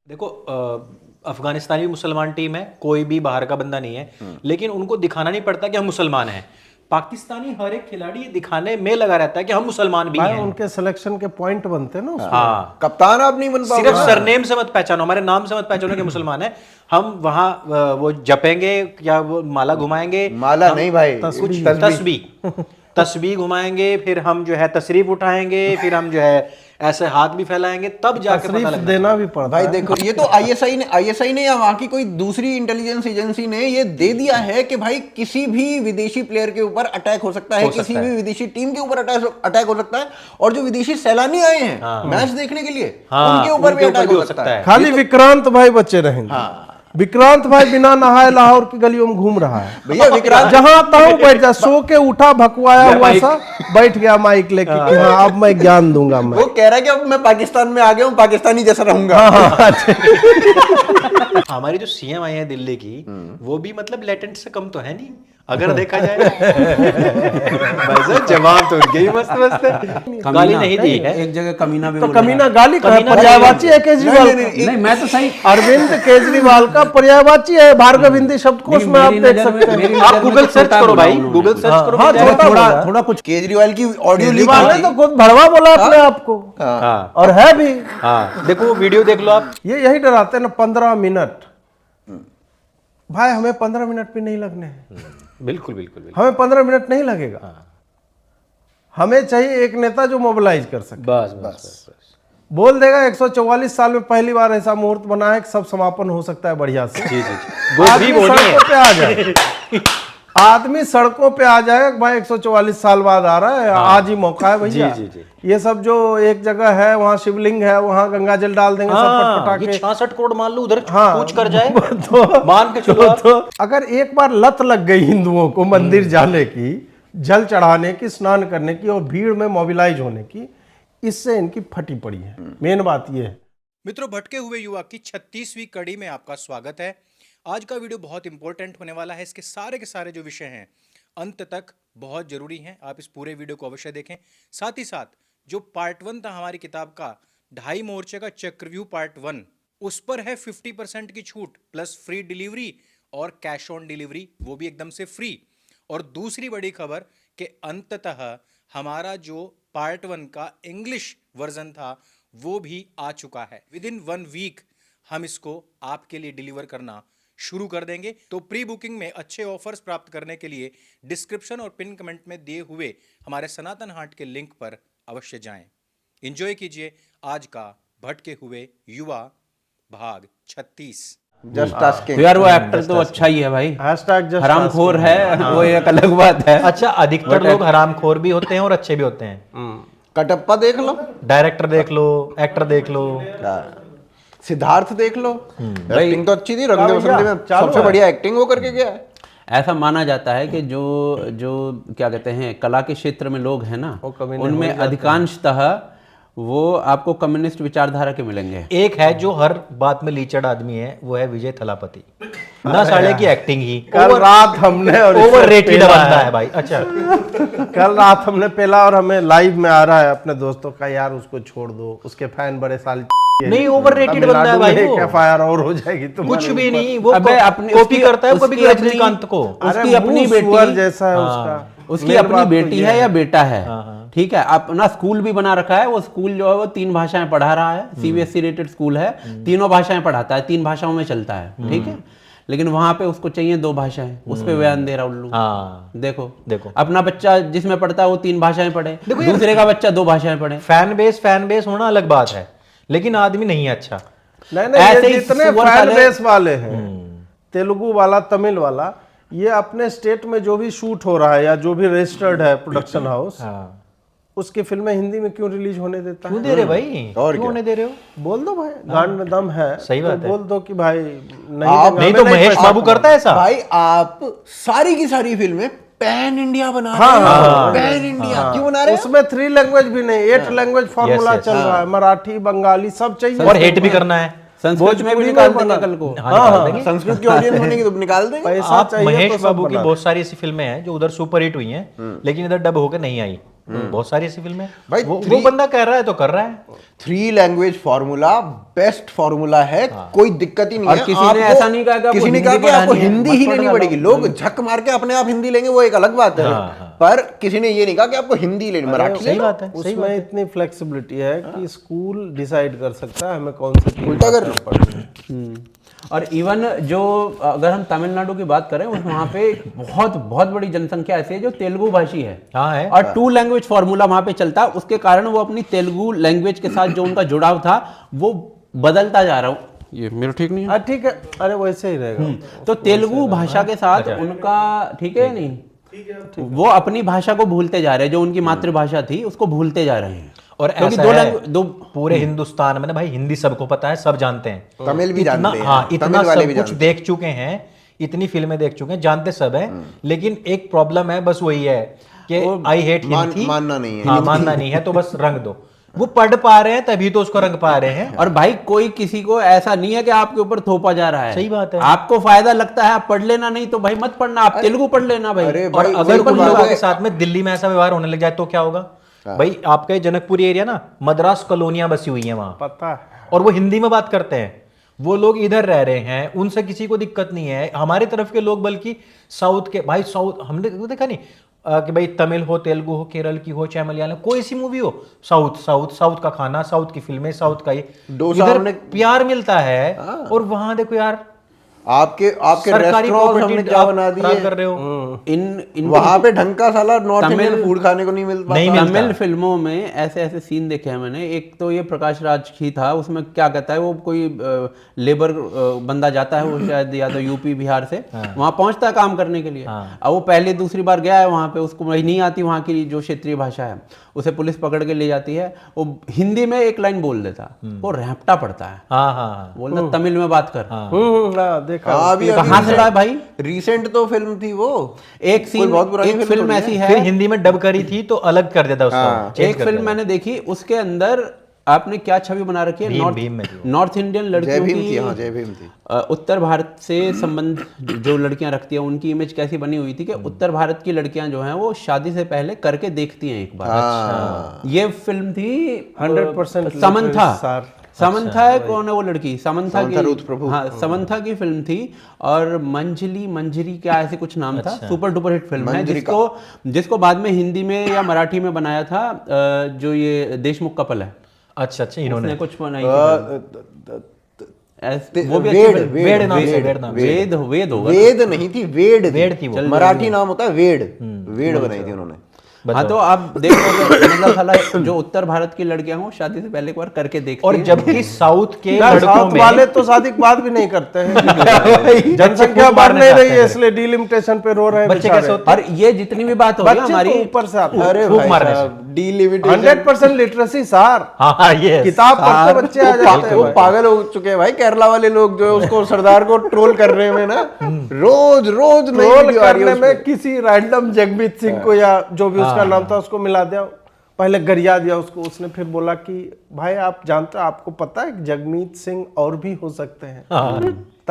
देखो अफगानिस्तानी मुसलमान टीम है, कोई भी बाहर का बंदा नहीं है, लेकिन उनको दिखाना नहीं पड़ता कि हम मुसलमान हैं। पाकिस्तानी हर एक खिलाड़ी ये दिखाने में लगा रहता है कि हम मुसलमान भी हैं। उनके सिलेक्शन के पॉइंट बनते हैं ना उसमें। हाँ, कप्तान आप नहीं बन पाओगे। सिर्फ सरनेम से मत पहचानो, हमारे नाम से मत पहचानो कि मुसलमान है। हम वहां वो जपेंगे या वो माला घुमाएंगे, माला नहीं भाई, कुछ तस्बीह घुमाएंगे, फिर हम जो है तशरीफ उठाएंगे, फिर हम जो है ऐसे हाथ भी फैलाएंगे, तब जाके पता लगता है। देना भी पड़ता भाई है। देखो, ये तो आईएसआई ने या वहां की कोई दूसरी इंटेलिजेंस एजेंसी ने ये दे दिया है कि भाई किसी भी विदेशी प्लेयर के ऊपर अटैक हो सकता है, किसी भी विदेशी टीम के ऊपर अटैक हो सकता है, और जो विदेशी सैलानी आए हैं मैच देखने के लिए, उनके ऊपर भी अटैक हो सकता है। खाली विक्रांत भाई बचे रहेंगे। विक्रांत भाई बिना नहाए लाहौर की गलियों में घूम रहा है। भैया विक्रांत जहां आता हूं बैठ जा, सो के उठा भकवाया हुआ सा बैठ गया माइक लेके कि हाँ अब मैं ज्ञान दूंगा। मैं वो कह रहा है कि अब मैं पाकिस्तान में आ गया हूँ, पाकिस्तानी जैसा रहूंगा। हमारी जो सीएम आई है दिल्ली की, वो भी मतलब लेटेंट से कम तो है नहीं अगर देखा जाए। भाई साहब जवाब तो उनके ही मस्त मस्त है। गाली नहीं दी है एक जगह कमीना भी तो बोला कमीना है। गाली का पर्यायवाची है केजरीवाल। नहीं मैं तो सही अरविंद केजरीवाल का पर्यायवाची है। भार्गव हिंदी शब्दकोश में आप देख सकते हैं। आप गूगल सर्च करो भाई, गूगल सर्च करो, हाँ, मिल जाएगा। थोड़ा कुछ केजरीवाल की ऑडियो लीक केजरीवाल ने तो खुद भड़वा बोला अपने आप को, हाँ और है भी। हाँ, देखो वो वीडियो देख लो आप। ये यही डराते हैं ना 15 मिनट। भाई हमें 15 मिनट भी नहीं लगने हैं। बिल्कुल बिल्कुल बिल्कुल। हमें 15 मिनट नहीं लगेगा। हमें चाहिए एक नेता जो मोबिलाइज कर सके। बस बस बस बस। बोल देगा 144 साल में पहली बार ऐसा मुहूर्त बना है कि सब समापन हो सकता है बढ़िया से। जी जी, आदमी सड़कों पे आ जाए, आदमी सड़कों पे आ जाए भाई 144 साल बाद आ रहा है, आज ही मौका है भैया। जी, जी, ये सब जो एक जगह है वहाँ शिवलिंग है, वहाँ गंगा जल डाल देंगे सब पटपटा ये के। 66 करोड़ मान लो उधर हाँ, कूच कर जाए तो मान के चलो आप। तो अगर एक बार लत लग गई हिंदुओं को मंदिर जाने की, जल चढ़ाने की, स्नान करने की और भीड़ में मोबिलाइज होने की, इससे इनकी फटी पड़ी है। मेन बात ये है। मित्रों, भटके हुए युवा की 36वीं कड़ी में आपका स्वागत है। आज का वीडियो बहुत इंपॉर्टेंट होने वाला है। इसके सारे के सारे जो विषय हैं अंत तक बहुत जरूरी हैं। आप इस पूरे वीडियो को अवश्य देखें। साथ ही साथ जो पार्ट 1 था हमारी किताब का 2.5 मोर्चे का चक्रव्यूह पार्ट 1, उस पर है 50% की छूट प्लस फ्री डिलीवरी और कैश ऑन डिलीवरी, वो भी एकदम से फ्री। और दूसरी बड़ी खबर कि अंततः हमारा जो पार्ट 1 का इंग्लिश वर्जन था वो भी आ चुका है। विद इन 1 वीक हम इसको आपके लिए डिलीवर करना शुरू कर देंगे। तो प्री बुकिंग में अच्छे ऑफर्स प्राप्त करने के लिए डिस्क्रिप्शन और पिन कमेंट में दिए हुए हमारे सनातन हाट के लिंक पर अवश्य जाएं। एंजॉय कीजिए आज का भटके हुए युवा भाग 36। Just asking. तो यार वो एक्टर तो अच्छा ही है भाई, #just हरामखोर है, वो एक अलग बात है। अच्छा, अधिकतर लोग हरामखोर भी होते हैं और अच्छे भी होते हैं। कटप्पा देख लो, डायरेक्टर देख लो, एक्टर देख लो, सिद्धार्थ देख लो, एक्टिंग तो अच्छी थी। रंग दे बसंती में सबसे बढ़िया एक्टिंग वो करके गया है। ऐसा माना जाता है कि जो क्या कहते हैं कला के क्षेत्र में लोग हैं ना, उनमें अधिकांशतः वो आपको कम्युनिस्ट विचारधारा के मिलेंगे। एक है जो हर बात में लीचड़ आदमी है, वो है विजय थलापति। ना साले की एक्टिंग ही कल रात हमने ओवर रेटेड बंदा है भाई। अच्छा, कल रात हमने पेला और हमें लाइव में आ रहा है अपने दोस्तों का, यार उसको छोड़ दो, उसके फैन बड़े साल नहीं ओवर रेटेड बंदा है भाई वो। FIR और हो जाएगी कुछ भी नहीं, वो अबे अपनी कॉपी करता है कभी रजनीकांत को। उसकी अपनी बेटी जैसा है उसका, उसकी अपनी बेटी है या बेटा है, ठीक है। अपना स्कूल भी बना रखा है। वो स्कूल जो है वो 3 भाषाएं पढ़ा रहा है, CBSE रेटेड स्कूल है, 3 भाषाएं पढ़ाता है, 3 भाषाओं में चलता है, ठीक है। लेकिन वहां पे उसको चाहिए 2 भाषाएं, उस पे बयान दे रहा उल्लू। देखो देखो, अपना बच्चा जिसमें पढ़ता है वो 3 भाषाएं पढ़े, दूसरे का बच्चा 2 भाषाएं पढ़े। फैन बेस होना अलग बात है, लेकिन आदमी नहीं अच्छा। नहीं ऐसे ही जितने फैन बेस वाले हैं, तेलुगु वाला, तमिल वाला, ये अपने स्टेट में जो भी शूट हो रहा है या जो भी रजिस्टर्ड है प्रोडक्शन हाउस, उसकी फिल्में हिंदी में क्यों रिलीज होने देता है? क्यों दे रहे भाई? और क्यों होने दे रहे हो? बोल दो भाई, गांड में दम है, सही बात है। बोल दो कि भाई नहीं तो महेश बाबू करता है ऐसा। भाई आप सारी की सारी फिल्में पैन इंडिया बना रहे हैं। पैन इंडिया क्यों बना रहे हैं? उसमें 3 लैंग्वेज भी नहीं, 8 लैंग्वेज फॉर्मूला चल रहा है, मराठी, बंगाली सब चाहिए, और हेट भी करना है। संस्कृत में भी निकाल देंगे कल को। संस्कृत की ऑडियंस बनेगी तो निकाल देंगे। पैसा चाहिए। महेश बाबू की बहुत सारी ऐसी फिल्में हैं जो उधर सुपर हिट हुई हैं, लेकिन इधर डब होकर नहीं आई। बहुत सारी ऐसी फिल्में हैं। भाई, वो बंदा कह रहा है तो कर रहा है। 3 लैंग्वेज फॉर्मूला बेस्ट फॉर्मूला है, कोई दिक्कत ही नहीं और है। किसी ने आपको- ऐसा नहीं कहा कि आपको किसी ने हिंदी कहा कि आपको पढ़ानी है, हिंदी मत ही पढ़ लेनी डालो। पड़ेगी। लोग झक मार के अपने आप हिंदी लेंगे, वो एक अलग बात है। पर किसी ने ये नहीं कहा कि आपको हिंदी लेनी, मराठी सही बात है। उसमें इतनी फ्लेक्सिबिलिटी है कि स्कूल डिसाइड कर सकता है हमें कौन सी उल्टा कर पढ़नी है। और इवन जो अगर हम तमिलनाडु की बात करें वहाँ पे बहुत बहुत बड़ी जनसंख्या ऐसी है जो तेलुगु भाषी है। हाँ है। और 2 लैंग्वेज फॉर्मूला वहाँ पे चलता है, उसके कारण वो अपनी तेलुगु लैंग्वेज के साथ जो उनका जुड़ाव था वो बदलता जा रहा हूँ। ये मेरा ठीक नहीं है। हाँ ठीक है, अरे वैसे ही रहेगा। तो तेलुगु भाषा के साथ उनका ठीक है नहीं, वो अपनी भाषा को भूलते जा रहे हैं, जो उनकी मातृभाषा थी उसको भूलते जा रहे हैं। और क्योंकि ऐसा दो है, लैंग्वेज दो पूरे हिंदुस्तान में ना भाई हिंदी सबको पता है, सब जानते हैं, तमिल भी जानते हैं, हाँ, इतना तमिल वाले सब भी कुछ जानते देख चुके हैं, इतनी फिल्में देख चुके हैं, जानते सब है। लेकिन एक प्रॉब्लम है, बस वही है कि आई हेट हिंदी, मानना नहीं है। हाँ, मानना नहीं है, तो बस रंग दो। वो पढ़ पा रहे हैं तभी तो उसको रंग पा रहे हैं। और भाई कोई किसी को ऐसा नहीं है कि आपके ऊपर थोपा जा रहा है। सही बात है। आपको फायदा लगता है आप पढ़ लेना, नहीं तो भाई मत पढ़ना, आप तेलुगु पढ़ लेना भाई। अरे और भाई, अगर वही तो उन बात लोगों है। के साथ में दिल्ली में ऐसा व्यवहार होने लग जाए तो क्या होगा? भाई आपका ये जनकपुरी एरिया ना, मद्रास कॉलोनियां बसी हुई हैं वहां, पता है। और वो हिंदी में बात करते हैं। वो लोग इधर रह रहे हैं, उनसे किसी को दिक्कत नहीं है। हमारी तरफ के लोग बल्कि साउथ के, भाई साउथ हमने देखा नहीं कि भाई तमिल हो, तेलुगु हो, केरल की हो, चाहे मलयालम, कोई सी मूवी हो, साउथ साउथ साउथ का खाना, साउथ की फिल्में, साउथ का ये डोसा इधर हमने- प्यार मिलता है। और वहां देखो यार, आपके सरकारी रेस्टोरेंट हमने प्रॉपर्टी क्या बना आप खराब दिए। कर रहे हो। इन वहां पे ढंग का साला नॉर्थ तमिल- इंडियन फूड खाने को नहीं मिलता। नहीं मिलता। तमिल फिल्मों में ऐसे ऐसे सीन देखे हैं मैंने। एक तो ये प्रकाश राज ही था, उसमें क्या कहता है वो कोई लेबर बंदा जाता है, वो शायद या तो यूपी बिहार से वहां पहुंचता है काम करने के लिए। अब वो पहले दूसरी बार गया है वहां पे, उसको नहीं आती वहां की जो क्षेत्रीय भाषा है, उसे पुलिस पकड़ के ले जाती है। वो हिंदी में एक लाइन बोल देता, वो रैपटा पड़ता है, हाँ हाँ, बोलता तमिल में बात कर। हाँ, देखा। हाँ, अभी कहाँ से लाए भाई? रिसेंट तो फिल्म थी वो, एक कोई सीन, बहुत पुरानी एक फिल्म फिल्म थोड़ी ऐसी फिर है, हिंदी में डब करी थी तो अलग कर देता उसको, change एक कर फिल्म देता। मैंने देखी, उसके अंदर आपने क्या छवि बना रखी है? भीम में थी नॉर्थ इंडियन जय लड़कियों भीम थी। की, हाँ, जय भीम थी। उत्तर भारत से संबंध जो लड़कियां रखती हैं उनकी इमेज कैसी बनी हुई थी कि उत्तर भारत की लड़कियां जो हैं वो शादी से पहले करके देखती हैं एक बार। हाँ। ये फिल्म थी 100% समंथा। सार। समंथा है, कौन है वो लड़की? समंथा समंथा की, रूथ प्रभु। हाँ, समंथा की फिल्म थी। और मंजरी क्या ऐसे कुछ नाम था, सुपर डुपर हिट फिल्म है, जिसको बाद में हिंदी में या मराठी में बनाया था जो ये देशमुख कपल है, अच्छा अच्छा, इन्होंने उसने कुछ बनाई थी। वो भी अच्छी वेड, फिल्म- वेड नाम से, वेड नाम से। वेद होगा। वेद नहीं थी, वेड वेड थी वो। मराठी नाम होता है वेड। वेड बनाई थी उन्होंने। हाँ, तो आप देखोगे मतलब साला जो उत्तर भारत की लड़कियां हो शादी से पहले एक बार करके देखती और हैं। जबकि साउथ के यार, लड़कों साउथ में वाले तो शादी की बात भी नहीं करते हैं। जनसंख्या खूब बढ़ मारना नहीं रही चाहते है, हैं। इसलिए डिलिमिटेशन पे रो रहे हैं बच्चे बेचारे। कैसे होते और ये जितनी भी बात हो रही है बच्चे हमारी, तो ऊपर से आते हैं। अरे खूब भाई मारने साहब, डिलिमिटेशन 100% लिटरेसी सार। हाँ हाँ, ये किताब पढ़ते बच्चे आ जाते हैं वो भाई। पागल हो चुके हैं भाई केरला वाले लोग, जो है उसको सरदार को ट्रोल कर रहे हैं ना, रोज रोज नई ट्रोल वीडियो आ रही है करने उस में किसी रैंडम जगमीत सिंह को या जो भी उसका नाम था उसको मिला दिया, पहले गरिया दिया उसको। उसने फिर बोला कि भाई आप जानते हो, आपको पता है कि जगमीत सिंह और भी हो सकते हैं?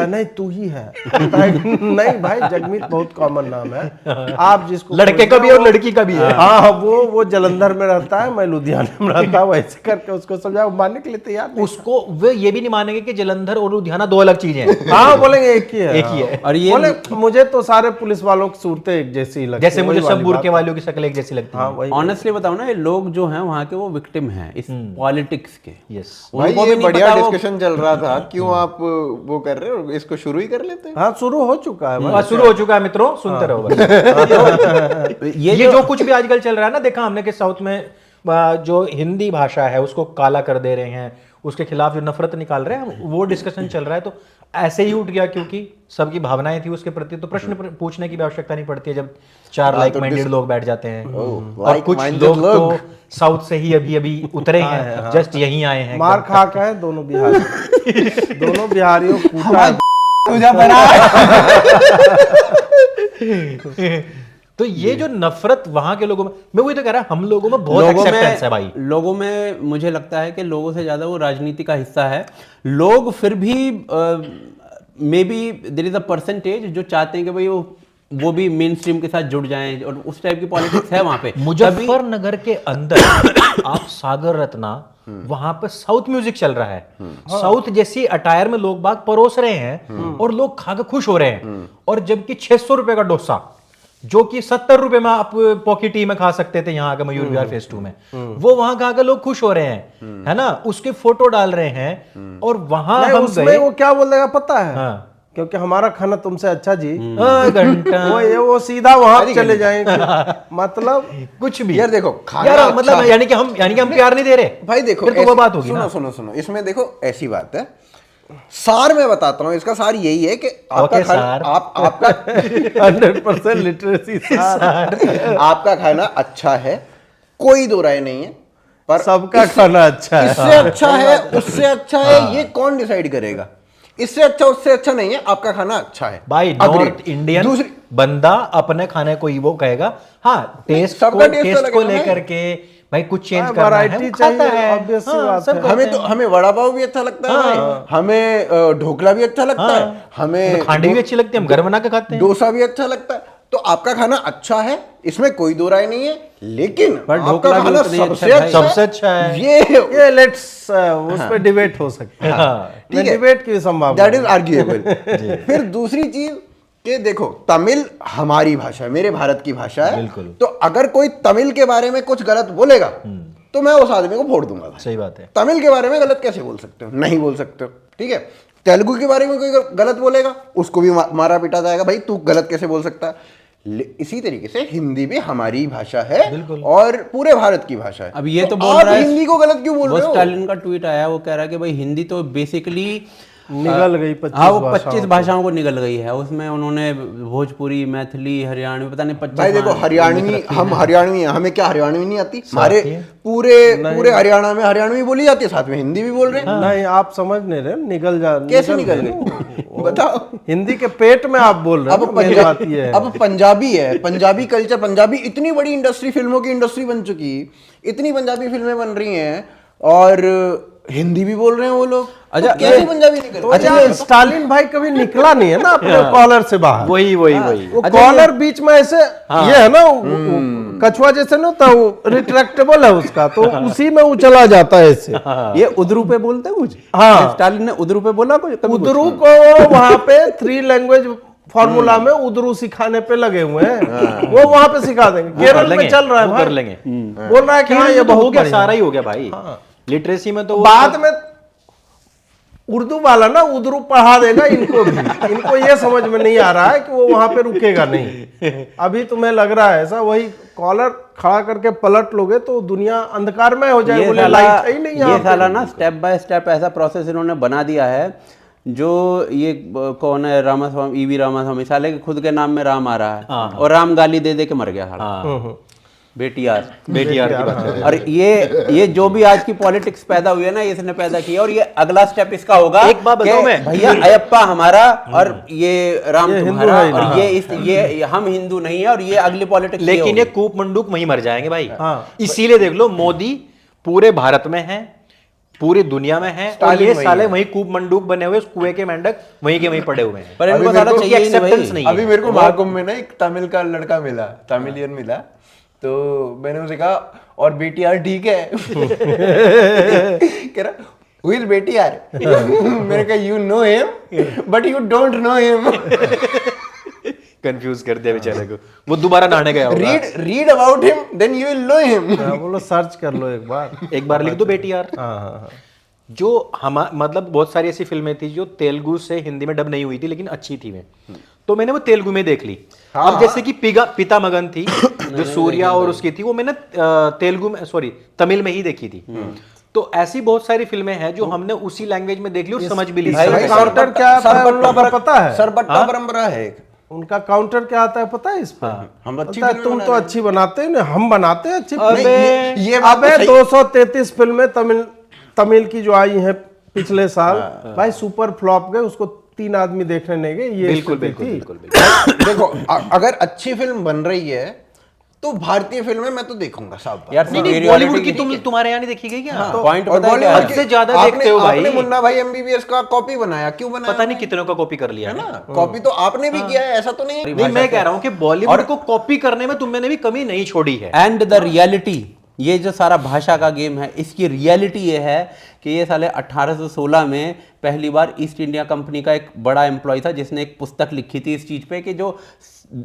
नहीं, तू ही है। नहीं भाई, जगमीत बहुत कॉमन नाम है, आप जिसको लड़के का भी और लड़की का भी है। हाँ, वो जलंधर में रहता है, मैं लुधियाना में रहता हूँ, वैसे करके उसको समझा, मानने के लिए तैयार नहीं। उसको वे ये भी नहीं मानेंगे कि जलंधर और लुधियाना दो अलग चीजें हैं। हाँ, बोलेंगे एक ही है। एक ही है। और ये बोले मुझे तो सारे पुलिस वालों की सूरतें एक जैसी ही लगती जैसे हैं, मुझे वही सब वाली बुर्के बात। वालों की शक्ल एक जैसी लगती हाँ, है। वही। ऑनेस्टली बताओ ना, ये लोग जो हैं वहाँ के वो विक्टिम हैं इस पॉलिटिक्स के। यस, भाई उनको ये भी नहीं बढ़िया पता वो- डिस्कशन चल रहा था, क्यों आप वो कर रहे हो? इसको शुरू ही कर लेते हैं। हाँ, शुरू हो चुका है भाई। बस शुरू हो चुका है मित्रों, सुनते रहो बस। ये ये जो कुछ भी आजकल चल रहा है ना, देखा हमने कि साउथ में जो हिंदी भाषा है उसको काला कर दे रहे हैं, उसके खिलाफ जो नफरत निकाल रहे हैं, वो डिस्कशन चल रहा है। तो ऐसे ही उठ गया क्योंकि सबकी भावनाएं थी उसके प्रति, तो प्रश्न पूछने की भी आवश्यकता नहीं पड़ती है जब 4 लाइक माइंडेड लोग बैठ जाते हैं। और कुछ like-minded लोग लोग। तो साउथ से ही अभी अभी उतरे हैं, जस्ट यहीं आए हैं। मार खा के हैं दोनों बिहारी। दोनों बिहारियों को कूटा है। तुझे बना तो ये जो नफरत वहां के लोगों में, मैं वही तो कह रहा, हम लोगों में बहुत लोगों एक्सेप्टेंस है भाई। में लोगों में मुझे लगता है कि लोगों से ज्यादा वो राजनीति का हिस्सा है। लोग फिर भी maybe there is a percentage जो चाहते हैं कि भाई वो वो भी मेन स्ट्रीम के साथ जुड़ जाएं, और उस टाइप की पॉलिटिक्स है वहां पे। मुजफ्फरनगर के अंदर आप सागर रत्ना, वहां पर साउथ म्यूजिक चल रहा है, साउथ जैसी अटायर में लोग बाग परोस रहे हैं और लोग खाकर खुश हो रहे हैं। और जबकि 600 रुपए का डोसा जो कि 70 रुपए में आप पॉकेट टी में खा सकते थे यहाँ आकर मयूर विहार फेज 2 में, वो वहां खाकर लोग खुश हो रहे हैं, है ना, उसके फोटो डाल रहे हैं। और वहां हम उसमें गए, वो क्या बोलेगा पता है? हाँ, क्योंकि हमारा खाना तुमसे अच्छा जी, घंटा वो सीधा वहां चले जाएंगे। मतलब कुछ भी यार देखो, खाना यार अच्छा मतलब है। यानी कि हम प्यार नहीं दे रहे भाई देखो, फिर तो वो बात होगी सुनो ना। सुनो सुनो, इसमें देखो ऐसी बात है, सार मैं बताता हूं, इसका सार यही है कि आपका ओके, खाना सार। आपका 100% लिटरेसी आपका खाना अच्छा है, कोई दो राय नहीं है, पर सबका खाना अच्छा है। इससे अच्छा है, उससे अच्छा है, ये कौन डिसाइड करेगा? इससे अच्छा उससे अच्छा नहीं है, आपका खाना अच्छा है भाई। Agreed। नॉर्थ इंडियन दूसरी बंदा अपने खाने को ही वो कहेगा, हाँ टेस्ट सबका को taste टेस्ट अलग को है ना लेकर भाई। के भाई कुछ चेंज हाँ, करना है, variety वो खाता चाहिए, है। obvious सी हाँ, बात सब है। करते हमें तो हैं। हमें वड़ा पाव भी अच्छा लगता है भाई, हमें ढोकला भी अच्छा लगता है, हमें तो खांडवी भी अच्छी लगती है, हम घर बना के खाते हैं। डोसा भी अच्छा लगता है। तो आपका खाना अच्छा है, इसमें कोई दो राय नहीं है, लेकिन पर आपका ढोकला भी खाना उतनी अच्छा सबसे है अच्छा सबसे अच्छा है। ये लेट्स उस पे डिबेट हो सकता है। ठीक है, डिबेट की संभावना दैट इज आर्ग्यूएबल। फिर दूसरी चीज कि देखो, तमिल हमारी भाषा है, मेरे भारत की भाषा है, बिल्कुल। तो अगर कोई तमिल के बारे में कुछ गलत बोलेगा तो मैं उस आदमी को वोट दूंगा भाई। सही बात है। तमिल के बारे में गलत कैसे बोल सकते हो? नहीं बोल सकते हो, ठीक है। तेलुगु के बारे में कोई गलत बोलेगा, उसको भी मारा पीटा जाएगा, भाई तू गलत कैसे बोल सकता है। इसी तरीके से हिंदी भी हमारी भाषा है और पूरे भारत की भाषा है। अब ये तो बोल आप रहा है, हिंदी को गलत क्यों बोल वो रहे हो? स्टालिन का ट्वीट आया, वो कह रहा है कि भाई हिंदी तो बेसिकली निगल गई 25 हाँ, वो 25 भाषाओं को निगल गई है। उसमें उन्होंने भोजपुरी, मैथिली, हरियाणवी, पता नहीं 25 भाई देखो, हरियाणवी, हम हरियाणवी हैं, हमें क्या हरियाणवी नहीं आती? हमारे आती है। पूरे हरियाणा में हरियाणवी बोली जाती है, साथ में हिंदी भी बोल रहे हैं। नहीं, आप समझ नहीं रहे, निगल जा कैसे निकल गए बताओ? हिंदी के पेट में आप बोल रहे अब हो, मेरी बात ये है। अब पंजाबी है, पंजाबी कल्चर, पंजाबी इतनी बड़ी इंडस्ट्री, फिल्मों की इंडस्ट्री बन चुकी, इतनी पंजाबी फिल्में बन रही हैं और हिंदी भी बोल रहे हैं वो लोग। अच्छा, तो कैसे पंजाबी निकल? तो यार, स्टालिन भाई कभी निकला नहीं है ना अपने कॉलर से बाहर। वही वही वही वो कॉलर बीच में ऐसे ये है ना, कछुआ जैसे ना होता, वो रिट्रैक्टेबल है उसका, तो उसी में वो चला जाता है ऐसे। ये उदरू पे बोलते कुछ? हाँ। स्टालिन ने उदरू पे बोला कुछ? कभी कुछ? उदरू को वहां पे 3 लैंग्वेज फॉर्मूला में उदरू सिखाने पे लगे हुए हैं। वो वहां पे सिखा देंगे। केरल में चल रहा है भाई, कर लेंगे। बोल रहा है कि हाँ ये तो हो बहुत गया, बढ़िया। सारा ही हो गया भाई। लिटरेसी में तो वो बाद में उर्दू वाला ना उर्दू पढ़ा देगा इनको भी। इनको ये समझ में नहीं आ रहा है कि वो वहां पे रुकेगा नहीं। अभी तुम्हें लग रहा है ऐसा, वही कॉलर खड़ा करके पलट लोगे तो दुनिया अंधकार में हो जाएगी। बोले लाइट है ही नहीं यहाँ ये पे। साला ना स्टेप बाय स्टेप ऐसा प्रोसेस इन्होंने बना दिया है, जो ये कौन है, रामास्वामी, ईवी रामास्वामी, साले के खुद के नाम में राम आ रहा है और राम गाली दे दे के मर गया साला। बेटी यार बेटी यार की बात कर रहे हैं। और ये जो भी आज की पॉलिटिक्स पैदा हुई है ना, इसने पैदा की है, और ये अगला स्टेप इसका होगा। एक बात बताऊं कि मैं? भैया अयप्पा हमारा और ये राम ये हिंदू तुम्हारा, है ही और नहीं। ये हम हिंदू नहीं है, और ये अगली पॉलिटिक्स। लेकिन ये कूप मंडूक वहीं मर जाएंगे भाई। हाँ। इसीलिए देख लो, मोदी पूरे भारत में है, पूरी दुनिया में है, और स्टालिन ये वही साले है। वहीं कूप मंडूक बने हुए, उस कुएं के मेंढक वहीं के वहीं पड़े हुए हैं। पर अभी इनको मेरे साला को चाहिए ही नहीं भाई। acceptance नहीं है। अभी मेरे को महाकुंभ में ना एक तमिल का लड़का मिला, तमिलियन मिला, तो मैंने उसे कहा और बेटी यार ठीक है? कह रहा हु इज बेटी यार? मैंने कहा you know him but you don't know him. Confuse कर दिया बेचारे को। वो दोबारा नहाने गया होगा। Read about him then you will know him. बोलो सर्च कर लो एक बार। एक बार लिख दो बेटी यार। हाँ हाँ हाँ। जो हम मतलब बहुत सारी ऐसी फिल्में थी जो तेलुगु से हिंदी में डब नहीं हुई थी, लेकिन अच्छी थी वे, तो मैंने वो तेलुगु में देख ली। अब जैसे कि पिता मगन थी जो सूर्या और उसकी थी, वो मैंने तेलुगु में, सॉरी तमिल में ही देखी थी। तो ऐसी बहुत सारी फिल्में हैं जो हमने उसी लैंग्वेज में देख ली और समझ भी ली। काउंटर क्या आता है उन लोगों को पता है? सरबट्टा परंपरा है एक। उनका काउंटर क्या आता है पता है इस पर? हम अच्छी पता है, फिल्में तुम बना तो रहे अच्छी बनाते हैं ना, हम बनाते हैं अच्छी नहीं, फिल्में। ये बात अबे तो सही- 233 फिल्में तमिल की जो आई हैं पिछले साल, भाई सुपर फ्लॉप गए, उसको 3 आदमी देखने नहीं गए। ये बिल्कुल स्थिति बिल्कुल थी। बिल्कुल बिल्कुल। देखो अगर अच्छी फिल्म बन रही है तो भारतीय फिल्में मैं तो देखूंगा साहब। यार नहीं नहीं, बॉलीवुड की तुम्हारे यहाँ नहीं देखी गई क्या? हाँ, पॉइंट और पता है क्या बॉलीवुड है? की- हद से ज्यादा आपने- देखते हो भाई। आपने मुन्ना भाई एमबीबीएस का कॉपी बनाया, क्यों बनाया? पता नहीं कितनों का कॉपी कर लिया है है ना, कॉपी तो आपने भी किया है, ऐसा तो नहीं है। नहीं, मैं कह रहा हूँ कि बॉलीवुड को कॉपी करने में तुमने भी कमी नहीं छोड़ी है। एंड द रियलिटी, ये जो सारा भाषा का गेम है, इसकी रियलिटी ये है कि ये साले 1816 में पहली बार ईस्ट इंडिया कंपनी का एक बड़ा एम्प्लॉय था जिसने एक पुस्तक लिखी थी इस चीज पे कि जो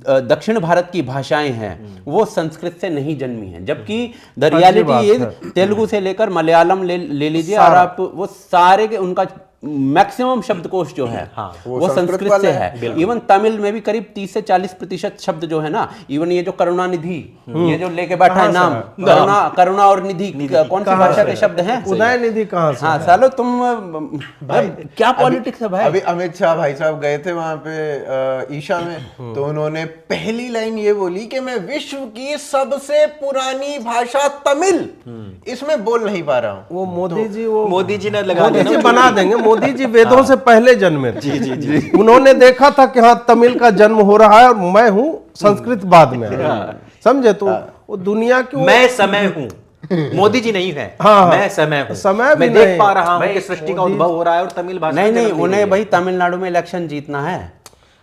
दक्षिण भारत की भाषाएं हैं वो संस्कृत से नहीं जन्मी हैं, जबकि द रियलिटी इज तेलुगु से लेकर मलयालम ले लीजिए और आप वो सारे के उनका मैक्सिमम शब्दकोश जो है वो संस्कृत से है। इवन तमिल में भी करीब 30 से 40% शब्द जो है ना, इवन ये जो करुणानिधि, ये जो लेके बैठा है नाम, करुणा और निधि, कौन सी भाषा के शब्द हैं? उदयनिधि कहाँ से? हाँ सालो तुम भाई क्या पॉलिटिक्स है भाई। अभी अमित शाह भाई साहब गए थे वहां पे ईशा में, तो उन्होंने पहली लाइन ये बोली कि मैं विश्व की सबसे पुरानी भाषा तमिल इसमें बोल नहीं पा रहा हूँ। वो मोदी जी, वो मोदी जी ने लगा मोदी दिया जी ना। बना देंगे। मोदी जी वेदों से पहले जन्मे थे। जी। उन्होंने देखा था कि हाँ तमिल का जन्म हो रहा है और मैं हूँ संस्कृत बाद में आया। समझे? तो वो दुनिया की मैं समय हूँ, मोदी जी नहीं है। हाँ, मैं समय हूँ, समय भी मैं देख नहीं। पा रहा हूँ कि सृष्टि का उद्भव हो रहा है और तमिल भाषा नहीं का नहीं, जन्म ले उन्हें लिया। भाई तमिलनाडु में इलेक्शन जीतना है,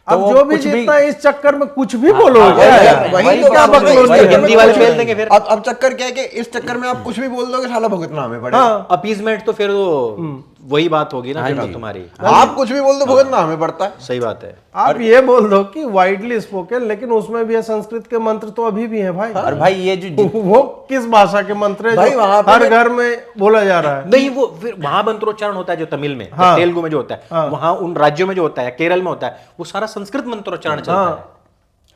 तो अब वो जो भी कुछ जीतना है इस चक्कर में कुछ भी बोलो। वही तो क्या बात है, बकलोल इस है? चक्कर में हिंदी वाले कुछ भी- फेल देंगे फिर। अब चक्कर क्या है कि इस चक्कर में आप कुछ भी बोल दोगे साला भुगतना हमें पड़ेगा। अपीजमेंट तो फिर वो वही बात होगी ना फिर तुम्हारी। आप कुछ भी बोल दो भुगतना हमें पड़ता है। सही बात है। आप ये बोल दो कि वाइडली स्पोकन, लेकिन उसमें भी है संस्कृत के मंत्र तो अभी भी हैं भाई। और भाई ये जो वो किस भाषा के मंत्र है भाई जो वहाँ पे हर घर में बोला जा रहा है? नहीं, वो फिर वहां मंत्रोच्चारण होता है जो तमिल में, हाँ। तेलुगु में जो होता है, वहां उन राज्यों में जो होता है, केरल में होता है, वो सारा संस्कृत मंत्रोच्चारण चलता है।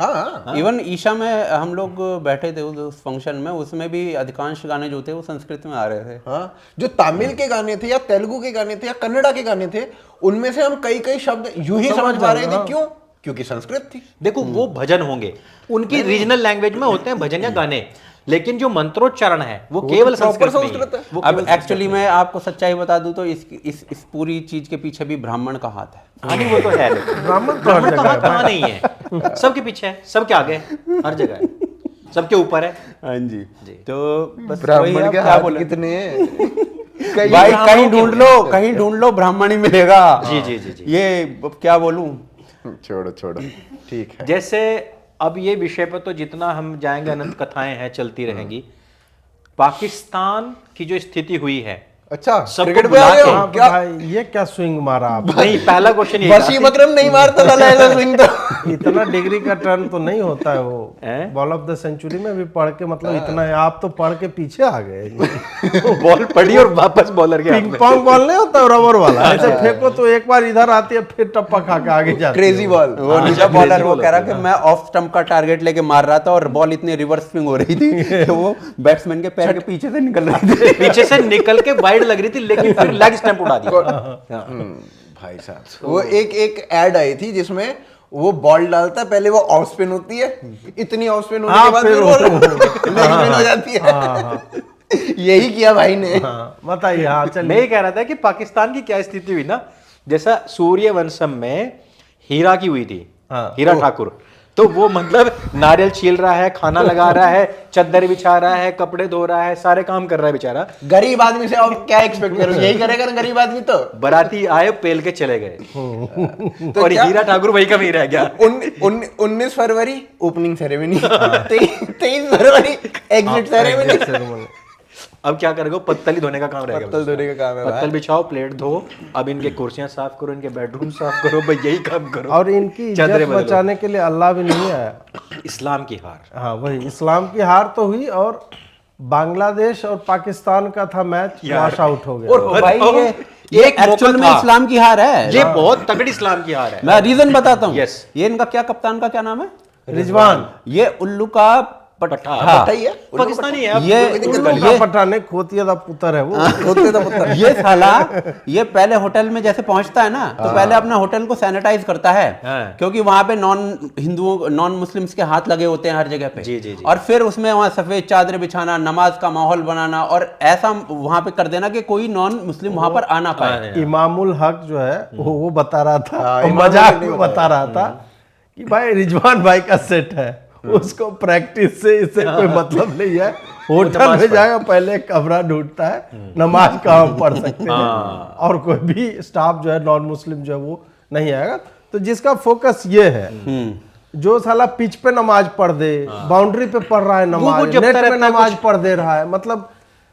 हाँ, इवन ईशा में हम लोग बैठे थे उस फंक्शन में, उसमें भी अधिकांश गाने जो थे वो संस्कृत में आ रहे थे। हाँ, जो तमिल के गाने थे या तेलुगु के गाने थे या कन्नड़ा के गाने थे, उनमें से हम कई कई शब्द यूं ही समझ पा रहे थे। क्यों? क्योंकि संस्कृत थी। देखो वो भजन होंगे, उनकी रीजनल लैंग्वेज में होते हैं भजन या गाने, लेकिन जो मंत्रोच्चारण है वो केवल प्रॉपर संस्कृत में ही संस्कृत है। वो अब केवल एक्चुअली मैं आपको सच्चाई बता दूं तो इस पूरी चीज के पीछे भी ब्राह्मण का हाथ है। हाँ, नहीं वो तो है। ब्राह्मण तो हर ब्राह्मण जगह कहाँ है कहाँ नहीं है, सबके पीछे है, सबके आगे है, हर जगह है, सबके ऊपर है। हाँ जी। तो बस वही ब्राह्मण अब के क्या हाथ बोले कितने हैं? भाई, कहीं ढूंढ लो ब्राह्मणी मिलेगा। जी, जी, जी, जी। ये अब क्या बोलूं। छोड़ो ठीक है। जैसे अब ये विषय पर तो जितना हम जाएंगे अनंत कथाएं हैं चलती रहेंगी। पाकिस्तान की जो स्थिति हुई है, अच्छा, सबको क्रिकेट पे बुला आ रहे के- हो हाँ, क्या? भाई ये क्या स्विंग मारा आप? नहीं पहला क्वेश्चन ये वसीम अकरम नहीं मारता था ऐसा स्विंग तो। इतना डिग्री का टर्न तो नहीं होता है वो। हैं? बॉल ऑफ द सेंचुरी में भी पढ़ के मतलब इतना है, आप तो पढ़ के पीछे आ गए। बॉल पड़ी और वापस बॉलर के हाथ पिंग में। पोंग बॉल नहीं होता रबर वाला, ऐसे फेंको तो एक बार इधर आती है फिर टप्पा खा के आगे जाती है। Crazy ball. वो नीचा बॉलर वो कह रहा कि मैं ऑफ स्टंप का टारगेट लेके मार रहा था और बॉल इतनी रिवर्स स्विंग हो रही थी तो वो बैट्समैन के पैर के पीछे से निकल रही थी। पीछे से निकल के वाइड लग रही थी, लेकिन फिर लेग स्टंप उड़ा दिया। भाई साहब, वो एक ऐड आई थी जिसमें वो बॉल डालता है, पहले वो ऑफ स्पिन होती है, इतनी ऑफ स्पिन होने हाँ, के बाद फिर फिर वो लेग स्पिन हो जाती है। यही किया भाई ने। हाँ, बताइए। हाँ मैं चलिए। ये कह रहा था कि पाकिस्तान की क्या स्थिति हुई ना, जैसा सूर्यवंशम में हीरा की हुई थी। हाँ। हीरा ठाकुर तो वो मतलब नारियल छील रहा है, खाना लगा रहा है, चद्दर बिछा रहा है, कपड़े धो रहा है, सारे काम कर रहा है बेचारा। गरीब आदमी से आप क्या एक्सपेक्ट करो, यही करेगा ना गरीब आदमी तो। बराती आए, पेल के चले गए तो और क्या? हीरा ठाकुर वही कमी रह गया। 19 फरवरी ओपनिंग सेरेमनी, 23 फरवरी एग्जिट सेरेमनी। अब क्या करेगा, पत्तल ही धोने का काम रहेगा। पत्तल धोने का काम है पत्तल बिछाओ, प्लेट धो, अब इनके कुर्सियां साफ करो, इनके बेडरूम साफ करो, भाई यही काम करो। और इनकी चादरें इज्जत बदलो। बचाने के लिए अल्लाह भी नहीं आया। इस्लाम की हार। हाँ वही, इस्लाम की हार तो हुई और बांग्लादेश और पाकिस्तान का था मैच, वॉश आउट हो गया। और भाई ये एक एक्चुअल मौका में था। इस्लाम की हार है। ये बहुत तगड़ी इस्लाम की हार है। मैं रीजन बताता हूँ। Yes. ये इनका क्या, कप्तान का क्या नाम है? रिजवान ये उल्लू का पट्टा। पता ही है, पाकिस्तानी है। अब ये का पठाने खोतिया दा पुत्र है वो। होते तो पुत्र। ये साला ये पहले होटल में जैसे पहुंचता है ना तो पहले अपना होटल को सैनिटाइज करता है, हाँ। क्योंकि वहां पे नॉन हिंदुओं नॉन मुस्लिम्स के हाथ लगे होते हैं हर जगह पे। जी, जी, जी। और फिर उसमें वहां सफेद चादर बिछाना, नमाज का माहौल बनाना और ऐसा वहां पे कर देना कि कोई नॉन मुस्लिम वहां पर आ ना पाए। इमामुल हक जो है वो बता रहा था, हाँ, वो इमामुल मजाक हक नहीं में बता रहा था कि भाई रिजवान भाई का सेट है, उसको प्रैक्टिस से इससे कोई मतलब नहीं है। होटल में जाएगा पहले कमरा ढूंढता है, नमाज कहाँ पढ़ सकते हैं, और कोई भी स्टाफ जो है नॉन मुस्लिम जो है वो नहीं आएगा। तो जिसका फोकस ये है, जो साला पिच पे नमाज पढ़ दे, बाउंड्री पे पढ़ रहा है नमाज, नेट में नमाज पढ़ दे रहा है, मतलब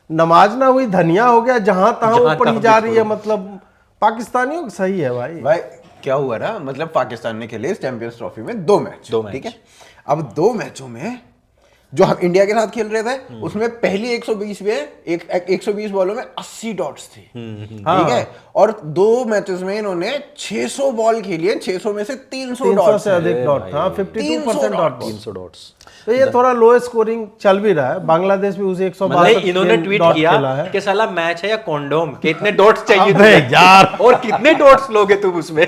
नमाज ना हुई धनिया हो गया, जहां तहां वो पढ़ी जा रही है। मतलब पाकिस्तानियों का सही है भाई। क्या हुआ ना, मतलब पाकिस्तान ने खेले इस चैंपियंस ट्रॉफी में 2 मैच, ठीक है। अब 2 मैचों में जो हम इंडिया के साथ खेल रहे थे उसमें पहली 120 बॉलों में 80 डॉट्स थे, ठीक है। और 2 मैचेस में इन्होंने 600 बॉल खेली है, 600 में से 300 डॉट्स से अधिक डॉट, हाँ 52% डॉट, 300 डॉट्स। तो ये थोड़ा लो स्कोरिंग चल भी रहा है। बांग्लादेश भी उसे 162 इन्होंने ट्वीट किया है कि साला मैच है या कॉन्डोम, कितने डॉट्स चाहिए तुम्हें यार, और कितने डॉट्स लोगे तुम उसमें।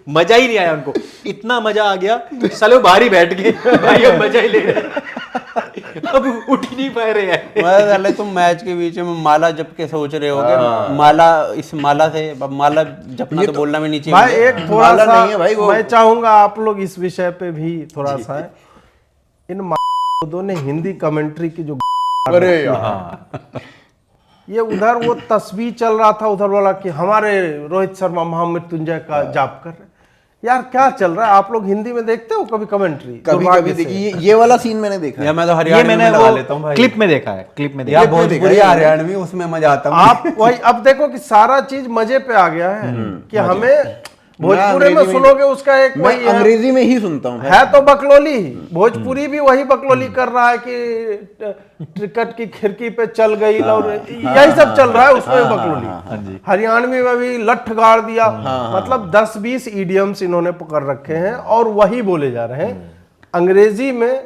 मजा ही नहीं आया उनको, इतना मजा आ गया साले वो बाहर ही बैठ गए भाई, अब मजा ही ले रहे हैं, अब उठ ही नहीं पा रहे हैं। तुम मैच के बीच में माला जप के सोच रहे होगे, माला इस माला से माला जपना तो बोलना भी नहीं चाहिए भाई। एक थोड़ा सा नहीं है भाई, मैं चाहूंगा आप लोग इस विषय पे भी थोड़ा सा है। इन दो ने हिंदी कमेंट्री की जो अरे यार, ये उधर वो तस्वीर चल रहा था उधर वाला कि हमारे रोहित शर्मा महामृत्युंजय का जाप कर रहे। यार क्या चल रहा है? आप लोग हिंदी में देखते हो कभी कमेंट्री? कभी देखिए, ये वाला सीन मैंने देखा है। मैं तो हरियाणवी में लगा लेता हूँ भाई, क्लिप में देखा है, क्लिप में देखा या भोजपुरी हरियाणवी, उसमें मजा आता है। आप वही अब देखो कि सारा चीज मजे पे आ गया है कि हमें भोजपुरी में सुनोगे उसका एक मैं अंग्रेजी में ही सुनता हूँ, है तो बकलोली। भोजपुरी भी वही बकलोली कर रहा है कि टिकट की खिड़की पे चल गई, और यही सब चल रहा है उसमें बकलोली। हरियाणवी में भी लठ गाड़ दिया, मतलब 10-20 इडियम्स इन्होंने पकड़ रखे हैं और वही बोले जा रहे हैं। अंग्रेजी में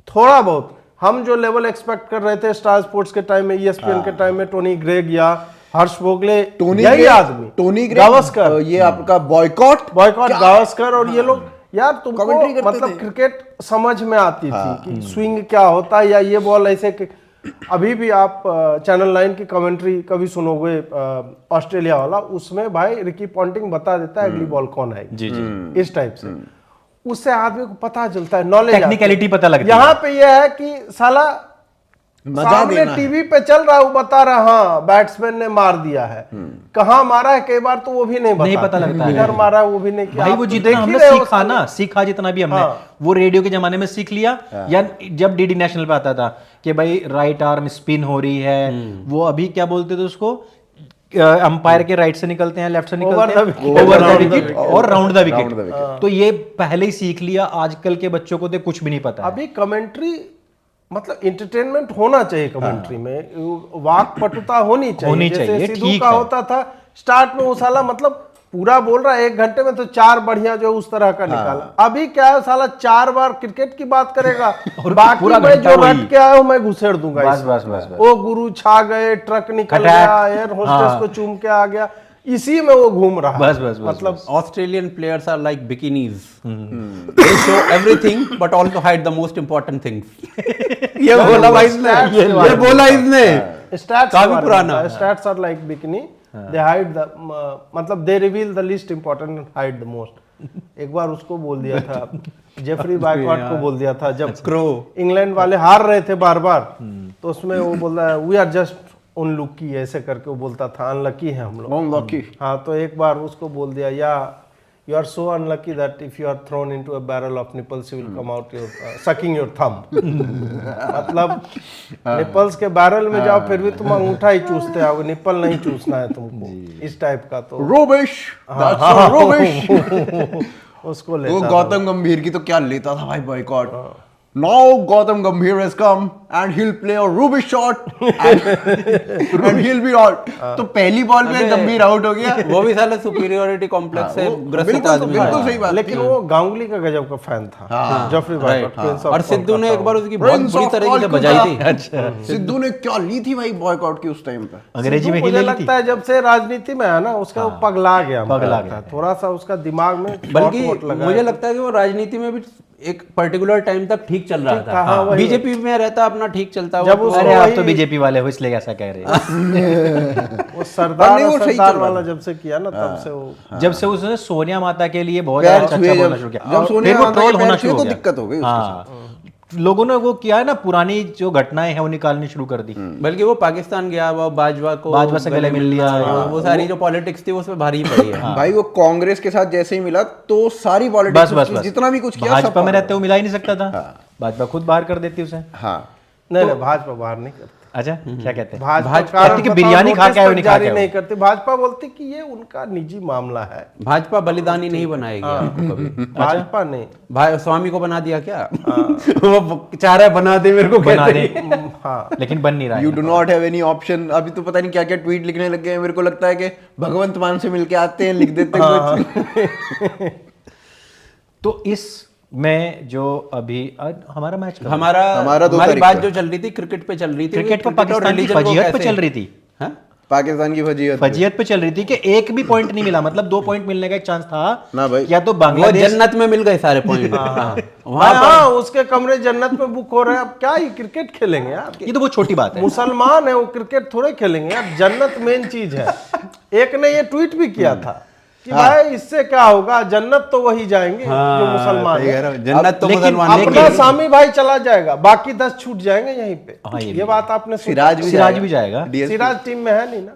थोड़ा बहुत हम जो लेवल एक्सपेक्ट कर रहे थे स्टार स्पोर्ट्स के टाइम में, ESPN के टाइम में, टोनी ग्रेग या हर्ष भोगले, यही आदमी, टोनी गावस्कर, ये आपका बॉयकॉट गावस्कर और ये लोग, यार तुमको मतलब क्रिकेट समझ में आती थी कि स्विंग क्या होता है, या ये बॉल ऐसे अभी भी आप चैनल 9 की कमेंट्री कभी सुनोगे ऑस्ट्रेलिया वाला, उसमें भाई रिकी पॉन्टिंग बता देता है अगली बॉल कौन आएगी, जी जी, इस टाइप से। उससे आदमी को पता चलता है, नॉलेज, टेक्निकलिटी पता लगती है। यहाँ पे यह है कि साला सामने टीवी पे चल रहा है, वो बता रहा हाँ बैट्समैन ने मार दिया है, कहाँ मारा है कई बार तो वो भी नहीं पता लगता है, किधर मारा है वो भी नहीं किया। भाई वो जितना हमने सीखा ना, सीखा जितना भी हमने, वो रेडियो के जमाने में सीख लिया, या जब डीडी नेशनल पे आता था कि भाई राइट आर्म स्पिन हो रही है, वो अभी क्या बोलते थे उसको, अंपायर के राइट से निकलते हैं, लेफ्ट से निकलते हैं, ओवर द विकेट और राउंड द विकेट। तो ये पहले ही सीख लिया, आजकल के बच्चों को तो कुछ भी नहीं पता। अभी कमेंट्री मतलब इंटरटेनमेंट होना चाहिए कमेंट्री में, वाक पटुता होनी चाहिए, जैसे सिद्धू का होता था स्टार्ट में। वो साला मतलब पूरा बोल रहा है 1 घंटे में तो 4 बढ़िया जो उस तरह का निकाला। अभी क्या है साला 4 बार क्रिकेट की बात करेगा और बाकी मैं जो रट के आया हूँ मैं घुसेड़ दूंगा। बस। ओ गुरु छा गए, ट्रक निकल गया, एयर होस्टेस को चूम के आ गया, इसी में वो घूम रहा है। बस मतलब Australian players are like bikinis, they show everything but also hide the most important things. ये बोला भाई इसने, ये बोला इसने, स्टैट्स काफी पुराना, stats are like bikini, they hide the मतलब they reveal the least important, hide the most. एक बार उसको बोल दिया था जेफरी बायकॉट को बोल दिया था जब इंग्लैंड वाले हार रहे थे बार-बार, तो उसमें वो बोल रहा है वी आर जस्ट अनलकी, ऐसे करके वो बोलता था, अनलकी है हम लोग, अनलकी। हाँ, तो एक बार उसको बोल दिया या you are so unlucky that if you are thrown into a barrel of nipples you will come out your sucking your thumb. मतलब निपल्स के बैरल में जाओ फिर भी तुम अंगूठा ही चूसते आओगे, निपल नहीं चूसना है तुमको, इस टाइप का। तो रोबिश, उसको लेता वो गौतम गंभीर की तो क्या लेता था भाई boycott. Now Gautam Gambhir has come and he'll play a rubbish shot and he'll be out. तो पहली बॉल में गंभीर आउट हो गया। वो भी साले सुपीरियरिटी कॉम्प्लेक्स से ग्रसित आदमी, बिल्कुल सही बात। लेकिन वो गांगुली का गजब का फैन था, जेफरी बायकॉट। और सिद्धू ने एक बार उसकी बहुत बुरी तरीके से बजाई थी। अच्छा, सिद्धू ने क्या ली थी भाई बॉयकॉट की उस टाइम पे, अंग्रेजी में ही मुझे लगता है जब से राजनीति में है ना उसका वो पगला गया थोड़ा सा, उसका दिमाग में। बल्कि मुझे लगता है कि वो राजनीति में भी एक पर्टिकुलर टाइम तक ठीक चल रहा था, बीजेपी में रहता अपना ठीक चलता। जब अरे आप तो बीजेपी वाले हो इसलिए ऐसा कह रहे हैं। वो सरदार वाला जब से किया ना तब से वो, जब से उसने सोनिया माता के लिए बहुत अच्छा बोलना शुरू किया, फिर वो ट्रोल होना शुरू हो गया, दिक्कत हो गई। लोगों ने वो किया है ना, पुरानी जो घटनाएं हैं वो निकालनी शुरू कर दी। बल्कि वो पाकिस्तान गया, वो बाजवा से गले मिल लिया। वो सारी जो पॉलिटिक्स थी उसमें भारी पड़ी है। भाई वो कांग्रेस के साथ जैसे ही मिला तो सारी पॉलिटिक्स बस जितना भी कुछ किया भाजपा में रहते हुए मिला ही नहीं सकता था। भाजपा खुद बाहर कर देती उसे। हाँ नहीं भाजपा बाहर नहीं करती। अच्छा, क्या कहते हैं? भाजपा कहती कि बिरयानी खा के आए हो, नहीं खा के जारी आए नहीं हो। करती। भाजपा बोलती कि ये उनका निजी मामला है। भाजपा बलिदानी नहीं बनाएगी आपको कभी। भाजपा ने भाई स्वामी को बना दिया क्या? वो चाह रहा है बना दे मेरे को, बना कहते दे। हैं। हाँ लेकिन बन नहीं रहा यू है। Do not have any option. अभी तो पता नहीं क्या क्या ट्वीट लिखने लग गए हैं। मेरे को लगता है कि भगवंत मान से मिलके आते हैं, लिख देते हैं कुछ। तो इस में जो अभी हमारा मैच हमारा 2 हमारी तारीख बात को। जो चल रही थी क्रिकेट पे चल रही थी। क्रिकेट पर और पाकिस्तान की religion को फजीयत पे कैसे- चल रही थी। हाँ? पाकिस्तान की फजीयत फजीयत पे चल रही थी कि एक भी पॉइंट नहीं मिला, मतलब 2 पॉइंट मिलने का एक चांस था ना भाई। या तो वो बांग्लादेश। जन्नत में मिल गए सारे पॉइंट। वहाँ हाँ उसके कमरे जन्नत में बुक हो रहे हैं। अब क्या ये क्रिकेट खेलेंगे यार? ये तो बहुत छोटी बात है। मुसलमान है वो, क्रिकेट थोड़े खेलेंगे यार। जन्नत मेन चीज है। एक ने ये ट्वीट भी किया था कि भाई इससे क्या होगा, जन्नत तो वही जाएंगे जो मुसलमान है। जन्नत तो लेकिन मुसलमान अपना सामी भाई चला जाएगा, बाकी 10 छूट जाएंगे यहीं पे। हाँ, ये ये बात आपने सुनी? सिराज भी जाएगा। सिराज टीम में है नहीं ना।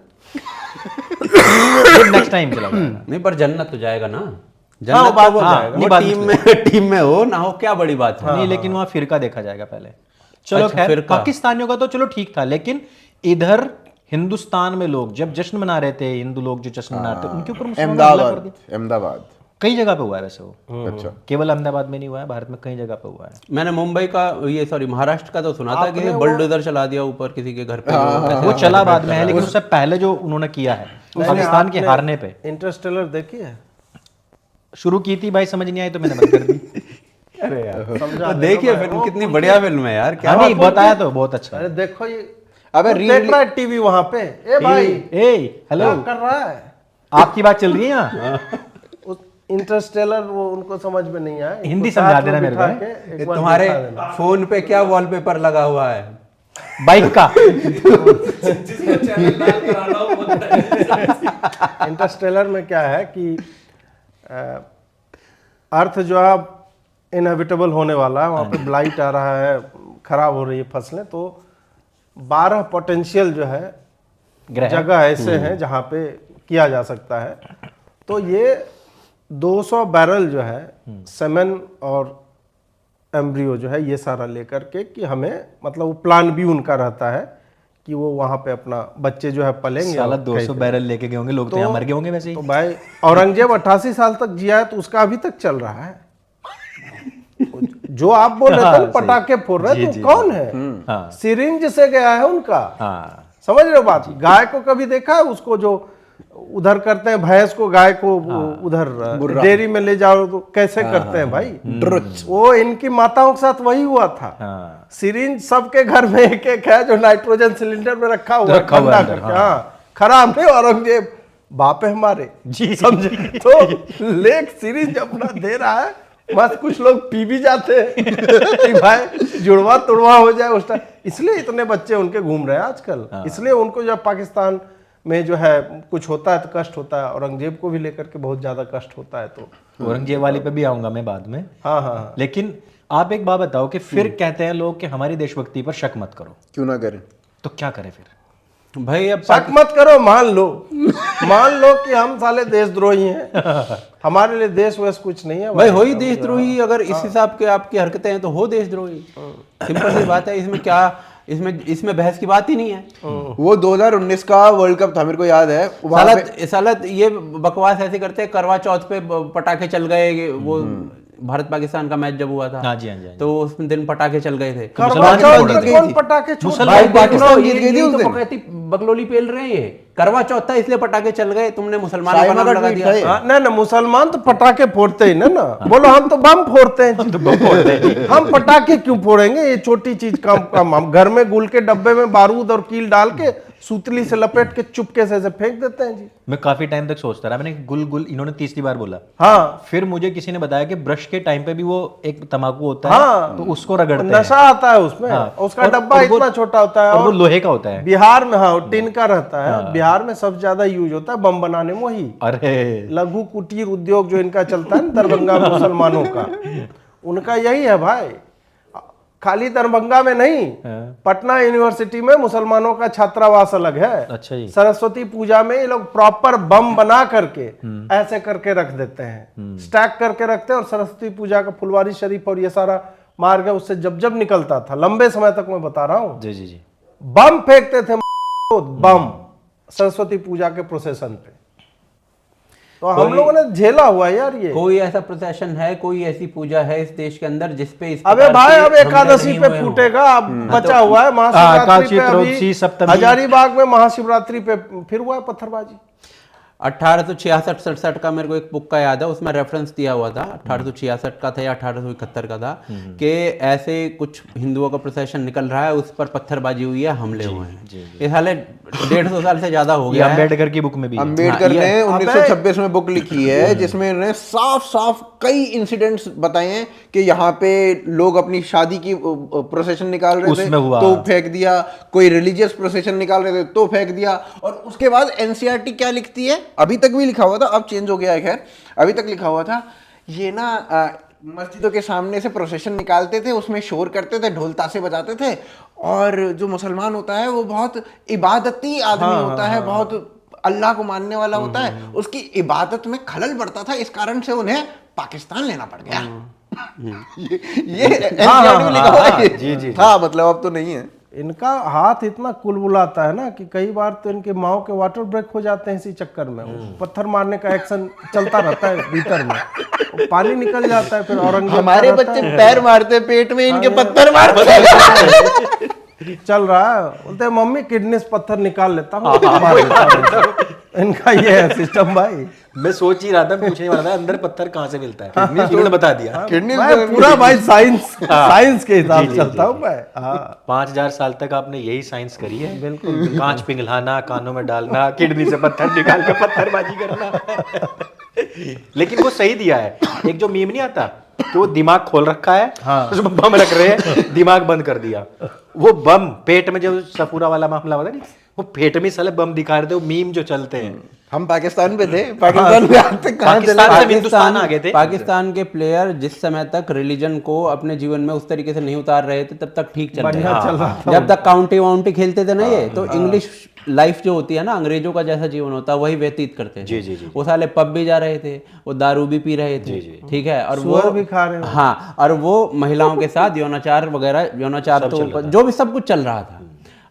नेक्स्ट टाइम चला जाएगा। नहीं, पर जन्नत तो जाएगा ना। हाँ, जन्नत वो तो बात वो हो जाएगा। ये वो बात टीम में हो ना हो, क्या बड़ी बात है। नहीं, लेकिन वहां फिरका देखा जाएगा पहले। चलो अच्छा, खैर, फिरका। पाकिस्तानियों का तो चलो ठीक था, लेकिन इधर हिंदुस्तान में लोग जब जश्न मना रहे थे, हिंदू लोग जो जश्न मना रहे थे, उनके ऊपर मुसलमानों ने हमला कर दिया। अहमदाबाद कई जगह पे हुआ है वैसे वो। अच्छा केवल अहमदाबाद में नहीं हुआ है, भारत में कई जगह पे हुआ है। मैंने मुंबई का ये सॉरी महाराष्ट्र का तो सुना था कि बुलडोजर चला दिया ऊपर किसी के घर पे। वो चला बाद में है, लेकिन उससे पहले जो उन्होंने किया है पाकिस्तान के हारने पे। इंटरस्टेलर देखी है? शुरू की थी भाई, समझ नहीं आई तो मैंने बंद कर दी। अरे यार तो देखिए फिल्म कितनी बढ़िया फिल्म है यार। क्या हाँ नहीं, बताया तो बहुत अच्छा है। अरे देखो ये, अबे देख रहा है टीवी वहां पे। ए भाई ए हेलो, क्या कर रहा है? आपकी बात चल रही है यहाँ? इंटरस्टेलर वो उनको समझ में नहीं आया। हिंदी उनको समझा साथ देना में मेरे को, बिठा के एक बार तुम्हारे दिखा देना। फोन पे क्या वॉलपेपर लगा हुआ है? बाइक का। इंटरस्टेलर में क्या है कि अर्थ जो है इनएविटेबल होने वाला है, वहाँ पे ब्लाइट आ रहा है, खराब हो रही है फसलें। तो 12 पोटेंशियल जो है ग्रह। जगह ऐसे हैं जहाँ पे किया जा सकता है। तो ये 200 बैरल जो है सेमेन और एम्ब्रियो जो है ये सारा लेकर के, कि हमें मतलब वो प्लान भी उनका रहता है कि वो वहाँ पे अपना बच्चे जो है पलेंगे। साला और 200 बैरल लेके गए होंगे लोग, तो यहाँ मर गए होंगे वैसे ही। तो भाई औरंगजेब 88 साल तक जिया है, तो उसका अभी तक चल रहा है। जो आप बोल रहे थे ना, पटाखे फोड़ रहे हैं, तो कौन है? हाँ। सिरिंज से गया है उनका। हाँ, समझ रहे हो बात? गाय को कभी देखा है उसको जो उधर करते हैं, भैंस को गाय को उधर डेयरी में ले जाओ तो कैसे करते हैं भाई? वो इनकी माताओं के साथ वही हुआ था। हाँ। सिरिंज सबके घर में एक एक है जो नाइट्रोजन सिलेंडर में रखा हुआ है, रखा हुआ ठंडा है अंदर, करके। हाँ, खराब नहीं। औरंगजेब बाप है हमारे जी, समझे? तो लेक सिरिंज अपना दे रहा है, बस कुछ लोग पी भी जाते हैं कि भाई जुड़वा तुड़वा हो जाए उस टाइम। इसलिए इतने बच्चे उनके घूम रहे हैं आजकल। इसलिए उनको जब पाकिस्तान में जो है कुछ होता है तो कष्ट होता है। औरंगजेब को भी लेकर के बहुत ज्यादा कष्ट होता है। तो औरंगजेब वाली पे भी आऊंगा मैं बाद में। हाँ हाँ, लेकिन आप एक बात बताओ कि फिर कहते हैं लोग कि हमारी देशभक्ति पर शक मत करो, क्यों ना करें? तो क्या करें फिर? भाई अब शक मत करो, मान लो कि हम साले देशद्रोही हैं। हमारे लिए देश वैस कुछ नहीं है भाई हो ही देशद्रोही। अगर इस हिसाब के आपकी हरकतें हैं तो हो देशद्रोही। सिंपल सी बात है। इसमें क्या, इसमें बहस की बात ही नहीं है। वो 2019 का वर्ल्ड कप था, मेरे को याद है। वहाँ पे सालत ये बकवास ऐसे करते हैं। करवा चौथ पे पटाखे चल गए, वो भारत पाकिस्तान का मैच जब हुआ था, हाँ जी, हाँ जी, हाँ जी। तो उस दिन पटाखे चल गए थे। करवा चौथ में कौन पटाखे छोड़? भाई पाकिस्तान जीत गई थी उस दिन। कहती बगलोली पेल रहे हैं। ये करवा चौथ था इसलिए पटाखे चल गए, तुमने मुसलमानों का साइमा नाम का लगा ट्वीट दिया। था। नहीं नहीं, मुसलमान तो पटाखे फोड़ते ही ना। बोलो हम तो बम फोड़ते हैं। हम पटाखे क्यों फोड़ेंगे? ये छोटी चीज काम हम घर में गुल के डब्बे में बारूद और कील डाल के सूतली से लपेट के चुपके से ऐसे फेंक देते हैं जी। मैं काफी टाइम तक सोचता रहा। मैंने गुल गुल, इन्होंने तीसरी बार बोला। हाँ फिर मुझे किसी ने बताया कि ब्रश के टाइम पे भी वो एक तमाकू होता है, हाँ, तो उसको रगड़ते हैं। नशा आता है उसमें। हाँ, उसका और- डब्बा और वो- इतना छोटा होता है, और वो लोहे का होता है। बिहार में हाँ टिन का रहता है। बिहार में सबसे ज्यादा यूज होता है बम बनाने में वही। अरे लघु कुटीर उद्योग जो इनका चलता है ना दरभंगा में मुसलमानों का, उनका यही है भाई। खाली दरभंगा में नहीं, पटना यूनिवर्सिटी में मुसलमानों का छात्रावास अलग है। अच्छा जी। सरस्वती पूजा में ये लोग प्रॉपर बम बना करके ऐसे करके रख देते हैं, स्टैक करके रखते हैं, और सरस्वती पूजा का फुलवारी शरीफ और ये सारा मार्ग है, उससे जब जब निकलता था लंबे समय तक, मैं बता रहा हूँ, जी जी जी। बम फेंकते थे, बम सरस्वती पूजा के प्रोसेशन पे। तो हम लोगों ने झेला हुआ है यार ये। कोई ऐसा प्रोसेशन है, कोई ऐसी पूजा है इस देश के अंदर जिसपे इस अबे प्रकार भाई के अब हमले एकादशी नहीं पे हुए हों? फूटेगा, अब बचा हुआ है महाशिवरात्रि एकादशी, पे। त्रयोदशी, अभी सप्तमी। हजारीबाग में महाशिवरात्रि पे फिर हुआ है पत्थरबाजी। 1866-67 का मेरे को एक बुक का याद है, उसमें रेफरेंस दिया हुआ था, 1866 का था या 1871 का था, कि ऐसे कुछ हिंदुओं का प्रोसेशन निकल रहा है, उस पर पत्थरबाजी हुई है, हमले हुए हैं। ये साले 150 साल से ज्यादा हो ये गया है। अम्बेडकर की बुक में भी है। अंबेडकर हाँ, ने ये- 1926 में बुक लिखी है जिसमें उन्होंने साफ साफ कई इंसिडेंट्स बताए हैं कि यहाँ पे लोग अपनी शादी की प्रोसेशन निकाल रहे थे उसमें हुआ। तो फेंक दिया, कोई रिलीजियस प्रोसेशन निकाल रहे थे तो फेंक दिया। और उसके बाद एनसीईआरटी क्या लिखती है, अभी तक भी लिखा हुआ था, अब चेंज हो गया है खैर, अभी तक लिखा हुआ था, ये ना मस्जिदों के सामने से प्रोसेशन निकालते थे, उसमें शोर करते थे, ढोल ताशे बजाते थे, और जो मुसलमान होता है वो बहुत इबादती आदमी होता है, बहुत अल्लाह को मानने वाला होता है, उसकी इबादत में खलल पड़ता था, इस कारण से उन्हें पाकिस्तान लेना पड़ गया। ये NCERT में लिखा हुआ है। जी, जी। हाँ, मतलब अब तो नहीं है। इनका हाथ इतना कुलबुलाता है ना कि कई बार तो इनके माओ के वाटर ब्रेक हो जाते हैं इसी चक्कर में। पत्थर मारने का एक्शन चलता रहता है भीतर में, वो पानी निकल जाता है, फिर औरंगजेब हमारे का रहता बच्चे है। पैर मारते पेट में, इनके पत्थर मारते हैं। चल रहा है, बोलते हैं मम्मी किडनी से पत्थर निकाल लेता हूँ, मार देता हूँ। इनका ये है सिस्टम भाई। मैं सोच ही रहा था, पूछने वाला था अंदर पत्थर कहाँ से मिलता है, इन्होंने बता दिया। किडनी मैं पूरा भाई साइंस के हिसाब से चलता हूँ मैं। हाँ 5000 साल तक आपने यही साइंस करी है। बिल्कुल। कांच पिघलाना, कानों में डालना, किडनी से पत्थर निकाल के पत्थरबाजी करना। लेकिन वो सही दिया है। एक जो मीम नहीं आता कि वो दिमाग खोल रखा है, उसमें बम रख रहे हैं, दिमाग बंद कर दिया। वो बम पेट में, जो सफूरा वाला मामला होता है, वो पेट में साले बम दिखा रहे थे, वो मीम जो चलते हैं। हम पाकिस्तान पे थे, पाकिस्तान में आते कहाँ चले? पाकिस्तान से हिंदुस्तान आ गए थे। पाकिस्तान के प्लेयर जिस समय तक रिलीजन को अपने जीवन में उस तरीके से नहीं उतार रहे थे, तब तक ठीक चल रहे बढ़िया चल रहा थे। जब तक काउंटी वाउंटी खेलते थे ना ये, तो इंग्लिश लाइफ जो होती है ना, अंग्रेजों का जैसा जीवन होता है वही व्यतीत करते थे। जी, जी, जी। वो साले पब भी जा रहे थे, वो दारू भी पी रहे थे, ठीक है, और वो सुअर भी खा रहे हो। हाँ, और वो महिलाओं के साथ यौनाचार वगैरह, यौनाचार तो जो भी सब कुछ चल रहा था।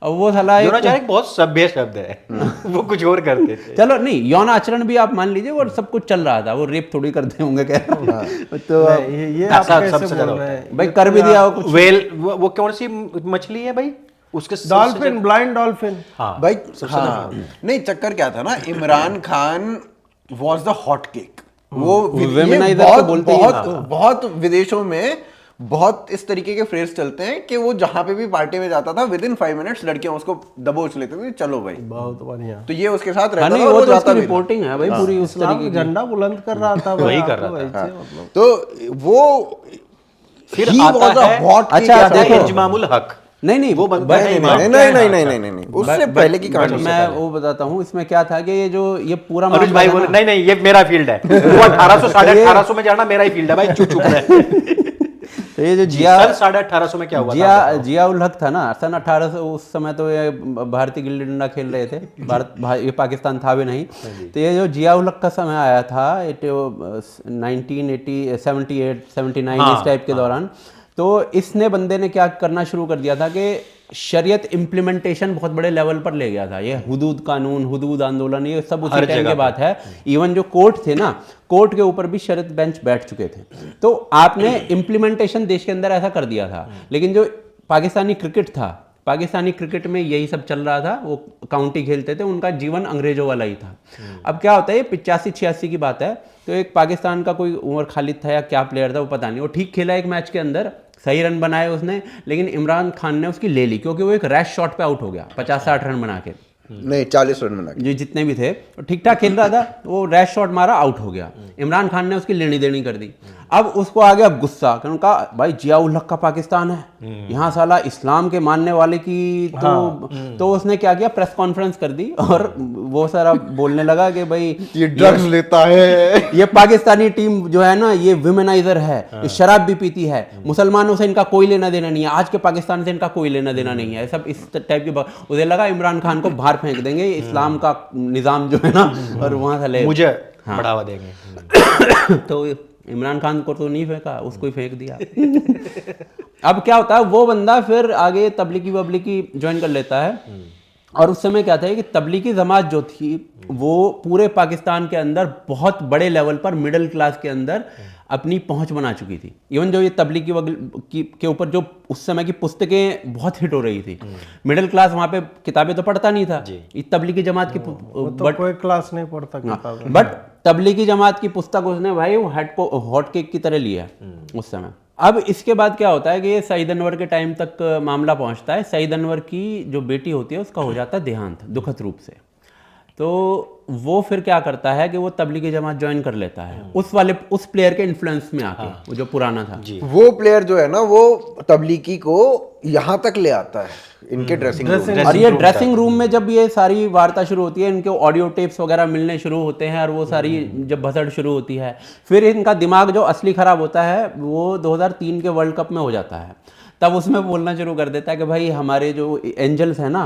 और वो साला यौनाचार एक बहुत सभ्य शब्द है। वो कुछ और करते थे। चलो नहीं, यौन आचरण भी आप मान लीजिए, वो सब कुछ चल रहा था, वो रेप थोड़ी करते होंगे क्या? तो ये आप ऐसा कैसे सबसे बोल ज्यादा रहे होता हैं? भाई कर भी दिया हो कुछ। वेल, वो कौन सी मछली है भाई? उसके डॉल्फिन, ब्लाइंड डॉल्फिन। हाँ भाई हाँ, नहीं चक्कर क्या था ना, Imran Khan was the hot cake. वो Womanizer बहुत तो बोलते ही हैं। बहुत बहुत विदेशों में बहुत इस तरीके के फ्रेज चलते हैं कि वो जहां पे भी पार्टी में जाता था, विद इन 5 मिनट्स लड़कियां उसको दबोच लेते थे, चलो भाई। बहुत बढ़िया। तो ये उसके साथ हाँ रहता नहीं, था और वो वो तो जाता उसकी भी था। रिपोर्टिंग है भाई पूरी उस इस्लाम तरीके का की। झंडा बुलंद कर रहा था भाई, वही आपको कर रहा था। वैसे मतलब। तो वो फिर he आता was a है- hot cake अच्छा, ऐसा देखो। था। इजमामुल हक। नहीं नहीं, वो बनता है नहीं इमाम। नहीं नहीं नहीं नहीं नहीं नहीं, उससे पहले की कहानी। मैं वो बताता हूँ, इसमें क्या था कि ये पूरा अनुज मामला भाई था बोले ना- नहीं नहीं, ये मेरा फील्ड है। वो 1800 1850 में जाना मेरा ही फील्ड है भाई, चुप चुप रहे। तो ये जो सन 1850 में क्या हुआ था? जिया उल हक था ना, सन 1800, उस समय तो ये भारतीय गिल्ली डंडा खेल रहे थे, ये पाकिस्तान था भी नहीं। तो ये जो जिया उल हक का समय आया था, 1980 78 79 इस टाइप के दौरान, तो इसने बंदे ने क्या करना शुरू कर दिया था कि शरीयत इम्प्लीमेंटेशन बहुत बड़े लेवल पर ले गया था। ये हुदूद कानून, हुदूद आंदोलन, ये सब उसी टाइम की बात है। इवन जो कोर्ट थे ना, कोर्ट के ऊपर भी शरीयत बेंच बैठ चुके थे। तो आपने इम्प्लीमेंटेशन देश के अंदर ऐसा कर दिया था। लेकिन जो पाकिस्तानी क्रिकेट था, पाकिस्तानी क्रिकेट में यही सब चल रहा था, वो काउंटी खेलते थे, उनका जीवन अंग्रेजों वाला ही था। अब क्या होता है, ये 85-86 की बात है, तो एक पाकिस्तान का कोई उमर खालिद था या क्या प्लेयर था वो पता नहीं, वो ठीक खेला एक मैच के अंदर, सही रन बनाए उसने, लेकिन इमरान खान ने उसकी ले ली, क्योंकि वो एक रैश शॉट पे आउट हो गया 50-60 रन बना के। नहीं 40 रन बना के। जो जितने भी थे ठीक ठाक खेल रहा था, वो रैश शॉट मारा, आउट हो गया। इमरान खान ने उसकी लेनी देनी कर दी। अब उसको आ गया गुस्सा, क्योंकि कहा भाई जिया-उल हक का पाकिस्तान है, यहाँ साला इस्लाम के मानने वाले की तो उसने क्या किया, प्रेस कॉन्फ्रेंस कर दी और वो सारा बोलने लगा कि भाई ये ड्रग्स लेता है, ये पाकिस्तानी टीम जो है ना ये विमेनाइजर है, ये शराब भी पीती है, मुसलमानों से इनका कोई लेना देना नहीं है, आज के पाकिस्तान से इनका कोई लेना देना नहीं है, सब इस टाइप की उसे लगा इमरान खान को बाहर फेंक देंगे, इस्लाम का निजाम जो है ना, और वहां से मुझे बढ़ावा देंगे। तो इमरान खान को तो नहीं फेंका, उसको ही फेंक दिया। अब क्या होता है, वो बंदा फिर आगे तबलीगी वबलीगी ज्वाइन कर लेता है। और उस समय क्या था कि तबलीगी जमात जो थी वो पूरे पाकिस्तान के अंदर बहुत बड़े लेवल पर मिडिल क्लास के अंदर अपनी पहुंच बना चुकी थी। इवन जो ये तबलीगी के ऊपर जो उस समय की पुस्तकें बहुत हिट हो रही थी, मिडिल क्लास वहां पे किताबें तो पढ़ता नहीं था, इस तबलीगी जमात की तो कोई क्लास नहीं पढ़ता किताबें। बट तबलीगी जमात की पुस्तक उसने भाई वो हॉट केक की तरह लिया उस समय। अब इसके बाद क्या होता है कि ये सईद अनवर के टाइम तक मामला पहुंचता है। सईद अनवर की जो बेटी होती है उसका हो जाता है देहांत दुखद रूप से। तो वो फिर क्या करता है कि वो तबलीगी जमात ज्वाइन कर लेता है उस प्लेयर के इन्फ्लुएंस में आके, वो जो पुराना था। वो प्लेयर जो है ना वो तबलीगी को यहाँ तक ले आता है इनके ड्रेसिंग रूम। और ये ड्रेसिंग रूम में जब ये सारी वार्ता शुरू होती है, इनके ऑडियो टेप्स वगैरह मिलने शुरू होते हैं और वो सारी जब भसड़ शुरू होती है, फिर इनका दिमाग जो असली खराब होता है वो 2003 के वर्ल्ड कप में हो जाता है। तब उसमें बोलना शुरू कर देता है कि भाई हमारे जो एंजल्स हैं ना,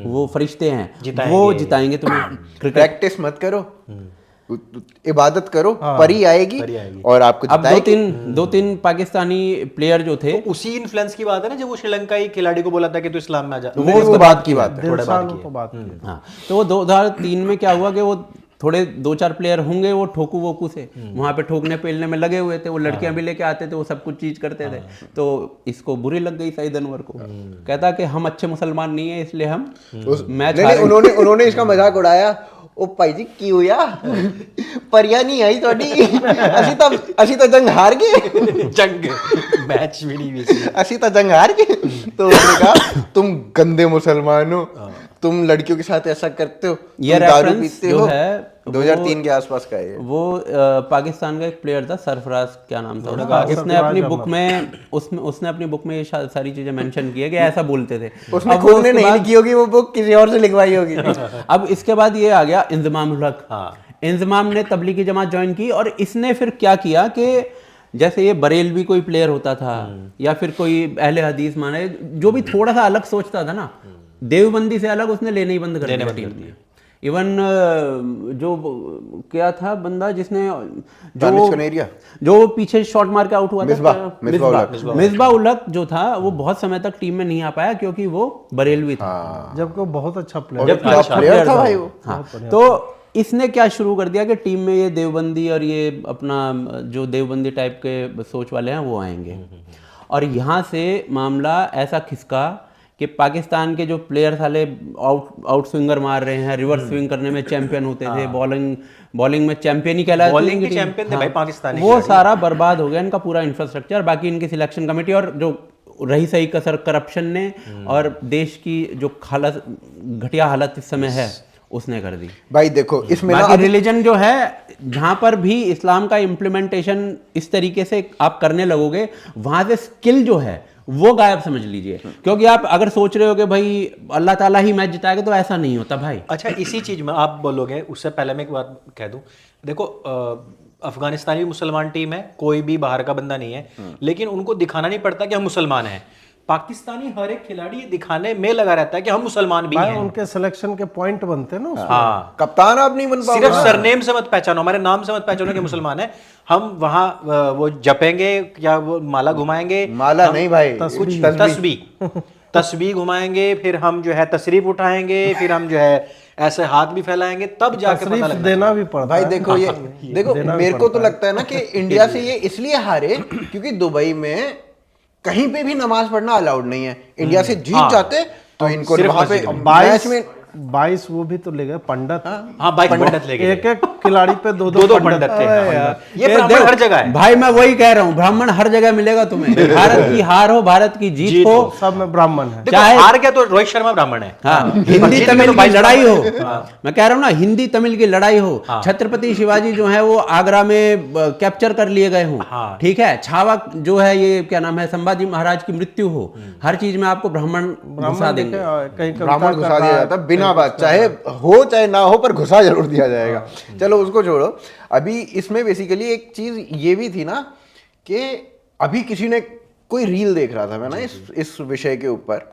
वो फरिश्ते हैं, वो जिताएंगे तुम्हें। क्रिकेट प्रैक्टिस मत करो, इबादत करो, परी आएगी और आपको अब दो तीन पाकिस्तानी प्लेयर जो थे, तो उसी इन्फ्लुएंस की बात है ना जब वो श्रीलंकाई खिलाड़ी को बोला था कि तू इस्लाम में आ जा, वो बात की बात है। डेढ़ सालों को बात की। हाँ, तो वो 2003 में क्या हुआ कि वो थोड़े 2-4 प्लेयर होंगे वो ठोकू वोकू से वहां पे ठोकने पेलने में लगे हुए थे, वो लड़कियां भी लेके आते थे, वो सब कुछ चीज करते थे। तो इसको बुरी लग गई सईद अनवर को, कहता कि हम अच्छे मुसलमान नहीं है इसलिए हम मैच नहीं, उन्होंने इसका मजाक उड़ाया। ओ भाई जी की हुआ परिया नहीं आई थोड़ी असी तो जंग हार गए, जंग मैच भी नहीं हुई, असी तो जंग हार गए। तो उसने कहा तुम गंदे मुसलमान हो, तुम लड़कियों के साथ ऐसा करते हो, ये तुम दारू रेफरेंस पीते जो हो। है 2003 के आसपास का है वो पाकिस्तान का एक प्लेयर था, सरफराज क्या नाम था उसका, उसने अपनी बुक में ये सारी चीजें मेंशन की है कि ऐसा बोलते थे। उसने खुद ने नहीं लिखी होगी वो बुक, किसी और से लिखवाई होगी। अब इसके बाद ये आ गया इंजमाम उल हक। इंजमाम ने तबलीगी जमात ज्वाइन की और इसने फिर क्या किया कि जैसे ये बरेलवी कोई प्लेयर होता था या फिर कोई अहले हदीस माने जो भी थोड़ा सा अलग सोचता था ना, देवबंदी से अलग उसने लेने ही बंद कर दिया टीम में। इवन जो क्या था बंदा जिसने जो पीछे शॉट मार के आउट हुआ था, मिसबा उल हक जो था, वो बहुत समय तक टीम में नहीं आ पाया क्योंकि वो बरेलवी था, जबकि वो बहुत अच्छा प्लेयर था भाई वो। तो इसने क्या शुरू कर दिया कि टीम में ये देवबंदी और ये अपना जो देवबंदी टाइप के सोच वाले हैं वो आएंगे। और यहाँ से मामला ऐसा खिसका कि पाकिस्तान के जो प्लेयर साले आउट स्विंगर मार रहे हैं, रिवर्स स्विंग करने में चैंपियन होते थे, बॉलिंग में चैंपियन ही कहलाते, बॉलिंग के चैंपियन थे भाई पाकिस्तानी, वो सारा बर्बाद हो गया इनका पूरा इंफ्रास्ट्रक्चर। बाकी इनकी सिलेक्शन कमेटी और जो रही सही कसर करप्शन ने और देश की जो हालत घटिया हालत इस समय है उसने कर दी। भाई देखो इसमें बाकी रिलीजन जो है जहां पर भी इस्लाम का इम्प्लीमेंटेशन इस तरीके से आप करने लगोगे, वहां से स्किल जो है वो गायब समझ लीजिए। क्योंकि आप अगर सोच रहे हो कि भाई अल्लाह ताला ही मैच जिताएगा, तो ऐसा नहीं होता भाई। अच्छा, इसी चीज में आप बोलोगे, उससे पहले मैं एक बात कह दूं। देखो अफगानिस्तानी मुसलमान टीम है, कोई भी बाहर का बंदा नहीं है, लेकिन उनको दिखाना नहीं पड़ता कि हम मुसलमान हैं। पाकिस्तानी हर एक खिलाड़ी ये दिखाने में लगा रहता है कि हम मुसलमान भी हैं। उनके सिलेक्शन के पॉइंट बनते हैं ना। हाँ, कप्तान आप नहीं बन पाओगे, सिर्फ सरनेम से मत पहचानो, हमारे नाम से मत पहचानो कि मुसलमान है। हम वहां वो जपेंगे या वो माला घुमाएंगे, माला नहीं भाई, तस्बीह घुमाएंगे, फिर हम जो है तशरीफ उठाएंगे, फिर हम जो है ऐसे हाथ भी कहीं तब जाके पता लगता देना भी पड़ता भाई। देखो ये देखो मेरे को तो लगता है ना कि इंडिया से ये इसलिए हारे क्योंकि दुबई में कहीं पे भी नमाज पढ़ना अलाउड नहीं है। इंडिया से जीत जाते तो इनको वहां पे मैच में 22 वो भी तो ले गए पंडित। हाँ 22 पंडित ले गए, एक एक खिलाड़ी पे दो दो पंडित थे। हाँ, ये ब्राह्मण देखो, हर जगह है भाई मैं वही कह रहा हूँ, ब्राह्मण हर जगह मिलेगा तुम्हें। भारत की हार हो, भारत की जीत हो, सब में ब्राह्मण है। देखो, चाहे- हार क्या तो रोहित शर्मा ब्राह्मण है। हाँ, हिंदी तमिल की लड़ाई हो, मैं कह रहा हूँ ना, हिंदी तमिल की लड़ाई हो, छत्रपति शिवाजी जो है वो आगरा में कैप्चर कर लिए गए हों, हाँ। ठीक है, छावा जो है ये क्या नाम है, संभाजी महाराज की मृत्यु हो, हर चीज में आपको ब्राह्मण घुसा देंगे। कहीं कविता ब्राह्मण कर घुसा रहा दिया है, जाता है बिना बात, चाहे हो चाहे ना हो, पर घुसा जरूर दिया जाएगा। चलो उसको छोड़ो। अभी इसमें बेसिकली एक चीज ये भी थी ना कि अभी किसी ने कोई रील देख रहा था मैं ना इस विषय के ऊपर,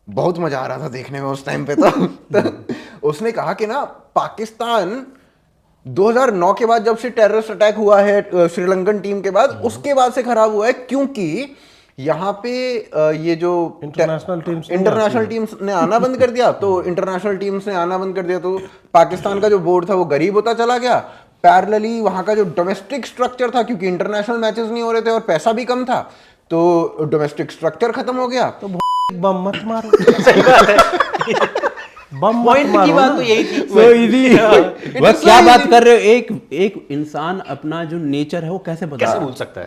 बहुत मजा आ रहा था देखने में उस टाइम पे तो उसने कहा कि ना पाकिस्तान 2009 के बाद जब से टेररिस्ट अटैक हुआ है श्रीलंकन टीम के बाद, उसके बाद से खराब हुआ है, क्योंकि यहाँ पे ये जो इंटरनेशनल टीम्स ने आना बंद कर दिया, तो इंटरनेशनल टीम्स ने आना बंद कर दिया, तो पाकिस्तान का जो बोर्ड था वो गरीब होता चला गया। पैरेलली वहाँ का जो डोमेस्टिक स्ट्रक्चर था, क्योंकि इंटरनेशनल मैचेस नहीं हो रहे थे और पैसा भी कम था, तो डोमेस्टिक स्ट्रक्चर खत्म हो गया। तो बम मत मारो। सही बात है। बम मत पॉइंट की मारो बात ना। तो यही थी। वह क्या बात कर रहे हो, एक इंसान अपना जो नेचर है वो कैसे बदल कैसे भूल सकता है?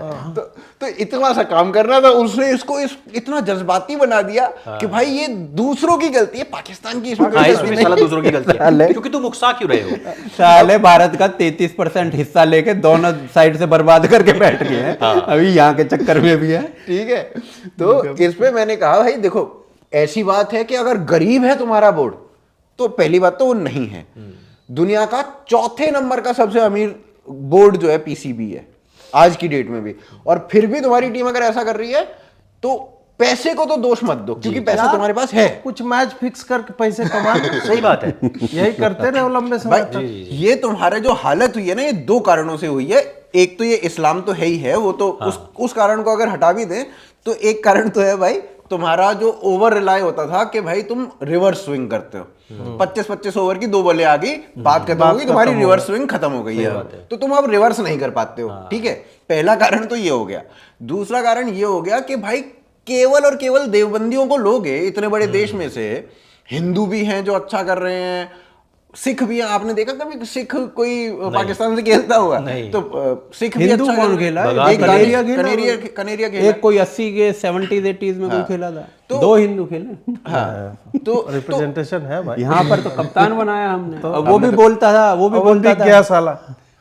तो इतना सा काम करना था, उसने इसको इतना जज्बाती बना दिया कि भाई ये दूसरों की गलती है, पाकिस्तान की इसमें कोई हाँ, गलती इसमें नहीं। साला दूसरों की गलती है, क्योंकि तुम उकसा क्यों रहे हो? साले भारत का 33% हिस्सा लेके दोनों साइड से बर्बाद करके बैठ गए हैं, अभी यहाँ के चक्कर में भी है। ठीक है, तो इसमें मैंने कहा भाई देखो, ऐसी बात है कि अगर गरीब है तुम्हारा बोर्ड, तो पहली बात तो वो नहीं है। दुनिया का चौथे नंबर का सबसे अमीर बोर्ड जो है पीसीबी है आज की डेट में भी, और फिर भी तुम्हारी टीम अगर ऐसा कर रही है, तो पैसे को तो दोष मत दो, क्योंकि पैसा तुम्हारे पास है। कुछ मैच फिक्स करके पैसे कमा लो। सही बात है। यही करते रहे लंबे समय भाई तक। ये तुम्हारे जो हालत हुई है ना, ये दो कारणों से हुई है। एक तो ये इस्लाम तो है ही है, वो तो उस कारण को अगर हटा भी दें, तो एक कारण तो है भाई तुम्हारा जो ओवर रिलाय होता था कि भाई तुम रिवर्स स्विंग करते हो, 25-25 ओवर की 2 बॉलें आ गई, बात खत्म हो गई, तुम्हारी रिवर्स स्विंग खत्म हो गई है, तो तुम अब रिवर्स नहीं कर पाते हो। ठीक है, पहला कारण तो ये हो गया। दूसरा कारण ये हो गया कि भाई केवल और केवल देवबंदियों को लोगे इतने बड़े देश में से, हिंदू भी हैं जो अच्छा कर रहे हैं, सिख भी हैं। आपने देखा कभी सिख कोई पाकिस्तान से खेलता हुआ? तो सिख भी हिंदू अच्छा कौन कर- खेला? एक कनेरिया कनेरिया खेला। एक कोई 80 के 70s 80s में कोई खेला था, 2 हिंदू खेले। हाँ, तो रिप्रेजेंटेशन है भाई। यहाँ पर तो कप्तान बनाया हमने, अब वो भी बोलता था, वो भी बोलता था। क्या साला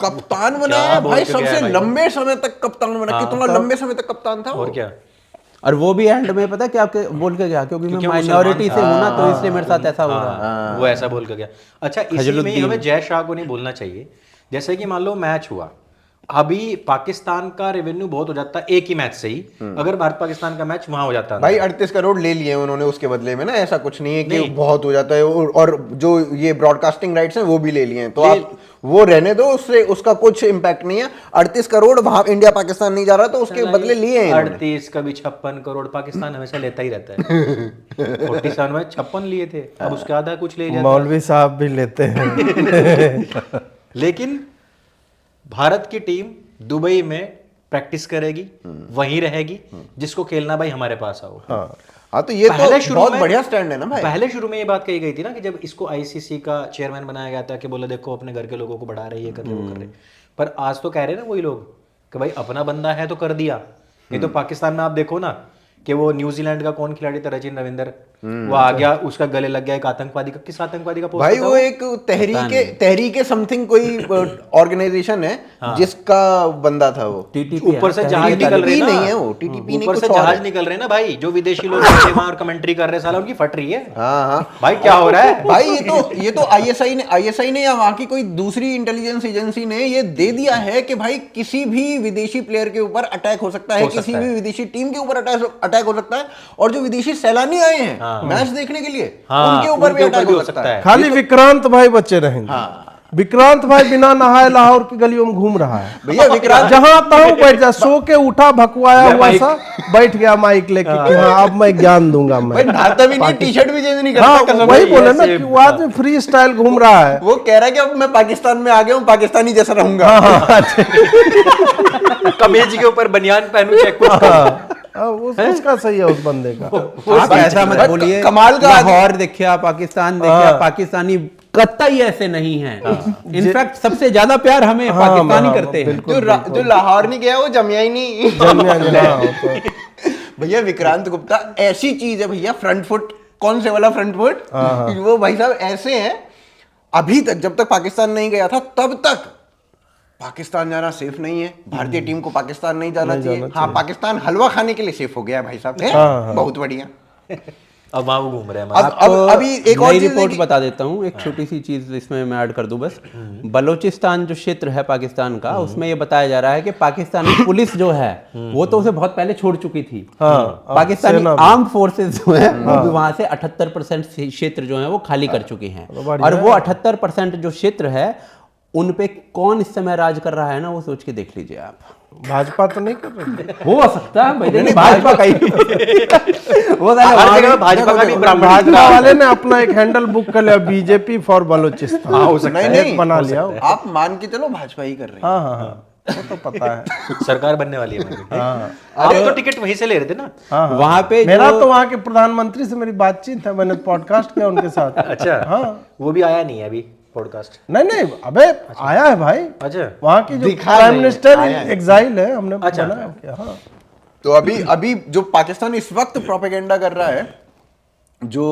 कप्तान बनाया भाई, सबसे लंबे समय तक कप्तान बना। कितना लंबे समय तक कप्तान था वो? और क्या? और वो भी एंड में पता है क्या बोल के गया, क्योंकि मैं माइनॉरिटी से हूं ना, तो इसलिए मेरे साथ ऐसा हो रहा है। वो ऐसा बोल कर गया। अच्छा, इसी में ही हमें जय शाह को नहीं बोलना चाहिए। जैसे कि मान लो मैच हुआ, अभी पाकिस्तान का रेवेन्यू बहुत हो जाता है एक ही मैच से ही, अगर भारत पाकिस्तान का मैच वहां हो जाता है भाई 38 करोड़ ले लिए उन्होंने उसके बदले में ना, ऐसा कुछ नहीं है कि बहुत हो जाता है। और जो ये ब्रॉडकास्टिंग राइट्स हैं वो भी ले लिए हैं, तो आप वो रहने दो, उससे उसका कुछ इम्पैक्ट नहीं है। 38 करोड़ वहां इंडिया पाकिस्तान नहीं जा रहा, तो उसके बदले लिए हैं इन्होंने। 38 कभी 56 करोड़ पाकिस्तान हमेशा लेता ही रहता है। 47 में 56 लिए थे, अब उसके आधा कुछ ले जाता है। मौलवी साहब भी लेते हैं। लेकिन भारत की टीम दुबई में प्रैक्टिस करेगी, वहीं रहेगी, जिसको खेलना भाई हमारे पास आओ। हाँ, तो ये तो बहुत बढ़िया स्टैंड है ना भाई। पहले शुरू में ये बात कही गई थी ना कि जब इसको आईसीसी का चेयरमैन बनाया गया था कि बोला देखो अपने घर के लोगों को बढ़ा रही है, कर रहे वो कर रहे। पर आज तो कह रहे हैं ना वही लोग कि भाई अपना बंदा है तो कर दिया। नहीं तो पाकिस्तान में आप देखो ना कि वो न्यूजीलैंड का कौन खिलाड़ी था, रचिन रविंदर, वो आ गया, उसका गले लग गया एक आतंकवादी का। किस आतंकवादी का पोस्ट भाई था वो एक तहरीके समथिंग कोई ऑर्गेनाइजेशन है जिसका बंदा था वो। ऊपर से जहाज निकल रहे TTP ना, नहीं है वो, TTP नहीं, ऊपर से कुछ और जहाज है। निकल रहे ना भाई, जो विदेशी लोग बैठे वहां और कमेंट्री कर रहे हैं, साला उनकी फट रही है। हाँ हाँ भाई क्या हो रहा है भाई, ये तो आईएसआई ने या वहां की कोई दूसरी इंटेलिजेंस एजेंसी ने ये दे दिया है कि भाई किसी भी विदेशी प्लेयर के ऊपर अटैक हो सकता है, किसी भी विदेशी टीम के ऊपर अटैक हो सकता है, और जो विदेशी सैलानी आए हैं मैच देखने के लिए, उनके ऊपर भी अटैक हो सकता है। खाली विक्रांत भाई बचे रहेंगे। विक्रांत भाई बिना नहाए लाहौर की गलियों में घूम रहा है। भैया विक्रांत जहां तहां बैठ जा, सो के उठा भकुआया हुआ सा बैठ गया माइक लेके कि हाँ अब मैं ज्ञान दूंगा मैं। भाई नहाता भी नहीं, टी-शर्ट भी चेंज नहीं हाँ, करता, कसम वही से। बोले ना कि वो आदमी फ्री स्टाइल घूम रहा है। वो कह रहा है कि अब मैं पाकिस्तान में आ गया हूँ, पाकिस्तानी जैसा रहूंगा। कमीज के ऊपर बनियान पहनू चाहे कुछ करूं। उसका सही है उस बंदे का। आप ऐसा मत बोलिए, कमाल का लाहौर देखिए, पाकिस्तान देखिए, पाकिस्तानी कतई ऐसे नहीं हैं। इनफैक्ट सबसे ज्यादा प्यार हमें पाकिस्तानी करते हैं। जो लाहौर नहीं गया वो जमिया ही नहीं। भैया विक्रांत गुप्ता ऐसी चीज है भैया, फ्रंट फुट, कौन से वाला फ्रंट फुट, वो भाई साहब ऐसे हैं। अभी तक जब तक पाकिस्तान नहीं गया था तब तक पाकिस्तान जाना सेफ नहीं है, भारतीय टीम को पाकिस्तान नहीं जाना चाहिए। हाँ, पाकिस्तान हलवा खाने के लिए सेफ हो गया भाई साहब, बहुत बढ़िया। अब वहां वो घूम रहे हैं। अब अभी एक और नई चीज रिपोर्ट बता देता हूँ, एक छोटी सी चीज इसमें मैं ऐड कर दूं बस। बलूचिस्तान जो क्षेत्र है पाकिस्तान का, उसमें ये बताया जा रहा है कि पाकिस्तानी पुलिस जो है वो तो उसे बहुत पहले छोड़ चुकी थी। पाकिस्तानी आर्म फोर्सेस जो है वो भी वहां से 78% क्षेत्र जो है वो खाली कर चुकी हैं। और वो 78% जो क्षेत्र है उन पे कौन इस समय राज कर रहा है ना, वो सोच के देख लीजिए आप। भाजपा तो नहीं कर रही, हो सकता है भाई, देखिए भाजपा का ही वो हर जगह भाजपा का भी ब्राह्मण भाजपा वाले ने अपना एक हैंडल बुक कर लिया, बीजेपी फॉर बलूचिस्तान। हो सकता है, नहीं बना लिया। आप मान के चलो भाजपा ही कर रहे हैं। हाँ वो तो पता है। सरकार बनने वाली है आप तो टिकट वहीं से ले रहे थे ना। वहां पे मेरा तो वहाँ के प्रधानमंत्री से मेरी बातचीत है, मैंने पॉडकास्ट किया उनके साथ। अच्छा, हाँ वो भी आया नहीं है अभी पॉडकास्ट। नहीं अबे आया है भाई। अच्छा, वहाँ की जो प्राइम मिनिस्टर एग्जाइल है, हमने बनाया क्या। हाँ तो अभी जो पाकिस्तान इस वक्त प्रोपेगेंडा कर रहा है, जो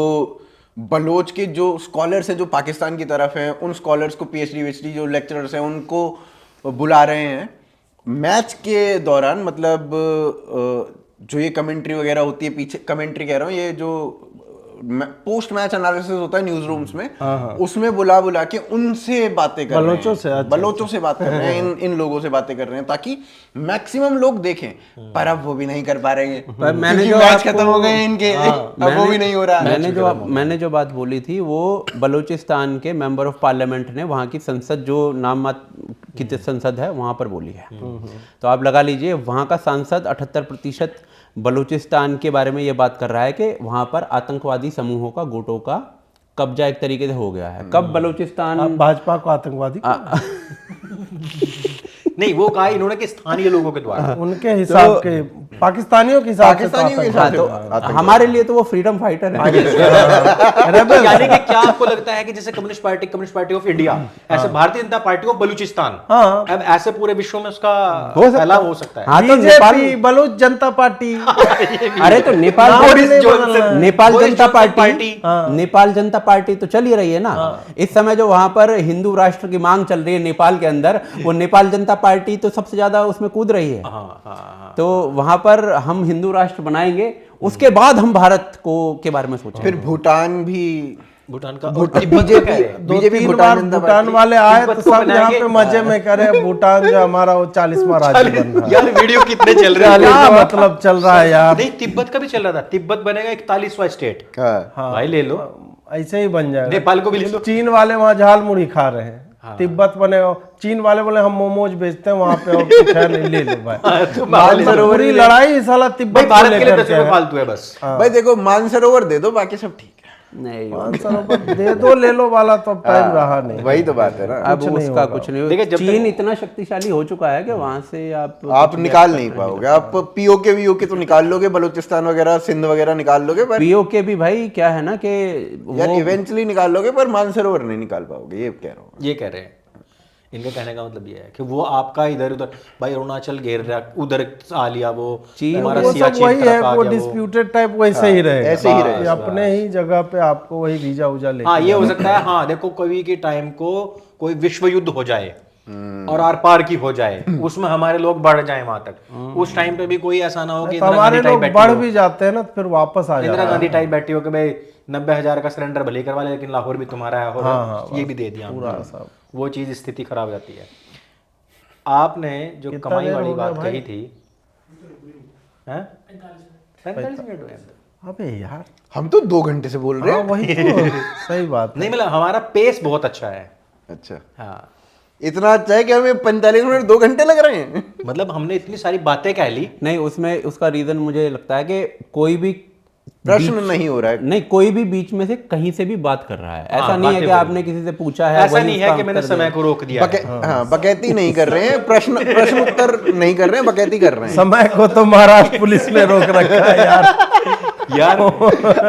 बलोच के जो स्कॉलर्स हैं जो पाकिस्तान की तरफ हैं, उन स्कॉलर्स को पीएचडी जो लेक्चरर्स हैं उनको बुला रहे हैं मैच के दौरान। मतलब जो ये कमेंट्री वगैरह होती है, पीछे कमेंट्री कह रहा हूँ, ये जो पोस्ट मैच एनालिसिस होता है न्यूज रूम्स में, उसमें बुला के उनसे बातें कर रहे हैं, बलोचों से बात कर रहे हैं, इन लोगों से बातें कर रहे हैं ताकि मैक्सिमम लोग देखें। पर अब वो भी नहीं कर पा रहे हैं, मैंने जो मैच खत्म हो गए इनके, अब वो भी नहीं हो रहा। मैंने जो बात बोली थी वो बलूचिस्तान के मेंबर ऑफ पार्लियामेंट ने वहाँ की संसद जो नाम की संसद है वहाँ पर बोली है। तो आप लगा लीजिए वहाँ का सांसद 78% बलूचिस्तान के बारे में ये बात कर रहा है कि वहाँ पर आतंकवादी समूहों का, गुटों का कब्जा एक तरीके से हो गया है। कब बलूचिस्तान भाजपा को आतंकवादी नहीं, वो कहा इन्होंने कि स्थानीय लोगों के द्वारा, उनके हिसाब के, पाकिस्तानियों के हिसाब से। तो हमारे लिए तो वो फ्रीडम फाइटर है। यानी कि क्या आपको लगता है कि जैसे कम्युनिस्ट पार्टी ऑफ इंडिया, ऐसे भारतीय जनता पार्टी ऑफ बलूचिस्तान, अब ऐसे पूरे विश्व में उसका फैलाव हो सकता है। हाँ, तो बीजेपी बलूच जनता पार्टी। अरे तो नेपाल जनता पार्टी तो चल ही रही है ना। इस समय जो वहां पर हिंदू राष्ट्र की मांग चल रही है नेपाल के अंदर, वो नेपाल जनता पार्टी तो सबसे ज्यादा उसमें कूद रही है। तो वहां पर हम हिंदू राष्ट्र बनाएंगे, उसके बाद हम भारत को के बारे में सोचेंगे। फिर भूटान भी, भूटान का बीजेपी भूटान वाले आए तो सब यहाँ पे मजे में करे। भूटान जो हमारा वो 40वां राज्य बन रहा है। यार वीडियो कितने चल रहे हैं, क्या मतलब चल रहा है यार। नहीं, तिब्बत का भी चल रहा था, तिब्बत बनेगा 41वां स्टेट। भाई ले लो, ऐसे ही बन जाएगा। नेपाल को भी ले लो। चीन वाले वहाँ झाल मुड़ी खा रहे हैं, तिब्बत बनेगा। चीन वाले बोले हम मोमोज बेचते हैं वहाँ पे, और कुछ है नहीं, ले लो भाई। मानसरोवर लड़ाई साला तिब्बत भारत के लिए 10 रुपए फालतू है बस। भाई देखो मानसरोवर दे दो, बाकी सब ठीक है। नहीं, मानसरोवर दे दो, ले लो वाला तो टाइम रहा नहीं। वही तो बात है ना। अब उसका कुछ नहीं होगा। चीन इतना शक्तिशाली हो चुका है कि वहां से आप निकाल नहीं पाओगे। आप पीओके वीओके तो निकाल लोगे, बलूचिस्तान वगैरह, सिंध वगैरह निकाल लोगे, पर पीओके भी भाई क्या है ना कि यार इवेंचुअली निकाल लोगे, पर मानसरोवर नहीं निकाल पाओगे। ये कह रहा हूँ, ये कह रहे हैं। इनका कहने का मतलब ये है कि वो आपका इधर उधर, भाई अरुणाचल घेर रहा, उधर आ लिया वो चीन, वो सब वही है, वो डिस्प्यूटेड टाइप वैसे ही रहे, ऐसे ही रहे। अपने ही जगह पे आपको वही वीजा उजा ले। हाँ, ये हो सकता है। हाँ देखो, कभी के टाइम को कोई विश्व युद्ध हो जाए और आर पार की हो जाए, उसमें हमारे लोग बढ़ जाए वहां तक, उस टाइम पे भी कोई ऐसा ना हो कि हमारे लोग बढ़ भी जाते हैं ना, फिर वापस आ जाते हैं। इंदिरा गांधी टाइप बैठी हो कि भाई 90,000 का सिलेंडर भले करवा ले, लेकिन लाहौर भी तुम्हारा है, ये भी दे दिया पूरा। वो चीज स्थिति खराब हो जाती है। आपने जो कमाई वाली बात कही थी, 45 मिनट हुए। अबे यार, हम तो 2 घंटे से बोल रहे हैं। वही तो सही बात है। नहीं, मतलब हमारा पेस बहुत अच्छा है। अच्छा, हाँ, इतना अच्छा है कि हमें 45 मिनट 2 घंटे लग रहे हैं। मतलब हमने इतनी सारी बातें कह ली। नहीं, उसमें उसका रीजन मुझे लगता है कि कोई भी प्रश्न नहीं हो रहा है। नहीं, कोई भी बीच में से कहीं से भी बात कर रहा है। ऐसा नहीं है कि आपने किसी से पूछा है, ऐसा वही नहीं है उसका कि मैंने उत्तर समय दिया। को रोक दिया है। हाँ, बकैती नहीं कर रहे हैं, प्रश्न उत्तर नहीं कर रहे हैं, बकैती कर रहे हैं। समय को तो महाराष्ट्र पुलिस ने रोक रखा है यार। यार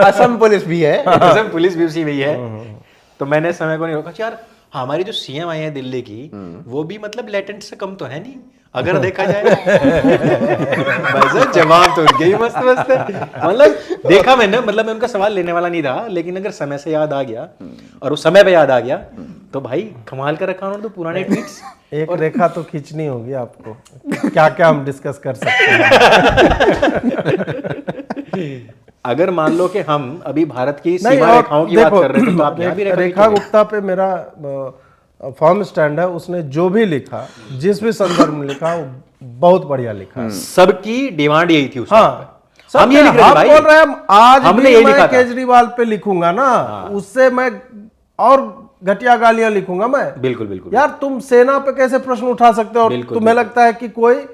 असम पुलिस भी है। असम पुलिस भी उसी वही है। तो मैंने समय को नहीं रोका। यार हमारी जो सीएम आई है दिल्ली की, वो भी मतलब लेटेंट से कम तो है नहीं अगर देखा जाए। भाई साहब जवाब तो उनके ही मस्त मस्त है। मतलब देखा मैंने, मतलब मैं उनका सवाल लेने वाला नहीं था, लेकिन अगर समय से याद आ गया और उस समय पे याद आ गया तो भाई कमाल कर रखा उन्होंने तो पुराने ट्वीट्स। एक रेखा तो खींचनी होगी आपको, क्या क्या हम डिस्कस कर सकते हैं। अगर मान लो कि हम अभी भारत की नहीं, सीमा और रेखाओं की बात देखो, कर रहे थे तो आप यहाँ भी रेखा गुप्ता पे मेरा फॉर्म स्टैंड है। उसने जो भी लिखा, जिस भी संदर्भ में लिखा, वो बहुत बढ़िया लिखा है। सबकी डिमांड यही थी उस हाँ, time पे। हम ये लिख रहे थे हम भाई, बोल रहे हैं आज हमने भी यही मैं लिखा था। केजरीवाल पे लिखूंगा ना, उससे मैं और घटिया गालियां लिखूंगा मैं। बिल्कुल बिल्कुल यार तुम सेना पे कैसे प्रश्न उठा सकते हो? और बिल्कुल, तुम्हें लगता है कि कोई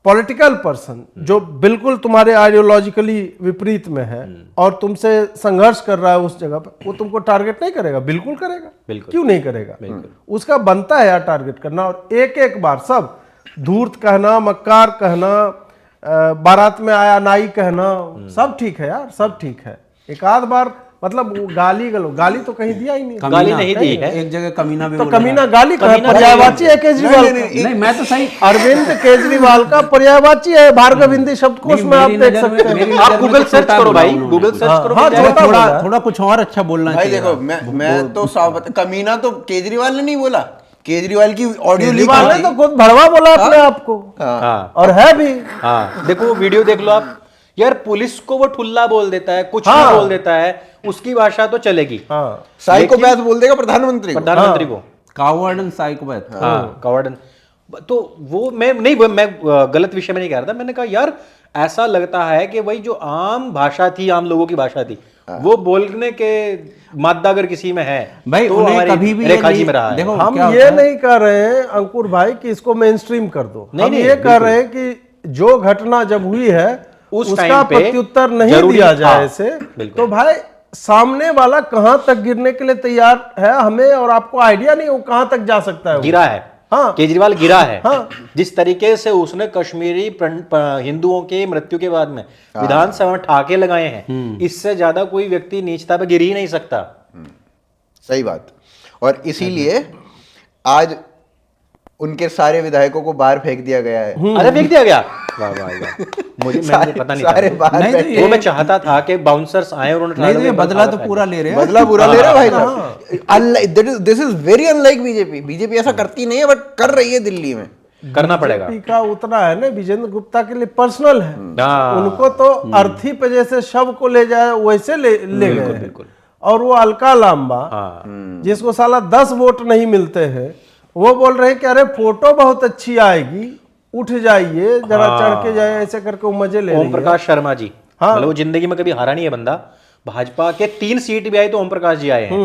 पॉलिटिकल पर्सन जो बिल्कुल तुम्हारे आइडियोलॉजिकली विपरीत में है और तुमसे संघर्ष कर रहा है उस जगह पे, वो तुमको टारगेट नहीं करेगा? बिल्कुल करेगा। बिल्कुल। क्यों नहीं करेगा? उसका बनता है यार टारगेट करना। और एक एक बार सब धूर्त कहना, मक्कार कहना, बारात में आया नाई कहना, सब ठीक है यार, सब ठीक है। एक आध बार मतलब वो गाली तो कहीं दिया ही नहीं। गाली नहीं दी है। एक जगह कमीना भी तो बोला कमीना है। गाली का पर्यायवाची है केजरीवाल का। नहीं, मैं तो सही अरविंद केजरीवाल का पर्यायवाची है भार्गव हिंदी शब्दकोश में, आप मेरी देख नजर सकते हैं। मेरी आप नजर में गूगल तो सर्च छोटा करो बोला भाई, उन्होंने। गूगल सर्च करो। हाँ, मिल जाएगा। छोटा बोला है। थोड़ा कुछ और अच्छा बोलना भाई चाहिए। देखो, मैं तो साफ कमीना तो केजरीवाल ने नहीं बोला, केजरीवाल की ऑडियो लीक केजरीवाल ने तो खुद भड़वा बोला अपने आप को, हाँ और है भी। हाँ, देखो वो वीडियो देख लो आप। यार पुलिस को वो ठुल्ला बोल देता है, कुछ भी हाँ। बोल देता है, उसकी भाषा तो चलेगी। हाँ, साइकोपैथ बोल देगा प्रधानमंत्री को। प्रधानमंत्री को कावर्ड एंड साइकोपैथ। हाँ कवर्डन। तो वो मैं गलत विषय में नहीं कह रहा था। मैंने कहा यार ऐसा लगता है कि वही जो आम भाषा थी, आम लोगों की भाषा थी, वो बोलने के मादा अगर किसी में है भाई तो उन्हें हमारी कभी भी ये रेखा जी नहीं- में रहा है। देखो हम क्या ये होता है? नहीं कह रहे हैं अंकुर भाई कि इसको मेन स्ट्रीम कर दो। नहीं, हम नहीं, ये कह रहे हैं कि जो घटना जब हुई है उस उसका टाइम पे प्रत्युत्तर नहीं जरूरी दिया था। जाए इसे, बिल्कुल। तो भाई सामने वाला कहां तक गिरने के लिए तैयार है, हमें और आपको आइडिया नहीं वो कहां तक जा सकता है वो। गिरा है। हाँ। केजरीवाल गिरा है। हाँ। जिस तरीके से उसने कश्मीरी हिंदुओं के मृत्यु के बाद में विधानसभा में ठाके लगाए हैं, इससे ज्यादा कोई व्यक्ति नीचता पे गिर ही नहीं सकता। सही बात। और इसीलिए आज उनके सारे विधायकों को बाहर फेंक दिया गया है। अरे फेंक दिया गया। वाह वाह वाह। मुझे पता नहीं सारे था। बाहर नहीं, फेंक तो दिए। वो मैं चाहता था कि बाउंसर्स आए और उन्होंने नहीं तो ये ठाड़ों के बदला तो फेंक पूरा ले रहे हैं। बदला बुरा ले रहा है भाई साहब। This is very unlike BJP. BJP ऐसा करती नहीं है, बट कर रही है दिल्ली में। दिया। करना पड़ेगा। बीजेपी का उतना है ना, विजेंद्र गुप्ता के लिए पर्सनल है। हाँ। उनको तो अर्थी पे जैसे शव को ले जाए वैसे ले गए हैं। बिल्कुल। और वो अलका लांबा, हाँ जिसको साला 10 वोट नहीं मिलते हैं, वो बोल रहे हैं कि अरे फोटो बहुत अच्छी आएगी, उठ जाइए जरा, चढ़ के जाइए, ऐसे करके वो मजे ले रही ओम है। प्रकाश शर्मा जी, हाँ। मतलब वो जिंदगी में कभी हारा नहीं है बंदा। भाजपा के 3 सीट भी आई तो ओम प्रकाश जी आए हैं।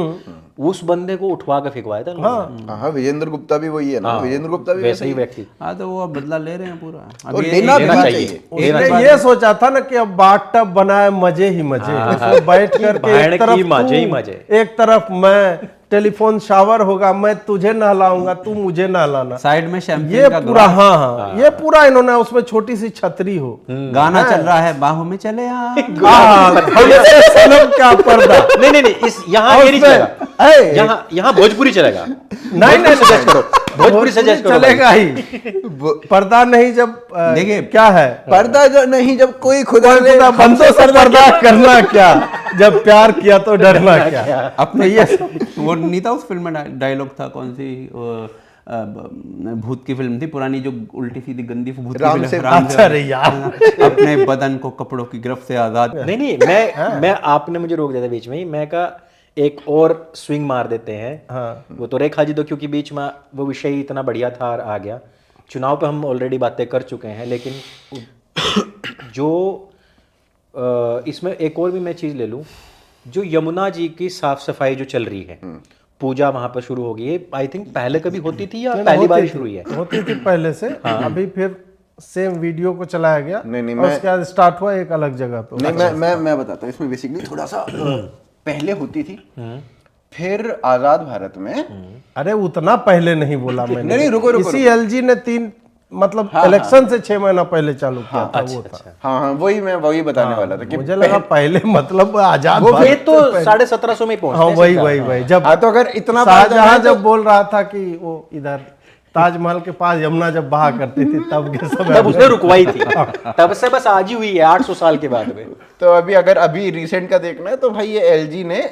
उस बंदे को उठवा के फेंकवाया था लोगों ने। हाँ, विजेंद्र गुप्ता भी वही है ना। विजेंद्र गुप्ता भी वैसे ही व्यक्ति। हाँ तो वो अब बदला ले रहे हैं पूरा। और अब ये लेना लेना भी चाहिए। चाहिए। उसने ये सोचा था ना कि अब बाथ टब बनाए, मजे ही मजे, उसमें बैठ करके भाड़ एक तरफ की मजे ही तू, मजे। एक तरफ मैं, टेलीफोन शावर होगा, मैं तुझे नहलाऊंगा, तू मुझे नहलाना। साइड में ये शैंपेन का पूरा, ग्लास, हाँ, ये पूरा इन्होंने, उसमें छोटी सी छतरी हो, गाना चल रहा है, बाहों में चले आ। हमसे सनम क्या पर्दा। नहीं नहीं नहीं, इस यहाँ ये नहीं उसमें- चलेगा। ए, यहाँ भोजपुरी चलेगा। नहीं नहीं सजेस्ट करो, भोजपुरी सजेस्ट करो। चलेगा ही। पर्दा नहीं जब देखिए, क्या है, पर्दा जो नहीं, जब कोई खुदा कोई खुदा बंदों से पर्दा करना क्या, जब प्यार किया तो डरना क्या। अपने ये वो नहीं था उस फिल्म में डायलॉग था, कौन सी भूत की फिल्म थी पुरानी, जो उल्टी सीधी गंदी भूत की राम फिल्म, से- अच्छा रे यार। अपने बदन को कपड़ों की गिरफ्त से आजाद। नहीं नहीं, मैं आपने मुझे रोक दिया था बीच में ही। मैं कहा एक और स्विंग मार देते हैं। हाँ। वो तो रेखा जी तो क्योंकि बीच में वो विषय ही इतना बढ़िया था और आ गया। चुनाव पे हम ऑलरेडी बातें कर चुके हैं, लेकिन जो इसमें एक और भी मैं चीज़ ले लूँ, जो यमुना जी की साफ सफाई जो चल रही है, पूजा वहां पर शुरू होगी। आई थिंक पहले कभी होती थी या पहली बार शुरू हुई है? होती थी पहले से, अभी फिर सेम वीडियो को चलाया गया। नहीं, और उसके बाद स्टार्ट हुआ एक अलग जगह पे। नहीं, मैं बताता हूँ इसमें बेसिकली थोड़ा सा पहले होती थी, फिर आजाद भारत में। अरे उतना पहले नहीं बोला मैंने। नहीं, रुको। इसी एलजी ने 3 मतलब इलेक्शन से 6 महीना पहले चालू किया था वो था। हाँ, वही बताने वाला था कि मुझे लगा पहले मतलब आजाद वो भारत ये तो 1750 में ही पहुंचे। हाँ वही जब हाँ, तो अगर इतना शाहजहां जब बोल रहा था कि वो इधर ताजमहल के पास यमुना जब बहा करती थी तब के समय तब उसने रुकवाई थी, तब से बस आज ही हुई है 800 साल के बाद में। तो अभी रिसेंट का देखना है तो भाई ये एलजी ने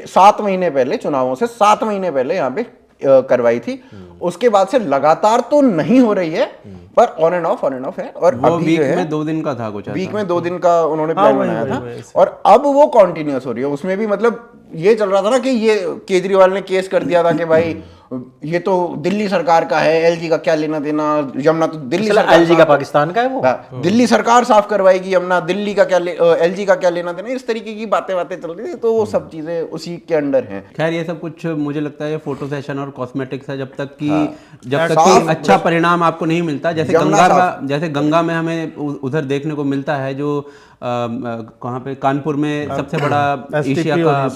7 महीने पहले, चुनावों से 7 महीने पहले यहाँ पे करवाई थी। उसके बाद से लगातार तो नहीं हो रही है, पर ऑन एंड ऑफ है। और वो अभी वीक जो है में 2 दिन का था कुछ, वीक में 2 दिन का उन्होंने प्लान वही, बनाया वही, था। और अब वो कॉन्टिन्यूस हो रही है। उसमें भी मतलब ये चल रहा था ना कि ये केजरीवाल ने केस कर दिया था कि भाई ये तो दिल्ली सरकार का है, एलजी का क्या लेना देना, यमुना तो दिल्ली सरकार, एलजी का पाकिस्तान का है वो। दिल्ली सरकार साफ करवाएगी यमुना, दिल्ली का क्या एलजी का क्या लेना देना, इस तरीके की बातें चल रही थी। तो वो सब चीजें उसी के अंडर हैं। खैर ये सब कुछ मुझे लगता है फोटो सेशन और कॉस्मेटिक्स है, जब तक साफ कि अच्छा परिणाम आपको नहीं मिलता। जैसे गंगा में हमें उधर देखने को मिलता है जो कहाँ पे, कानपुर में सबसे बड़ा एशिया का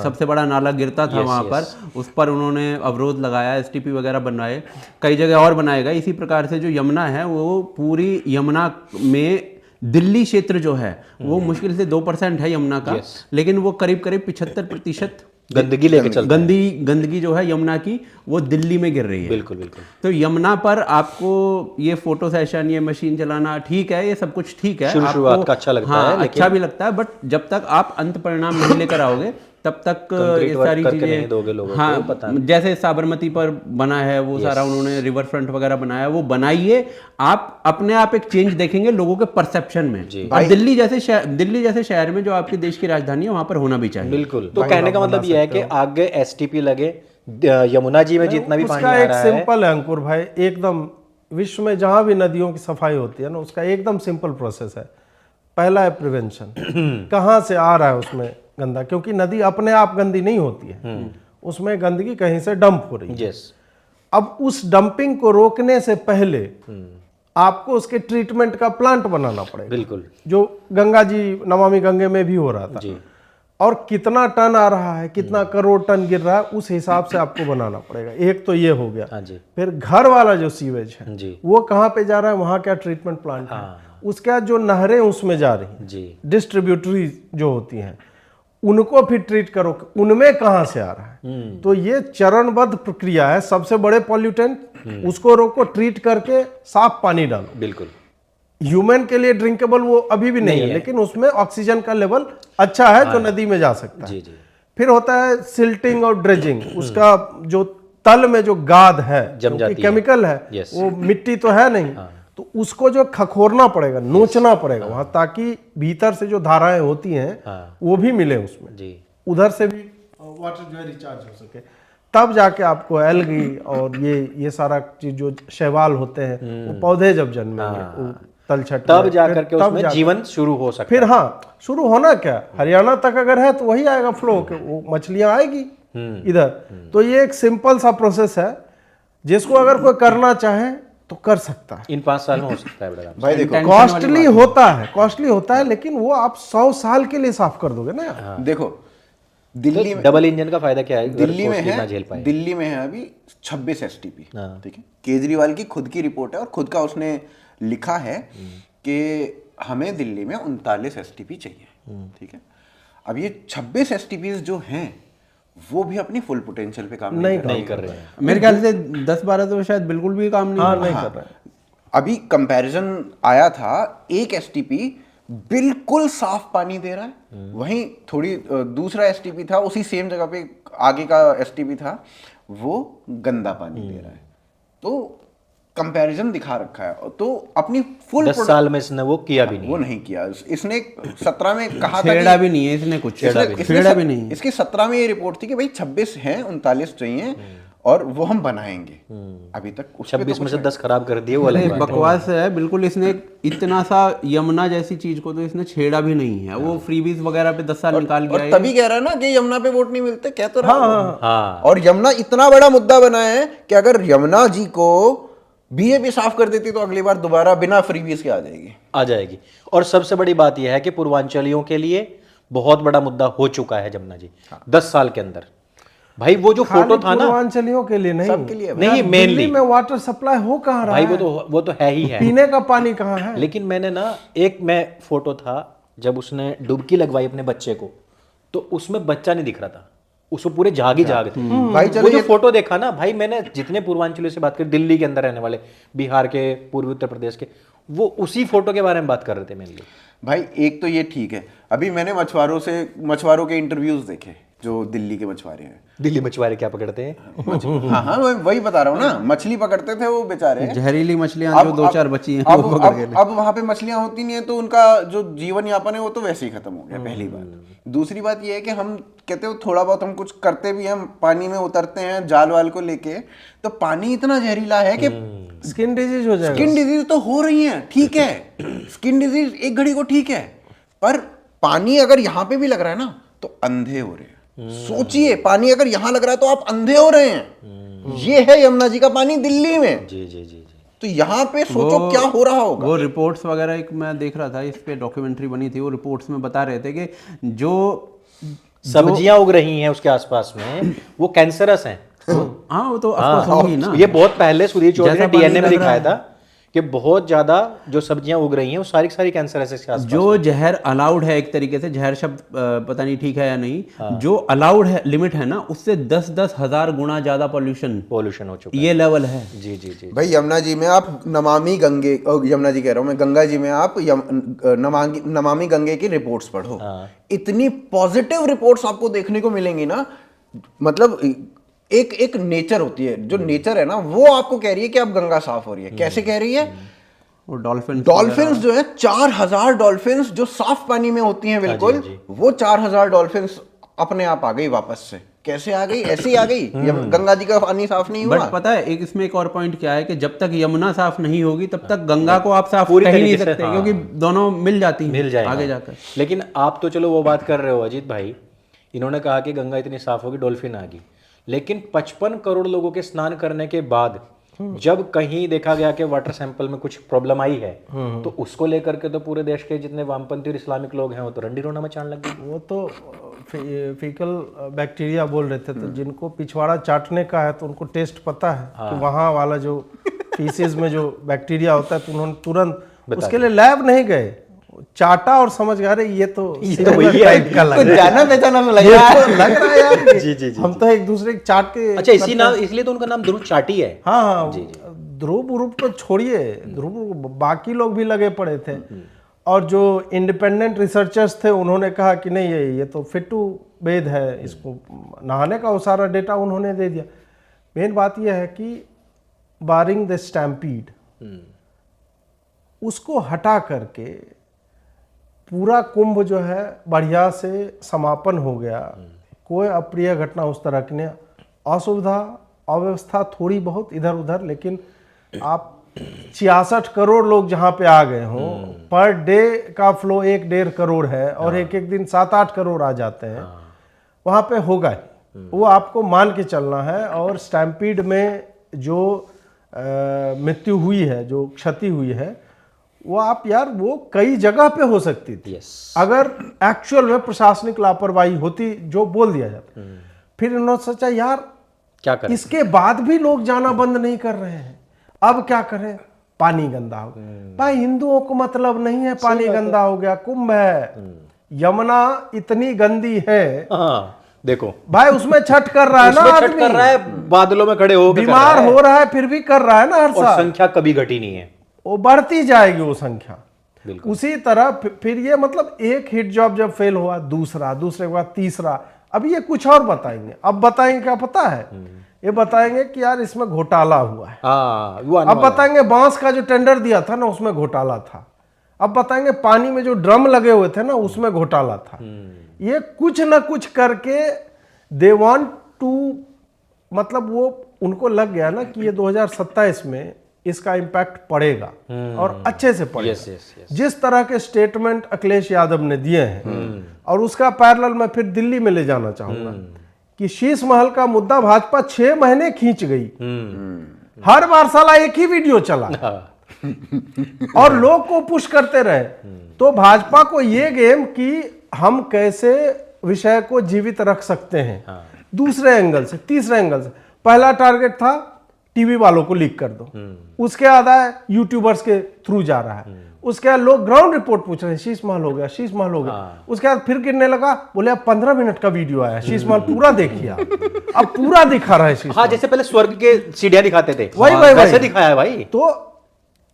सबसे बड़ा नाला गिरता था वहाँ पर, उस पर उन्होंने अवरोध लगाया, एसटीपी वगैरह बनवाए, कई जगह और बनाएगा। इसी प्रकार से जो यमुना है वो पूरी यमुना में दिल्ली क्षेत्र जो है वो मुश्किल से 2% है यमुना का, लेकिन वो करीब 75% गंदगी लेके चलता है। गंदगी जो है यमुना की वो दिल्ली में गिर रही है। बिल्कुल। तो यमुना पर आपको ये फोटो सेशन, ये मशीन चलाना ठीक है, ये सब कुछ ठीक है, शुरुआत का अच्छा लगता है, अच्छा भी लगता है, बट जब तक आप अंत परिणाम नहीं लेकर आओगे तब तक ये सारी चीजें दोगे लोगों को, हाँ, पता जैसे साबरमती पर बना है वो सारा उन्होंने रिवर फ्रंट वगैरह बनाया, वो बनाइए, आप अपने आप एक चेंज देखेंगे लोगों के परसेप्शन में। और दिल्ली जैसे शहर में जो आपके देश की राजधानी है वहां पर होना भी चाहिए। बिल्कुल। तो कहने का मतलब ये है कि आगे एसटीपी लगे यमुना जी में जितना भी पानी उसका आ एक रहा है। सिंपल है अंकुर भाई, एकदम विश्व में जहां भी नदियों की सफाई होती है ना, उसका एकदम सिंपल प्रोसेस है। पहला है प्रिवेंशन। कहाँ से आ रहा है उसमें गंदा, क्योंकि नदी अपने आप गंदी नहीं होती है, उसमें गंदगी कहीं से डंप हो रही है। अब उस डंपिंग को रोकने से पहले आपको उसके ट्रीटमेंट का प्लांट बनाना पड़ेगा। बिल्कुल। जो गंगा जी, नमामि गंगे में भी हो रहा था जी। और कितना टन आ रहा है, कितना करोड़ टन गिर रहा है, उस हिसाब से आपको बनाना पड़ेगा। एक तो ये हो गया। हाँ जी। फिर घर वाला जो सीवेज है जी। वो कहाँ पे जा रहा है, वहाँ क्या ट्रीटमेंट प्लांट है, उसके बाद जो नहरें उसमें जा रही हैं जी, डिस्ट्रीब्यूटरी जो होती हैं, उनको फिर ट्रीट करो, उनमें कहाँ से आ रहा है। तो ये चरणबद्ध प्रक्रिया है। सबसे बड़े पॉल्यूटेंट उसको रोको, ट्रीट करके साफ पानी डालो। बिल्कुल। ह्यूमन के लिए ड्रिंकेबल वो अभी भी नहीं है, लेकिन उसमें ऑक्सीजन का लेवल अच्छा है जो नदी में जा सकता है। जी। फिर होता है सिल्टिंग और ड्रेजिंग। उसका जो तल में जो गाद है, जम जाती है, केमिकल है, वो मिट्टी तो है नहीं, तो उसको जो खखोरना पड़ेगा, नोचना पड़ेगा वहां, ताकि भीतर से जो धाराएं होती हैं वो भी मिले उसमें जी। उधर से भी वाटर जो है रिचार्ज हो सके, तब जाके आपको एल्गी और ये सारा चीज जो शैवाल होते हैं, वो पौधे जब जन्मेंगे तलछट, तब जाकर के उसमें जीवन शुरू हो सकता है। फिर हाँ, शुरू होना क्या, हरियाणा तक अगर है तो वही आएगा फ्लो के, वो मछलियां आएगी इधर। तो ये एक सिंपल सा प्रोसेस है, जिसको अगर कोई करना चाहे तो कर सकता है। इन 5 साल में हो सकता है बड़ा भाई देखो, कॉस्टली होता है, लेकिन वो आप 100 साल के लिए साफ कर दोगे ना। देखो दिल्ली में डबल इंजन का फायदा क्या है, दिल्ली में है अभी 26 एसटीपी, ठीक है। केजरीवाल की खुद की रिपोर्ट है और खुद का उसने लिखा है कि हमें दिल्ली में 39 एसटीपी चाहिए, ठीक है। अब ये 26 एसटीपी जो हैं वो भी अपनी फुल पोटेंशियल पे काम नहीं कर रहे हैं। मेरे ख्याल से 10-12 तो शायद बिल्कुल भी काम नहीं कर रहे हैं। अभी कंपैरिजन आया था, एक एसटीपी बिल्कुल साफ पानी दे रहा है, वहीं थोड़ी दूसरा एसटीपी था उसी सेम जगह पे, आगे का एसटीपी था, वो गंदा पानी दे रहा है। तो कंपैरिजन दिखा रखा है। तो अपनी फुल 10 साल में इसने वो किया भी नहीं, वो नहीं किया। इसने 17 में कहा था, छेड़ा भी नहीं है इसने, कुछ छेड़ा भी नहीं। इसकी 17 में ये रिपोर्ट थी कि भाई 26 हैं, 39 चाहिए और वो हम बनाएंगे। अभी तक 26 में से 10 खराब कर दिए, वो अलग बात है। बकवास है बिल्कुल। इसने इतना सा यमुना जैसी चीज को तो इसने छेड़ा भी नहीं है। वो फ्रीबीज वगैरह पे 10 साल निकाल गया है। तभी कह रहा है ना कि यमुना पे वोट नहीं मिलते, कह तो रहा हाँ। और यमुना इतना बड़ा मुद्दा बना है कि अगर यमुना जी को बीजेपी साफ कर देती तो अगली बार दोबारा बिना फ्रीबीज के आ जाएगी। आ जाएगी। और सबसे बड़ी बात यह है कि पूर्वांचलियों के लिए बहुत बड़ा मुद्दा हो चुका है जमुना जी, 10 साल के अंदर। भाई वो जो फोटो था ना, पूर्वांचलियों के लिए नहीं, सबके लिए नहीं यार, मेनली दिल्ली में वाटर सप्लाई हो कहाँ रहा भाई है? वो तो है ही है। पीने का पानी कहाँ है? लेकिन मैंने ना एक मैं फोटो था जब उसने डुबकी लगवाई अपने बच्चे को, तो उसमें बच्चा नहीं दिख रहा था, उसको पूरे जाग ही जाग थे। भाई वो चलो जो ये फोटो देखा ना भाई, मैंने जितने पूर्वांचलियों से बात करी, दिल्ली के अंदर रहने वाले, बिहार के, पूर्वी उत्तर प्रदेश के, वो उसी फोटो के बारे में बात कर रहे थे मेनली। भाई एक तो ये ठीक है, अभी मैंने मछुआरों के इंटरव्यूज देखे जो दिल्ली के मछुआरे हैं। दिल्ली मछुआरे क्या पकड़ते हैं? हाँ हाँ, मैं वही बता रहा हूँ ना, मछली पकड़ते थे वो बेचारे। जहरीली मछलियां जो 2-4 बची हैं वो पकड़ के ले। अब वहां पे मछलियां होती नहीं है तो उनका जो जीवन यापन है वो तो वैसे ही खत्म हो गया, पहली बात। दूसरी बात ये है कि हम कहते हो थोड़ा बहुत हम कुछ करते भी हैं, पानी में उतरते हैं जाल वाल को लेके, तो पानी इतना जहरीला है कि स्किन डिजीज हो जाएगा। स्किन डिजीज तो हो रही है, ठीक है, स्किन डिजीज एक घड़ी को ठीक है, पर पानी अगर यहाँ पे भी लग रहा है ना तो अंधे हो रहे हैं। सोचिए, पानी अगर यहाँ लग रहा है तो आप अंधे हो रहे हैं। ये है यमुना जी का पानी दिल्ली में। जी जी जी जी। तो यहाँ पे सोचो क्या हो रहा होगा। वो रिपोर्ट्स वगैरह एक मैं देख रहा था, इस पे डॉक्यूमेंट्री बनी थी, वो रिपोर्ट्स में बता रहे थे कि जो सब्जियां उग रही हैं उसके आसपास में वो कैंसरस हैं। हाँ वो तो ऑफ कोर्स होगी ना। ये बहुत पहले सुधीर चौधरी ने जैसा पानी डीएनए में लग रहा दिखाया था कि बहुत ज्यादा जो सब्जियां उग रही हैं वो सारी की सारी कैंसर है इसके आसपास। जो जहर अलाउड है, एक तरीके से जहर शब्द पता नहीं ठीक है या नहीं, जो अलाउड है, लिमिट है ना, उससे 10-10 हजार गुना ज्यादा पॉल्यूशन हो चुका ये लेवल है। है। जी जी जी। भाई यमुना जी में आप यमुना जी कह रहा हूँ मैं, गंगा जी में आप नमामि गंगे की रिपोर्ट्स पढ़ो, इतनी पॉजिटिव रिपोर्ट्स आपको देखने को मिलेंगी ना। मतलब एक नेचर होती है, जो नेचर है ना वो आपको कह रही है कि अब गंगा साफ हो रही है। कैसे कह रही है? वो डॉल्फिन जो है 4000 डॉल्फिन्स जो साफ पानी में होती हैं बिल्कुल, वो 4000 डॉल्फिन्स अपने आप आ गई वापस से। कैसे आ गई? ऐसे ही आ गई। गंगा जी का पानी साफ नहीं हुआ। बट पता है एक इसमें एक और पॉइंट क्या है कि जब तक यमुना साफ नहीं होगी तब तक गंगा को आप साफ पूरी कह ही नहीं तरीके से, सकते, क्योंकि दोनों मिल जाती हैं मिल जाएगा आगे जाकर। लेकिन आप तो चलो वो बात कर रहे हो अजीत भाई, इन्होंने कहा कि गंगा इतनी साफ होगी, डॉल्फिन आ गई, लेकिन 55 करोड़ लोगों के स्नान करने के बाद जब कहीं देखा गया कि वाटर सैंपल में कुछ प्रॉब्लम आई है, तो उसको लेकर के तो पूरे देश के जितने वामपंथी और इस्लामिक लोग हैं वो तो रंडी रोना मचाने लग गए। वो तो फीकल बैक्टीरिया बोल रहे थे, तो जिनको पिछवाड़ा चाटने का है तो उनको टेस्ट पता है कि वहाँ वाला जो फीसेस में जो बैक्टीरिया होता है, तो उन्होंने तुरंत उसके लिए लैब नहीं गए, चाटा और समझ गए अरे ये तो वही टाइप का लग रहा है, जाना पहचाना तो लग ये रहा है। तो लग रहा है यार। जी जी जी। हम तो एक दूसरे के चाट के। अच्छा इसी नाम, इसलिए तो उनका नाम ध्रुव चाटी है। हाँ हाँ, ध्रुव उरूप तो छोड़िए, ध्रुव बाकी लोग भी लगे पड़े थे, और जो इंडिपेंडेंट रिसर्चर्स थे उन्होंने कहा कि नहीं ये तो फिट टू बेद है, इसको नहाने का वो सारा डेटा उन्होंने दे दिया। मेन बात यह है कि बारिंग द स्टैम्पीड, उसको हटा करके पूरा कुंभ जो है बढ़िया से समापन हो गया। कोई अप्रिय घटना उस तरह की नहीं, असुविधा अव्यवस्था थोड़ी बहुत इधर उधर, लेकिन आप 66 करोड़ लोग जहाँ पे आ गए हों, पर डे का फ्लो 1-1.5 करोड़ है, और एक दिन 7-8 करोड़ आ जाते हैं, वहाँ पे होगा वो आपको मान के चलना है। और स्टैम्पीड में जो मृत्यु हुई है, जो क्षति हुई है, वो आप यार वो कई जगह पे हो सकती थी अगर एक्चुअल में प्रशासनिक लापरवाही होती, जो बोल दिया जाता। फिर इन्होंने सोचा यार क्या करें, इसके बाद भी लोग जाना बंद नहीं कर रहे हैं, अब क्या करें? पानी गंदा हो गया। भाई हिंदुओं को मतलब नहीं है पानी गंदा हो गया, कुंभ है, यमुना इतनी गंदी है, देखो भाई उसमें छठ कर रहा है ना, छठ कर रहा है, बादलों में खड़े हो बीमार हो रहा है, फिर भी कर रहा है ना हर और साल। संख्या कभी घटी नहीं है, वो बढ़ती जाएगी वो संख्या। उसी तरह फिर ये मतलब एक हिट जॉब जब फेल हुआ, दूसरा, दूसरे के बाद तीसरा, अब ये कुछ और बताएंगे। अब बताएंगे क्या पता है? ये बताएंगे कि यार इसमें घोटाला हुआ है। अब बताएंगे बांस का जो टेंडर दिया था ना उसमें घोटाला था। अब बताएंगे पानी में जो ड्रम लगे हुए थे ना उसमें घोटाला था। ये कुछ ना कुछ करके दे वांट टू, मतलब वो उनको लग गया ना कि ये 2027 में इसका इम्पैक्ट पड़ेगा और अच्छे से पड़ेगा। जिस तरह के स्टेटमेंट अखिलेश यादव ने दिए हैं, और उसका पैरेलल मैं फिर दिल्ली में ले जाना चाहूंगा कि शीश महल का मुद्दा भाजपा 6 महीने खींच गई, हर बार साला एक ही वीडियो चला और लोग को पुश करते रहे। तो भाजपा को ये गेम कि हम कैसे विषय को जीवित रख सकते हैं, दूसरे एंगल से, तीसरे एंगल से। पहला टारगेट था टीवी वालों को लीक कर दो, उसके बाद आया यूट्यूबर्स के थ्रू जा रहा है, उसके बाद लोग ग्राउंड रिपोर्ट पूछ रहे हैं, शीश महल हो गया, शीश महल हो गया। उसके बाद फिर गिरने लगा, बोले अब 15 मिनट का वीडियो आया, शीश महल पूरा देखिए अब पूरा दिखा रहा है शीश हाँ, जैसे पहले स्वर्ग के सीढ़ियां दिखाते थे, वही वैसे दिखाया है भाई। तो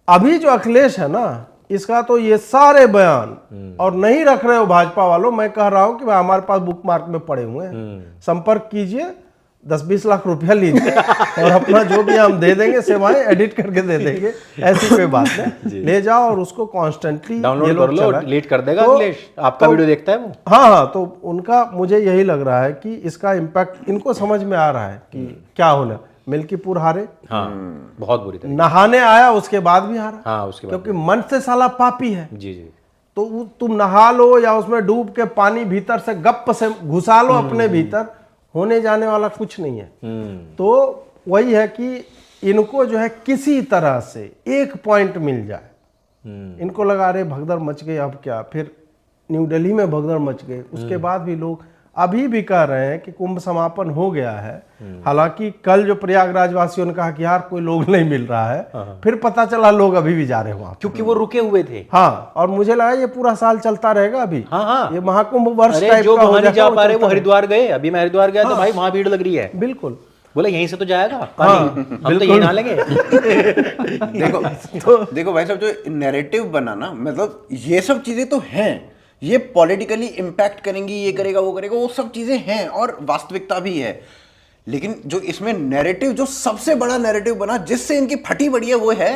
अभी जो अखिलेश है ना, इसका तो ये सारे बयान और नहीं रख रहे हो भाजपा वालों, मैं कह रहा हूं कि भाई हमारे पास बुक मार्क में पड़े हुए हैं, संपर्क कीजिए, 10-20 लाख रुपया लीजिए और अपना जो भी हम दे देंगे सेवाएं एडिट करके दे देंगे, ऐसी कोई बात नहीं, ले जाओ और उसको कॉन्स्टेंटली डाउनलोड कर लो, डिलीट कर देगा अखिलेश, आपका वीडियो देखता है वो। हाँ, तो उनका मुझे यही लग रहा है कि इसका इम्पैक्ट इनको समझ में आ रहा है कि क्या होना। मिल्कीपुर हारे, हाँ, बहुत बुरी तरह। नहाने आया उसके बाद भी हारा, हाँ, उसके बाद क्योंकि मन से साला पापी है। जी जी। तो तुम नहा लो या उसमें डूब के पानी भीतर से गप से घुसा लो अपने भीतर, होने जाने वाला कुछ नहीं है। तो वही है कि इनको जो है किसी तरह से एक पॉइंट मिल जाए। इनको लगा रहे भगदड़ मच गई, अब क्या, फिर न्यू दिल्ली में भगदड़ मच गई, उसके बाद भी लोग अभी भी कह रहे हैं कि कुंभ समापन हो गया है। हालांकि कल जो प्रयागराज वासियों ने कहा कि यार कोई लोग नहीं मिल रहा है, फिर पता चला लोग अभी भी जा रहे हैं वहां, क्योंकि वो रुके हुए थे। हाँ, और मुझे लगा ये पूरा साल चलता रहेगा अभी। हाँ, हाँ। ये महाकुंभ वर्ष अरे टाइप जो का हो वहां नहीं जा जाएगा, पा रहे वो चलता हरिद्वार गए। अभी मैं हरिद्वार गया तो भाई वहां भीड़ लग रही है। रहेगा। बिल्कुल। बोले यहीं से तो जाएगा पानी, हम तो यहीं नहा लेंगे। देखो भाई साहब, जो नैरेटिव बना ना, मतलब ये सब चीजें तो हैं, ये पॉलिटिकली इम्पैक्ट करेंगी, ये करेगा वो करेगा, वो सब चीजें हैं और वास्तविकता भी है। लेकिन जो इसमें नैरेटिव, जो सबसे बड़ा नैरेटिव बना जिससे इनकी फटी पड़ी है, वो है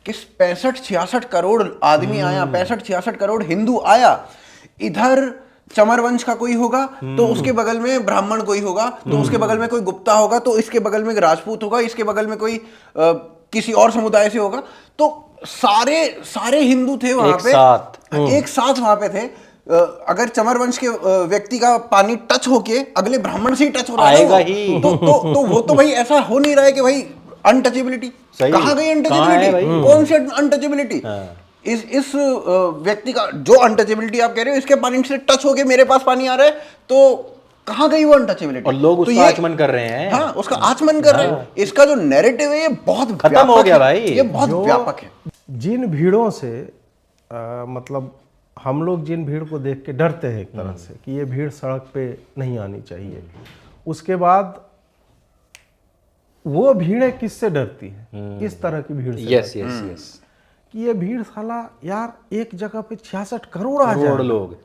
कि 65-66 करोड़ आदमी आया, 65-66 करोड़ हिंदू आया, इधर चमर वंश का कोई होगा तो उसके बगल में ब्राह्मण कोई होगा, तो उसके बगल में कोई गुप्ता होगा, तो इसके बगल में राजपूत होगा, इसके बगल में कोई किसी और समुदाय से होगा। तो सारे हिंदू थे वहां पे, एक साथ वहां पे थे। अगर चमर वंश के व्यक्ति का पानी टच होके अगले ब्राह्मण से ही टच हो रहा है ही। तो वो तो भाई ऐसा हो नहीं रहा है कि भाई अनटचेबिलिटी, कहां गई अनटचेबिलिटी, कौन सी अनटचेबिलिटी? इस व्यक्ति का जो अनटचेबिलिटी आप कह रहे हो, इसके पानी से टच होके मेरे पास पानी आ रहा है, तो कहां गई वो अनटचेबिलिटी? और लोग उसका आचमन कर रहे हैं। हाँ, उसका आचमन कर रहे हैं। इसका जो नैरेटिव है ये बहुत खत्म हो गया भाई, ये बहुत व्यापक है। जिन भीड़ों से मतलब हम लोग जिन भीड़ को देख के डरते हैं एक तरह से कि ये भीड़ सड़क पे नहीं आनी चाहिए, उसके बाद वो भीड़ें किससे डरती हैं? किस तरह की भीड़ से? यस यस यस, कि ये भीड़ साला यार एक जगह पे 66 करोड़ आ जाए, करोड़ लोग,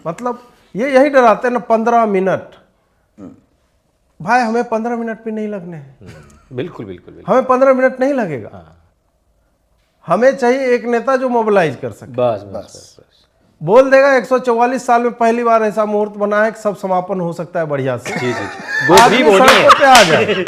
मतलब ये यही डराते हैं ना 15 मिनट। भाई हमें 15 मिनट भी नहीं लगने हैं, बिल्कुल बिल्कुल। हमें 15 मिनट नहीं लगेगा। हमें चाहिए एक नेता जो मोबिलाइज कर सके। बस बस बस, बोल देगा 144 साल में पहली बार ऐसा मुहूर्त बना है कि सब समापन हो सकता है बढ़िया से। जी जी, आदमी सड़कों पे आ जाए,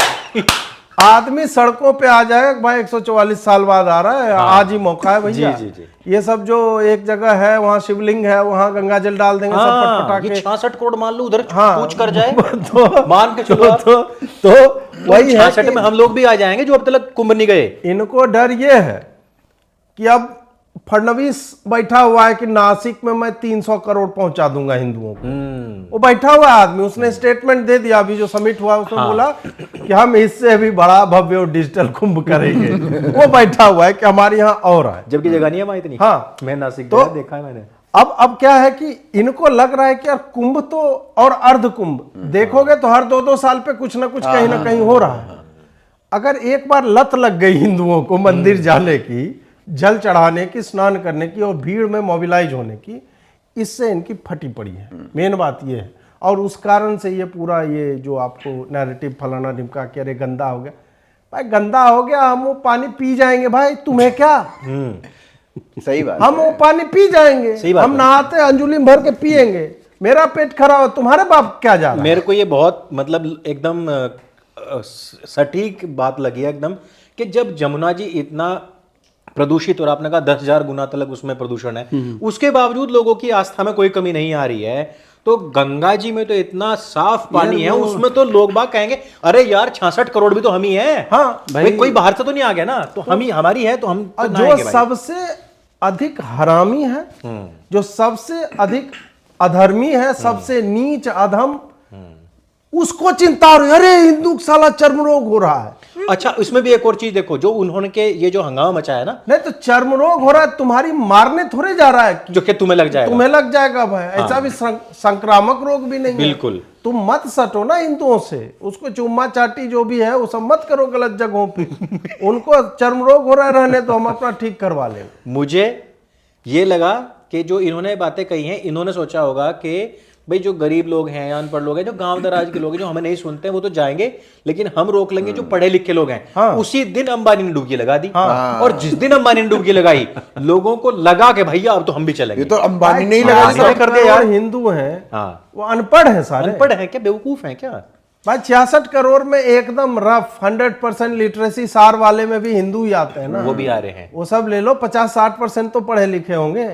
आदमी सड़कों पे आ जाए, भाई 144 साल बाद आ रहा है, आज ही मौका है भैया। जी, जी, ये सब जो एक जगह है वहाँ शिवलिंग है, वहाँ गंगा जल डाल देंगे, सब पटपटा के। 66 करोड़ मान लो उधर हाँ, कूच कर जाए, तो मान के चलो तो वही है 66 में हम लोग भी आ जाएंगे जो अब तक कुंभ नहीं गए। इनको डर ये है कि अब फडणवीस बैठा हुआ है कि नासिक में मैं 300 करोड़ पहुंचा दूंगा हिंदुओं को। वो बैठा हुआ आदमी, उसने स्टेटमेंट दे दिया अभी जो समिट हुआ, उसने बोला कि हम इससे भी बड़ा भव्य और डिजिटल कुंभ करेंगे। वो बैठा हुआ है कि हमारे यहाँ और आए, जबकि जगह नहीं है वहां इतनी। हाँ, मैं नासिक तो देखा है मैंने। अब क्या है कि इनको लग रहा है कि यार कुंभ तो और अर्ध कुंभ देखोगे तो हर 2-2 साल पे कुछ ना कुछ कहीं ना कहीं हो रहा है। अगर एक बार लत लग गई हिंदुओं को मंदिर जाने की, जल चढ़ाने की, स्नान करने की और भीड़ में मोबिलाइज होने की, इससे इनकी फटी पड़ी है। मेन बात ये है, और उस कारण से ये पूरा ये जो आपको नैरेटिव फलाना ढिमका के अरे गंदा हो गया, भाई गंदा हो गया, हम वो पानी पी जाएंगे, भाई तुम्हें क्या, सही बात, हम वो पानी पी जाएंगे, हम नहाते अंजुली भर के पिएंगे, मेरा पेट खराब है, तुम्हारे बाप क्या जा रहा है? मेरे को ये बहुत मतलब एकदम सटीक बात लगी है एकदम, कि जब जमुना जी इतना प्रदूषित, और आपने कहा 10,000 गुना तक उसमें प्रदूषण है, उसके बावजूद लोगों की आस्था में कोई कमी नहीं आ रही है। तो गंगा जी में तो इतना साफ पानी है, उसमें तो लोग बाग कहेंगे अरे यार 66 करोड़ भी तो हम ही हैं। हाँ भाई कोई बाहर से तो नहीं आ गया ना, तो हम ही, हमारी है तो हम तो और नहाएंगे जो भाई। सबसे अधिक हरामी है, जो सबसे अधिक अधर्मी है, सबसे नीच अधम, उसको चिंता हो रही है, अरे हिंदू साला चर्म रोग हो रहा है। अच्छा, इसमें भी एक और चीज देखो, जो उन्होंने के ये जो हंगामा मचाया ना, नहीं तो चर्म रोग हो रहा है, तुम्हारी मारने थोड़े जा रहा है, जो कि तुम्हें लग जाएगा। तुम्हें लग जाएगा भाई। ऐसा भी संक्रामक रोग भी नहीं है। बिल्कुल। तुम मत सटो ना हिंदुओं से, उसको चुम्मा चाटी जो भी है वो सब मत करो गलत जगहों पे। उनको चर्म रोग हो रहा है, रहने तो हम अपना ठीक करवा लेंगे। मुझे ये लगा कि जो इन्होंने बातें कही हैं, इन्होंने सोचा होगा कि भाई जो गरीब लोग हैं या अनपढ़ लोग हैं, जो गांव दराज के लोग हैं, जो हमें नहीं सुनते हैं, वो तो जाएंगे, लेकिन हम रोक लेंगे जो पढ़े लिखे लोग हैं। हाँ। उसी दिन अंबानी ने डुबकी लगा दी। और जिस दिन अंबानी ने डुबकी लगाई, लोगों को लगा कि भैया अब तो हम भी चलेंगे। ये तो अंबानी नहीं भाई, लगा सब कर दिया यार। हिंदू हैं, हाँ। वो अनपढ़ हैं सारे। अनपढ़ है क्या, बेवकूफ है क्या? भाई 66 करोड़ में एकदम रफ 100% लिटरेसी सार वाले में भी हिंदू ही आते हैं ना। वो भी आ रहे हैं। वो सब ले लो, 50-60% तो पढ़े लिखे होंगे।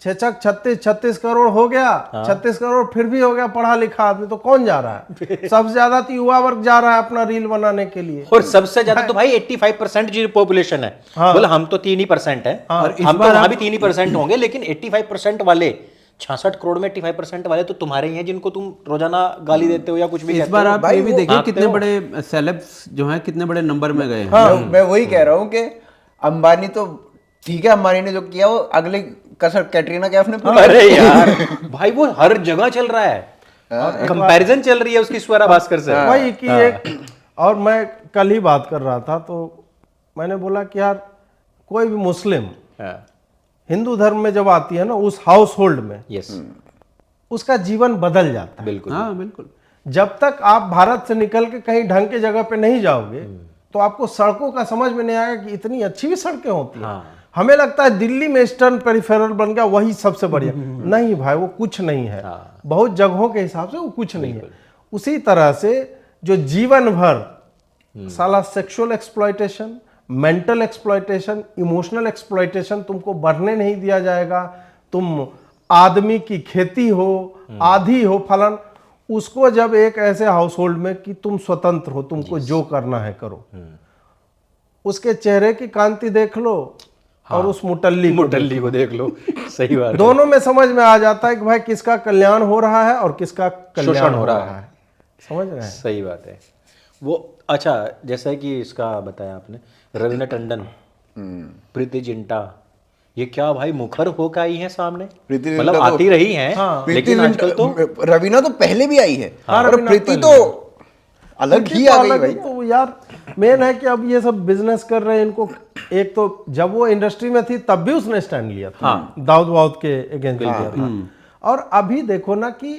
36 करोड़ हो गया। 36 करोड़ फिर भी हो गया पढ़ा लिखा आदमी, तो कौन जा रहा है? सबसे ज्यादा तो युवा वर्ग जा रहा है अपना रील बनाने के लिए। और सबसे ज्यादा तो भाई 85% जी पॉपुलेशन है। बोले हम तो 3% है, और हम तो वहां भी 3% होंगे, लेकिन 85% वाले, 66 करोड़ में 85% वाले तो तुम्हारे ही हैं, जिनको तुम रोजाना गाली देते हो या कुछ भी इस कहते बार हो। आप ये भी देखिए भागते कितने हो। बड़े सेलेब्स जो हैं कितने बड़े नंबर में गए हैं। मैं वही कह रहा हूँ कि अंबानी तो ठीक है, अंबानी ने जो किया वो अगले कसर कैटरीना कैफ ने पूरा अरे यार भाई वो हर जगह चल रहा है, कंपैरिजन चल रही है उसकी स्वरा भास्कर से। वही कि एक, और मैं कल ही बात कर रहा था तो मैंने बोला कि यार कोई भी मुस्लिम हिंदू धर्म में जब आती है ना, उस हाउस होल्ड में यस, उसका जीवन बदल जाता है। बिल्कुल। हाँ बिल्कुल। जब तक आप भारत से निकल के कहीं ढंग के जगह पे नहीं जाओगे तो आपको सड़कों का समझ में नहीं आएगा कि इतनी अच्छी भी सड़कें होती हैं। हाँ। हमें लगता है दिल्ली में ईस्टर्न पेरिफेरल बन गया वही सबसे बढ़िया। नहीं भाई, वो कुछ नहीं है। बहुत जगहों के हिसाब से वो कुछ नहीं है। उसी तरह से जो जीवन भर साला sexual exploitation, mental exploitation, emotional exploitation तुमको बढ़ने नहीं दिया जाएगा। तुम आदमी की खेती हो, आधी हो, फलन, उसको जब एक ऐसे हाउस होल्ड में कि तुम स्वतंत्र हो, तुमको जो करना है करो, उसके चेहरे की कांति देख लो और उस मुटल्ली को देख लो। सही बात है। दोनों में समझ में आ जाता है कि भाई किसका कल्याण हो रहा है और किसका कल्याण हो रहा है। समझ रहे हैं? सही बात है। वो अच्छा, जैसा कि इसका बताया आपने, रवीना टंडन, प्रीति जिंटा, ये क्या भाई मुखर होकर आई हैं सामने, प्रीति मतलब जिंटा तो- आती रही हैं, लेकिन आजकल तो रवीना तो पहले भी आई है, हाँ, और रवीना प्रीति पहले तो अलग ही आ गई अलग भाई। ही। तो यार मेन है कि अब ये सब बिजनेस कर रहे हैं इनको। एक तो जब वो इंडस्ट्री में थी तब भी उसने स्टैंड लिया था, दाऊद वाउद के अगेंस्ट लिया था। और अभी देखो ना कि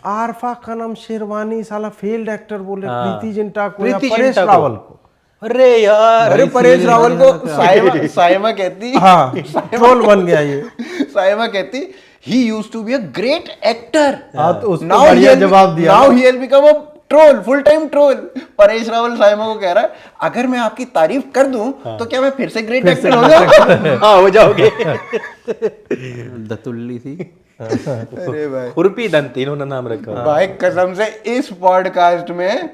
आरफा खनम शेरवानी साला फेल्ड एक्टर बोले प्रीति जिंटा को या प्रीति परेश जिंटा को। रावल को। अरे यार, अरे परेश रावल को सायमा कहती, हाँ, ट्रोल बन गया ये। सायमा कहती he used to be a great actor, हाँ, तो उसको बढ़िया जवाब दिया। Now he has become a troll, full time troll. Paresh Rawal Saima को कह रहा है अगर मैं आपकी तारीफ कर दूं तो क्या मैं फिर से ग्रेट एक्टर हो जाऊंगा? हाँ हो जाओगे। दतुल्ली थी। अरे भाई, खुरपी दंत इन्होंने नाम रखा। भाई कसम से इस पॉडकास्ट में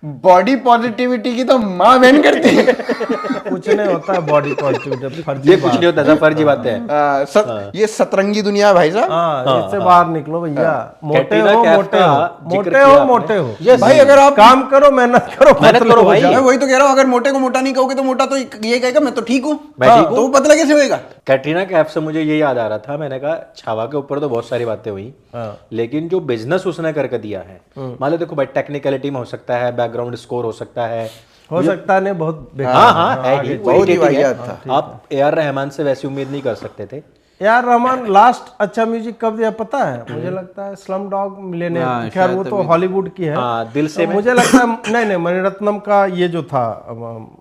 बॉडी पॉजिटिविटी की तो माँ बहन करती है। कुछ नहीं होता है बॉडी पॉजिटिविटी, फर्जी ये कुछ नहीं होता, सब फर्जी बातें हैं। ये सतरंगी दुनिया है भाई साहब। हाँ, इससे बाहर निकलो भैया। मोटे कैटरीना हो, कैफ मोटे का हो, जिक्र मोटे किया हो, आपने। मोटे हो। Yes, भाई अगर आप काम करो, मेहनत करो, मेहनत पतले करो हो भाई। जाओ। मैं वही तो कह रहा हूँ, अगर मोटे को मोटा नहीं कहोगे तो मोटा तो ये कहेगा मैं तो ठीक हूँ, मैं ठीक हूँ। तो वो पतला कैसे होएगा? कैटरीना कैफ से मुझे ये याद आ रहा था, मैंने कहा छावा के ऊपर तो बहुत सारी बातें हुई, लेकिन जो बिजनेस उसने करके दिया है, मान लो देखो भाई टेक्निकलिटी में हो सकता है, बैकग्राउंड स्कोर हो सकता है, हो सकता है नहीं, बहुत बेकार। हाँ हाँ है ही, बहुत ही irritating है। वाहियात था। आप ए.आर. रहमान से वैसी उम्मीद नहीं कर सकते थे। यार रहमान लास्ट अच्छा म्यूजिक कब दिया पता है? मुझे लगता है स्लम डॉग मिलियनेयर। खैर वो तो हॉलीवुड की है। हाँ, दिल से तो मुझे लगता है नहीं मणिरत्नम का ये जो था,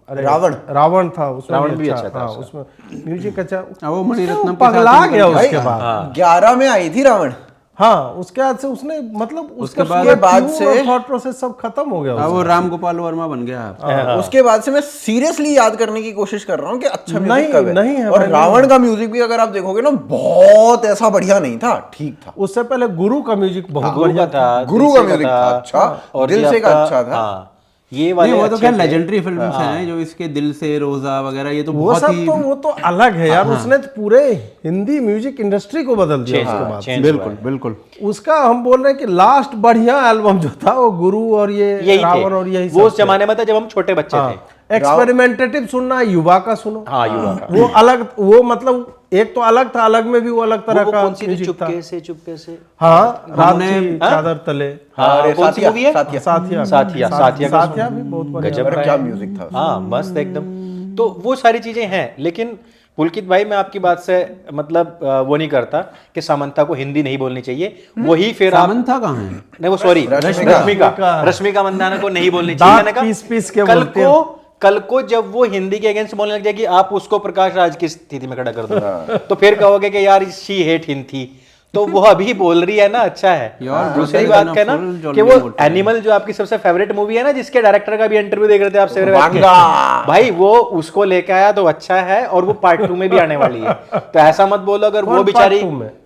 अरे रावण था, उसमें रावण भी अच्छा था हाँ, उसमें म्यूजिक अच्छा। वो मणिरत्नम के पगला साथ गया भाई उसके बाद। 11 में आई थी रावण, हाँ, उसके बाद से उसने मतलब उसके बाद से थॉट प्रोसेस सब खत्म हो गया। वो राम गोपाल वर्मा बन गया। उसके बाद से मैं सीरियसली याद करने की कोशिश कर रहा हूँ कि अच्छा म्यूजिक कब है। नहीं है और भाई, रावण का म्यूजिक भी अगर आप देखोगे ना, बहुत ऐसा बढ़िया नहीं था, ठीक था। उससे पहले गुरु का म्यूजिक बहुत गुरु बढ़िया का था, गुरु का म्यूजिक था अच्छा, और दिल ये से का आपका- अच्छा था। हाँ, ये नहीं, वाले वो तो अच्छे क्या थे। लेजेंडरी फिल्म्स हैं जो इसके दिल से, रोजा वगैरह, ये तो वो बहुत सब ही तो वो तो अलग है यार। उसने तो पूरे हिंदी म्यूजिक इंडस्ट्री को बदल दिया उसके बाद। चेंज बिल्कुल बिल्कुल। उसका हम बोल रहे हैं कि लास्ट बढ़िया एल्बम जो था वो गुरु और ये यही रावण और थे, यही वो उस जमाने में था जब हम छोटे बच्चे थे। एक्सपेरिमेंटेटिव सुनना, युवा का सुनो। हाँ, युवा का। वो अलग, वो मतलब एक तो अलग था, अलग में भी वो अलग तरह वो का कौन सी थी? म्यूजिक था। चुपके से हाँ, रात की चादर तले, हाँ, अरे कौन सी मूवी है? साथिया साथिया साथिया का साथिया भी बहुत बढ़िया। गजब अरे का क्या है। म्यूजिक था। हाँ, मस्त एकदम। तो वो सारी चीजें हैं, लेकिन पुलकित भाई मैं आपकी बात से मतलब वो नहीं करता कि सामंता को हिंदी नहीं बोलनी चाहिए। वही फिर आप सामंथा कहाँ है? नहीं, वो सॉरी, रश्मिका मंदाना को नहीं बोलनी चाहिए। दांत मैंने कहा पीस के बोलते हैं। कल को जब वो हिंदी के अगेंस्ट बोलने लग जाएगी, आप उसको प्रकाश राज की स्थिति में खड़ा कर दो, तो फिर कहोगे कि यार शी हेट हिंदी। तो वो अभी बोल रही है ना, अच्छा है। यार, दूसरी brother बात is क्या ना full jolly कि वो mood है। एनिमल जो आपकी सबसे फेवरेट मूवी है ना, जिसके डायरेक्टर का भी इंटरव्यू देख रहे थे आप सवेरे बैठ के, वांगा। भाई वो उसको लेके आया तो अच्छा है, और वो पार्ट 2 में भी आने वाली है। तो ऐसा मत बोलो अगर वो बेचारी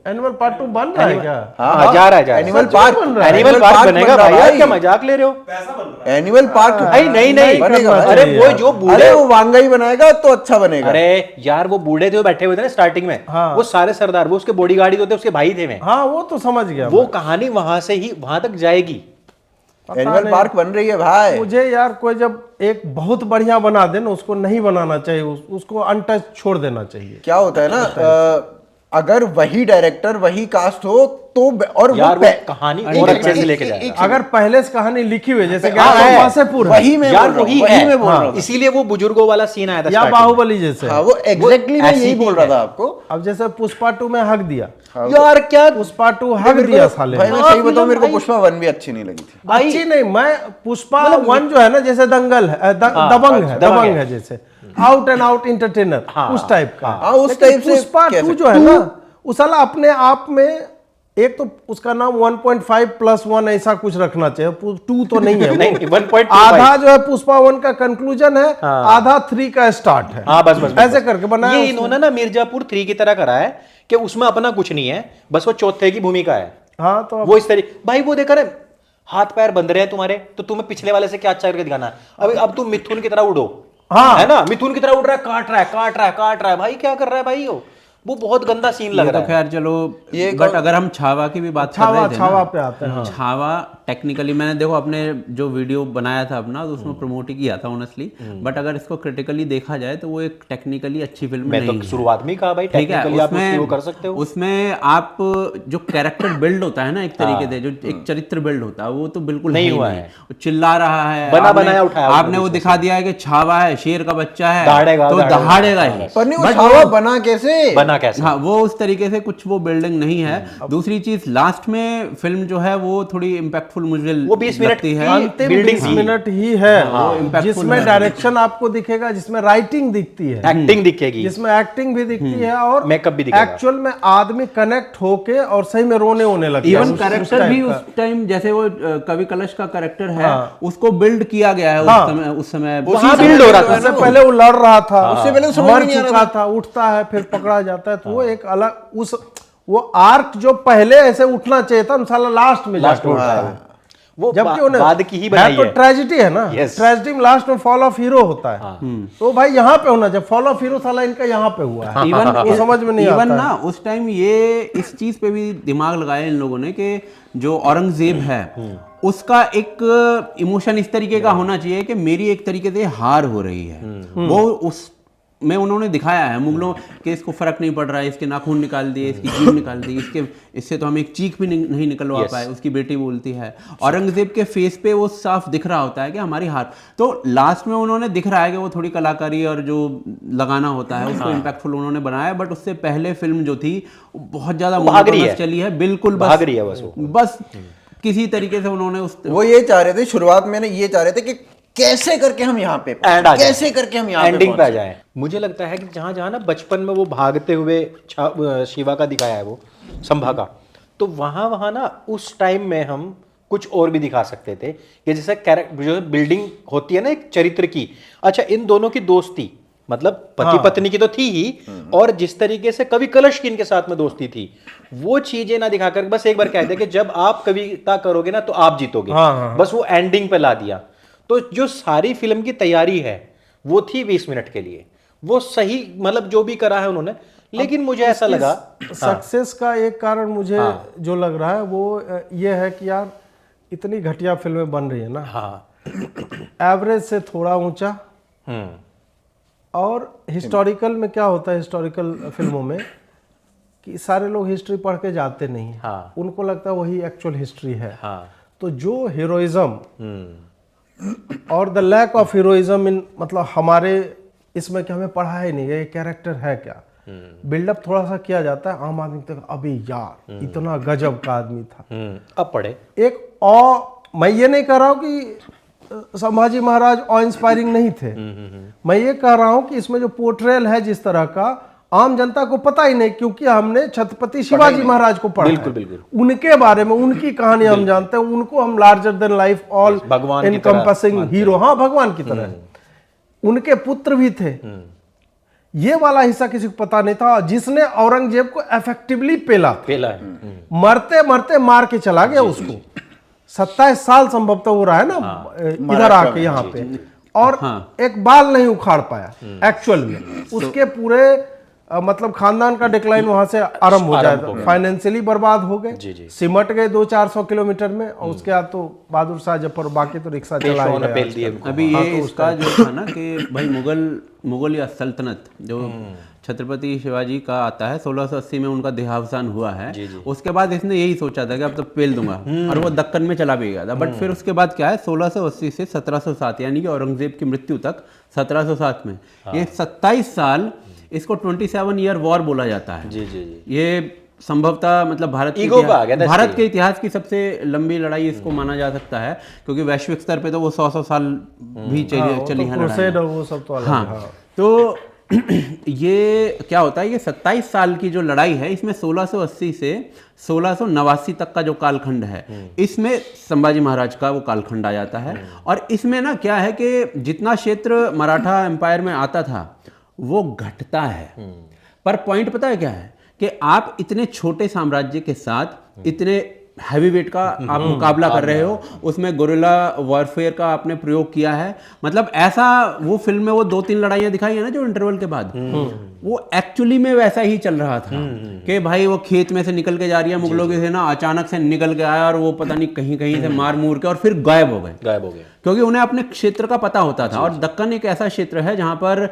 एनिमल पार्ट 2 बन रहा है क्या? हाँ, जा रहा है एनिमल पार्क एनिमल पार्क बनेगा भाई, आप क्या मजाक ले रहे हो? एनिमल पार्क भाई नहीं बनेगा। अरे वो जो बूढ़े, अरे वो वांगा ही बनाएगा तो अच्छा बनेगा। अरे यार वो बूढ़े थे, वो बैठे हुए थे ना स्टार्टिंग में, वो सारे सरदार, वो उसके बॉडीगार्ड ही तो थे, उसके भाई थे। मैं हाँ, वो तो समझ गया। वो कहानी वहां से ही वहां तक जाएगी। एनिमल पार्क बन रही है भाई। मुझे यार कोई जब एक बहुत बढ़िया बना दे ना, उसको नहीं बनाना चाहिए, उसको अनटच छोड़ देना चाहिए। क्या होता है ना, अगर वही डायरेक्टर वही कास्ट हो तो और यार वो वो कहानी और अच्छे से लेके जाए। अगर पहले से कहानी लिखी हुई है, जैसे हाँ, वासेपुर वही में यार बोल रहा हूँ, वही वही है, में बोल रहा हूँ। इसीलिए वो बुजुर्गों वाला सीन आया था या starting में। बाहुबली जैसे। हाँ, वो एग्जैक्टली मैं ऐसी यही ही बोल रहा है। था आपको। अब जैसे पुष्पा 2 में हक दिया, यार क्या पुष्पा 2 हक दिया साले भाई ने। मैं सही बताऊं, मेरे को पुष्पा 1 भी अच्छी नहीं लगी थी। भाई अच्छी नहीं, मैं पुष्पा 1 जो है ना, जैसे दंगल है, दबंग है जैसे आउट एंड आउट इंटरटेनर, उस टाइप का। हाँ, उस लेकिन टाइप से पुष्पा कह 2 जो है ना, उस साला अपने आप में, एक तो उसका नाम 1.5+1 ऐसा कुछ रखना चाहिए, 2 तो नहीं है वो। नहीं, 1.25 आधा जो है पुष्पा 1 का कंक्लूजन है, आधा 3 का स्टार्ट है। हाँ, बस ऐसे करके बनाया ये उसने। इन्होंने ना मिर्जापुर 3 की तरह करा है कि उसमें अपना कुछ नहीं है, बस वो चौथे की भूमिका है। हाँ, तो अब वो इस तरीके, भाई वो देखा रे, हाथ पैर बंध रहे हैं तुम्हारे, तो तुम्हें पिछले वाले से क्या अच्छा करके दिखाना है? अब तुम मिथुन की तरह उड़ो, हाँ। है ना, मिथुन की तरह उड़ रहा है, काट रहा है, भाई क्या कर रहा है भाई? वो बहुत गंदा सीन लग ये रहा तो है। खैर चलो, बट अगर हम छावा की भी बात कर रहे थे छावा ना, पे आते हैं। छावा टेक्निकली मैंने देखो अपने जो वीडियो बनाया था अपना, तो उसमें प्रमोट ही किया था ऑनेस्टली। बट अगर इसको क्रिटिकली देखा जाए तो वो एक टेक्निकली अच्छी फिल्म मैं नहीं तो है। शुरुआत में ही कहा भाई, ठीक है, टेक्निकली आप उसकी वो कर सकते हो। उसमें आप जो कैरेक्टर बिल्ड होता है ना, एक तरीके से जो एक चरित्र बिल्ड होता है, वो तो बिल्कुल नहीं है ही हुआ नहीं। है। वो चिल्ला रहा है, बना आपने- बनाया उठाया आपने वो दिखा दिया है कि छावा है, शेर का बच्चा है, दहाड़ेगा, तो दहाड़ेगा। दहाड़ेगा ही। पर नहीं, वो छावा बना कैसे? बना कैसे? हाँ, वो उस तरीके से कुछ वो बिल्डिंग नहीं है। दूसरी चीज, लास्ट में फिल्म जो है वो थोड़ी इम्पैक्टफुल मुझे वो 20 मिनट लगती है। अंतिम building 20 थी। मिनट ही है impactful जिसमें है। डायरेक्शन आपको दिखेगा, जिसमें राइटिंग दिखती है, एक्टिंग दिखेगी, जिसमें एक्टिंग भी दिखती है, और Makeup भी दिखेगा। एक्चुअल में आदमी कनेक्ट होके और सही में रोने होने लगता है। इवन उस कैरेक्टर टाइप भी का। उस टाइम, जैसे वो कवि कलश का कैरेक्टर है, उसको बिल्ड किया गया है उस समय वहाँ build हो रहा था। उससे पहले वो लड़ रहा था, उससे पहले तो समझ मर में नहीं आ रहा चुका था, उठता है फिर पकड़ा जाता है, तो वो एक अलग वो आर्क जो पहले ऐसे उठना चाहिए था, साला लास्ट में जाके उठा है। वो जबकि उन्हें बाद की ही बनाई तो है। ट्रेजेडी है ना, Yes। ट्रेजेडी में लास्ट में फॉल ऑफ हीरो होता है। तो भाई यहाँ पे होना चाहिए, फॉल ऑफ हीरो साला इनका यहाँ पे हुआ है। इवन वो समझ में नहीं इवन आता ना उस टाइम ये इस चीज पे भी दिमाग लगाया इन लोगों ने कि जो औरंगजेब है उसका एक इमोशन इस तरीके का होना चाहिए कि मेरी एक तरीके से हार हो रही है। वो उस में उन्होंने दिखाया है मुगलों के, इसको फर्क नहीं पड़ रहा है, इसके नाखून निकाल दिए, इसकी जीभ निकाल दी, इससे तो हम एक चीख भी नहीं निकलवा पाए। उसकी बेटी बोलती है, औरंगजेब के फेस पे वो साफ दिख रहा होता है कि हमारी हार। तो लास्ट में उन्होंने दिख रहा है कि वो थोड़ी कलाकारी और जो लगाना होता है उसको इम्पैक्टफुल उन्होंने बनाया। बट उससे पहले फिल्म जो थी बहुत ज्यादा मोनोटोनस चली है, बिल्कुल भाग रही है बस वो। बस किसी तरीके से उन्होंने उस वो ये चाह रहे थे शुरुआत में, ये चाह रहे थे कि कैसे करके हम यहाँ पे एंड आ जाए, कैसे करके हम यहाँ एंडिंग पे आ पहुंचे। जाए। मुझे लगता है कि जहां जहां ना बचपन में वो भागते हुए शिवा का दिखाया है, वो संभा का, तो वहां ना उस टाइम में हम कुछ और भी दिखा सकते थे कि जैसे कैरेक्टर जो बिल्डिंग होती है ना एक चरित्र की। अच्छा, इन दोनों की दोस्ती मतलब पति पत्नी की तो थी ही, और जिस तरीके से कवि कलश की इनके साथ में दोस्ती थी, वो चीजें ना दिखाकर बस एक बार कह दे कि जब आप कविता करोगे ना तो आप जीतोगे, बस वो एंडिंग पे ला दिया। तो जो सारी फिल्म की तैयारी है वो थी 20 मिनट के लिए, वो सही मतलब जो भी करा है उन्होंने। लेकिन मुझे ऐसा लगा सक्सेस का एक कारण मुझे जो लग रहा है वो ये है कि यार इतनी घटिया फिल्में बन रही है ना, एवरेज से थोड़ा ऊंचा। और हिस्टोरिकल में क्या होता है, हिस्टोरिकल फिल्मों में कि सारे लोग हिस्ट्री पढ़ के जाते नहीं हैं, उनको लगता है वही एक्चुअल हिस्ट्री है। तो जो हीरोइज्म और द लैक ऑफ हीरोइज्म इन मतलब हमारे इसमें क्या हमें पढ़ा ही नहीं, ये कैरेक्टर है क्या, बिल्डअप थोड़ा सा किया जाता है आम आदमी तक, अभी यार इतना गजब का आदमी था। अब पढ़े एक मैं ये नहीं कह रहा हूँ कि संभाजी महाराज ऑ इंस्पायरिंग नहीं थे, मैं ये कह रहा हूँ कि इसमें जो पोर्ट्रेल है जिस तरह का, आम जनता को पता ही नहीं, क्योंकि हमने छत्रपति शिवाजी महाराज को पढ़ा है, उनके बारे में उनकी कहानी हम जानते हैं, उनको हम larger than life all encompassing hero, हाँ भगवान की तरह। उनके पुत्र भी थे, ये वाला हिस्सा किसी को पता नहीं था, जिसने औरंगजेब को इफेक्टिवली पेला मरते मरते मार के चला गया उसको। 27 साल संभवतः हो रहा है ना इधर आके यहाँ पे, और एक बाल नहीं उखाड़ पाया एक्चुअल में। उसके पूरे मतलब खानदान का डिक्लाइन वहां से आरंभ हो जाएगा, फाइनेंशियली बर्बाद हो गए, सिमट गए 200-400 किलोमीटर में, और उसके बाद तो बहादुर शाह जफर बाकी तो रिक्शा चला ही। अभी ये इसका जो था ना कि भाई मुगल या सल्तनत जो छत्रपति शिवाजी का आता है 1680 में उनका देहावसान हुआ है, उसके बाद इसने यही सोचा था कि अब तो पेल दूंगा, और वो दक्कन में चला भी गया था। बट फिर उसके बाद क्या है, 1680 से 1707 यानी कि औरंगजेब की मृत्यु तक 1707 में ये 27 साल, इसको 27 ईयर वॉर बोला जाता है। ये संभवतः मतलब भारत के इतिहास की सबसे लंबी लड़ाई इसको माना जा सकता है, क्योंकि वैश्विक स्तर पे तो वो 100 साल भी चली है लड़ाई। हाँ, तो ये क्या होता है, ये 27 साल की जो लड़ाई है, इसमें 1680 से 1689 तक का जो कालखंड है, इसमें संभाजी महाराज का वो कालखंड आ जाता है। और इसमें ना क्या है कि जितना क्षेत्र मराठा एम्पायर में आता था वो घटता है। पर पॉइंट पता है क्या है कि आप इतने छोटे साम्राज्य के साथ इतने हैवी वेट का आप मुकाबला कर रहे हो, उसमें गोरिल्ला वॉरफेयर का आपने प्रयोग किया है। मतलब ऐसा वो फिल्म में वो 2-3 लड़ाइयां दिखाई है ना जो इंटरवल के बाद, वो एक्चुअली में वैसा ही चल रहा था कि भाई वो खेत में से निकल के जा रही है मुगलों की सेना, अचानक से निकल के आया और वो पता नहीं कहीं कहीं से मार मूर के और फिर गायब हो गए, क्योंकि उन्हें अपने क्षेत्र का पता होता था। और दक्कन एक ऐसा क्षेत्र है जहां पर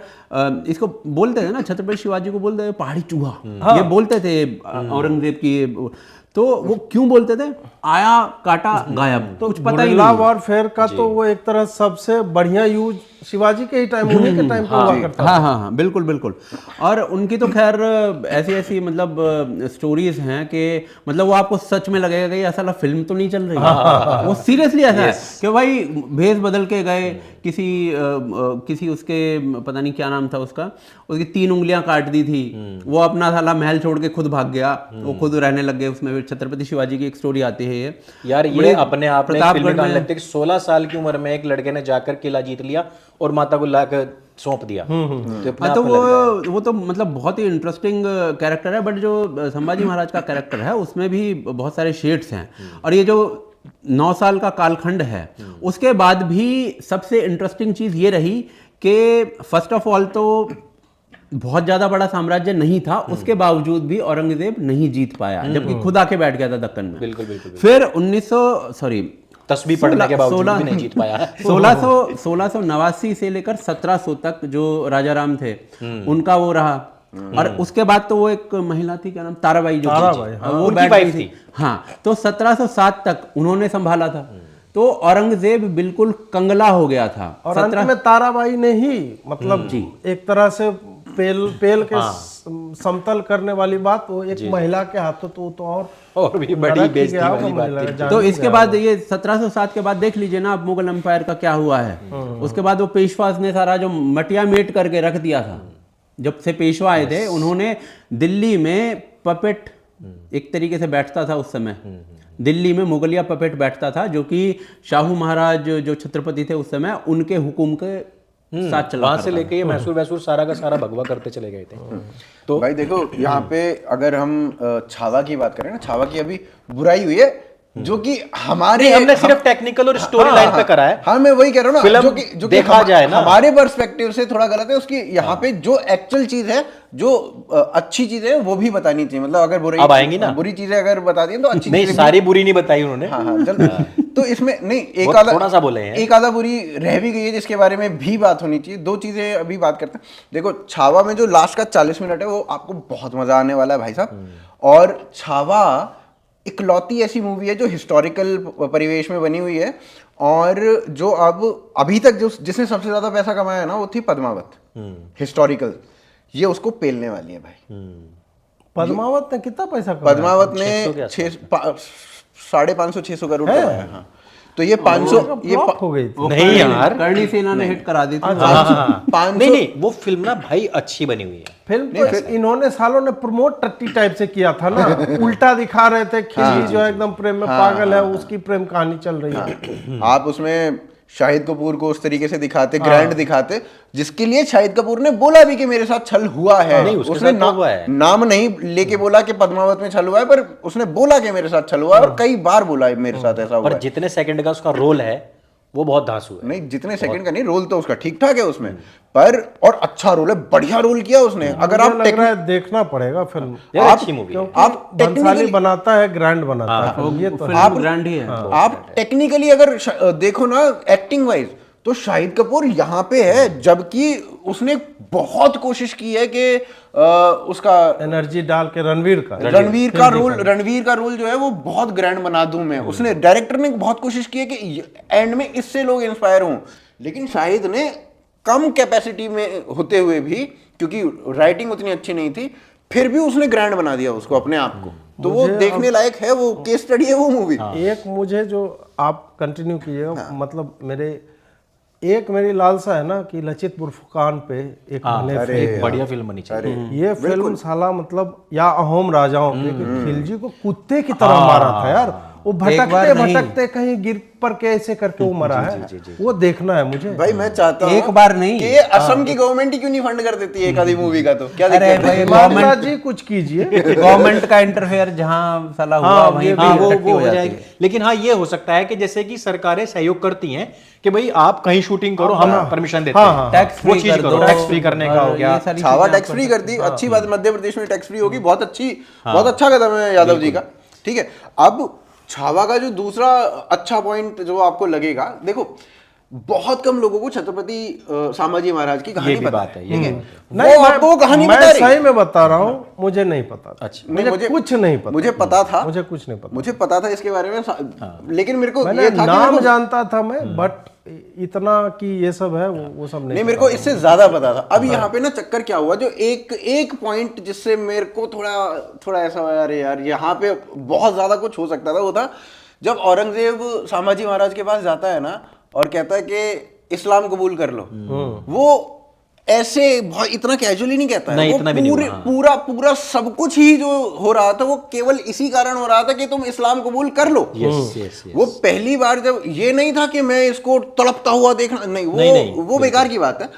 इसको बोलते थे ना, छत्रपति शिवाजी को बोलते थे पहाड़ी चूहा, ये बोलते थे औरंगजेब की। तो वो क्यों बोलते थे, आया काटा गायब, तो कुछ पता ही नहीं। वॉरफेयर का तो वो एक तरह सबसे बढ़िया यूज शिवाजी के ही टाइम, उन्हीं के टाइम पे हुआ करता था। हाँ, बिल्कुल बिल्कुल। और उनकी तो खैर ऐसी मतलब स्टोरीज हैं कि मतलब वो आपको सच में लगेगा कि ऐसा फिल्म तो नहीं चल रही है, वो सीरियसली ऐसा है कि भाई भेष बदल के गए, किसी उसके पता नहीं क्या नाम था उसका, उसकी 3 उंगलियां काट दी थी, वो अपना साला महल छोड़ के खुद भाग गया, वो खुद रहने लग गए उसमें। छत्रपति शिवाजी की एक स्टोरी आती है ये यार, ये अपने आप में 16 साल की उम्र में एक लड़के ने जाकर किला जीत लिया और माता को लाकर सौंप दिया। तो वो तो मतलब बहुत ही इंटरेस्टिंग कैरेक्टर है। बट जो संभाजी महाराज का कैरेक्टर है उसमें भी बहुत सारे शेड्स हैं। और ये जो 9 साल का कालखंड है, उसके बाद भी सबसे इंटरेस्टिंग चीज ये रही कि फर्स्ट ऑफ ऑल तो बहुत ज्यादा बड़ा साम्राज्य नहीं था, उसके बावजूद भी औरंगजेब नहीं जीत पाया, जबकि खुद आके बैठ गया था दक्कन में। बिल्कुल। फिर 10वीं पढ़ने के बावजूद भी नहीं जीत पाया। 1689 से लेकर 1700 तक जो राजा राम थे उनका वो रहा। और उसके बाद तो वो एक महिला थी, क्या नाम, ताराबाई, जो वो बैठ गई थी। हाँ, तो 1707 तक उन्होंने संभाला था। तो औरंगजेब बिल्कुल कंगला हो गया था। और अंत में ताराबाई ने ही मतलब एक तरह से पेल के समतल करने वाली बात वो एक महिला के हाथों, तो और भी बड़ी बेइज्जती वाली बात थी। तो इसके बाद ये 1707 के बाद देख लीजिए ना आप मुगल एम्पायर का क्या हुआ है। उसके बाद वो पेशवास ने सारा जो मटिया मेट करके रख दिया था, जब से पेशवा आए थे उन्होंने दिल्ली में पपेट एक तरीके से बैठता था उस समय। दिल्ली में मुगलिया पपेट बैठता था, जो कि शाहू महाराज जो छत्रपति थे उस समय, उनके हुकुम के साथ चला वहां से लेके ये मैसूर वैसूर सारा का सारा भगवा करते चले गए थे। तो भाई देखो यहाँ पे अगर हम छावा की बात करें ना, छावा की अभी बुराई हुई है जो कि हमारे हमने सिर्फ टेक्निकल और स्टोरी लाइन पे करा है। हाँ मैं वही कह रहा हूँ ना, फिल्म जो कि देखा जाए ना, हमारे पर्सपेक्टिव से थोड़ा गलत है। उसकी यहाँ पे जो एक्चुअल चीज है, जो अच्छी चीज है वो भी बतानी चाहिए। मतलब अगर बुरी अब आएंगी ना, बुरी चीजें अगर बता दी तो अच्छी नहीं, चीजें सारी बुरी नहीं बताई उन्होंने। हाँ हाँ चल तो इसमें नहीं एक बहुत आधा थोड़ा सा बोले हैं। एक आधा बुरी रह भी गई है जिसके बारे में भी बात होनी चाहिए। दो चीजें अभी बात करते हैं। देखो छावा में जो लास्ट का 40 मिनट है वो आपको बहुत मजा आने वाला है भाई साहब। और छावा इकलौती ऐसी मूवी है जो हिस्टोरिकल परिवेश में बनी हुई है, और जो अब अभी तक जो जिसने सबसे ज्यादा पैसा कमाया है ना वो थी पद्मावत। हिस्टोरिकल ये उसको पेलने वाली है भाई। पद्मावत ने कितना पैसा कमाया? पद्मावत ने 550-600 करोड़ कमाया। हाँ तो ये 500 ये फ्लॉप हो गई थी। नहीं यार, करणी सेना ने हिट करा दी थी। नहीं नहीं, वो फिल्म ना भाई अच्छी बनी हुई है। फिल्म तो इन्होंने सालों ने प्रमोट टट्टी टाइप से किया था ना, उल्टा दिखा रहे थे। खिलजी जो है एकदम प्रेम में पागल है, उसकी प्रेम कहानी चल रही है। आप उसमें शाहिद कपूर को उस तरीके से दिखाते, ग्रैंड दिखाते, जिसके लिए शाहिद कपूर ने बोला भी कि मेरे साथ छल हुआ है। नहीं, उसके उसने साथ तो हुआ है। नाम नहीं लेके बोला कि पद्मावत में छल हुआ है, पर उसने बोला कि मेरे साथ छल हुआ है, और कई बार बोला है मेरे साथ ऐसा हुआ और है। जितने सेकंड का उसका रोल है वो बहुत धांसू है। नहीं जितने सेकंड का नहीं, रोल तो उसका ठीक ठाक है उसमें, पर और अच्छा रोल है, बढ़िया रोल किया उसने। अगर आप लग रहा है देखना पड़ेगा फिल्म। यार अच्छी मूवी है। आप बंसाली बनाता है, ग्रैंड बनाता है फिल्म, ये तो है। आप ग्रैंड ही है। आप टेक्निकली अगर देखो ना एक्टिंग वाइज, तो शाहिद कपूर यहाँ पे है, जबकि उसने बहुत कोशिश की है कि उसका एनर्जी डाल के रणवीर का रोल जो है वो बहुत ग्रैंड बना दूं मैं। उसने डायरेक्टर ने बहुत कोशिश की है कि एंड में इससे लोग इंस्पायर हों, लेकिन शाहिद ने कम कैपेसिटी में होते हुए भी, क्योंकि राइटिंग उतनी अच्छी नहीं थी, फिर भी उसने ग्रैंड बना दिया उसको अपने आप को। तो वो देखने लायक है, वो केस स्टडी है वो मूवी। एक मुझे जो आप कंटिन्यू कीजिएगा, मतलब मेरी लालसा है ना कि लचित बुर्फुकान पे एक बने एक बढ़िया फिल्म बनी चाहिए। ये फिल्म साला मतलब, या अहोम राजाओं पे कि खिलजी को कुत्ते की तरह मारा था यार। वो भटकते कहीं गिर पर के ऐसे करके वो मरा है। वो देखना है मुझे भाई। मैं चाहता हूँ एक बार नहीं कि असम की गवर्नमेंट ही क्यों नहीं फंड कर देती है एक आधी मूवी का, तो क्या अरे दिक्कत है? भाई, माता जी कुछ कीजिए। गवर्नमेंट का इंटरफेयर जहां साला हुआ वहीं हाँ, पे वो इकट्ठी हो हो जाती जाएगी। है। लेकिन हाँ ये हो सकता है कि जैसे कि सरकारें सहयोग करती हैं कि भाई आप कहीं शूटिंग करो, हम परमिशन देते हैं। टैक्स वो फ्री चीज कर करो, दो, टैक्स फ्री करने का हो गया। ये सारी छावा चीजें टैक्स फ्री कर दी, अच्छी बात। मध्य प्रदेश में टैक्स फ्री होगी, बहुत अच्छा कदम है यादव जी का। ठीक है, अब छावा का जो दूसरा अच्छा पॉइंट जो आपको लगेगा, देखो बहुत कम लोगों को छत्रपति संभाजी महाराज की कहानी ये भी पता बात है, ये ठीक भी है। नहीं, वो आपको कहानी मैं बता रही सही में बता रहा हूँ, मुझे नहीं पता। अच्छा, मुझे कुछ नहीं पता। मुझे पता था, मुझे कुछ नहीं पता। मुझे पता था इसके बारे में, लेकिन मेरे को मैंने ये था कि नाम मेरे को- जानता था मैं, बट इतना कि ये सब है वो सब नहीं, नहीं मेरे को इससे ज्यादा पता था। अब यहाँ पे ना चक्कर क्या हुआ, जो एक पॉइंट जिससे मेरे को थोड़ा ऐसा हुआ, अरे यार यहाँ पे बहुत ज्यादा कुछ हो सकता था, वो था जब औरंगजेब संभाजी महाराज के पास जाता है ना और कहता है कि इस्लाम कबूल कर लो। वो ऐसे बहुत इतना कैजुअली नहीं कहता है, नहीं, वो इतना भी नहीं पूरे हुआ। पूरा सब कुछ ही जो हो रहा था वो केवल इसी कारण हो रहा था कि तुम इस्लाम कबूल कर लो। यस। वो पहली बार जब ये नहीं था कि मैं इसको तड़पता हुआ देखना, नहीं, वो बेकार की बात है।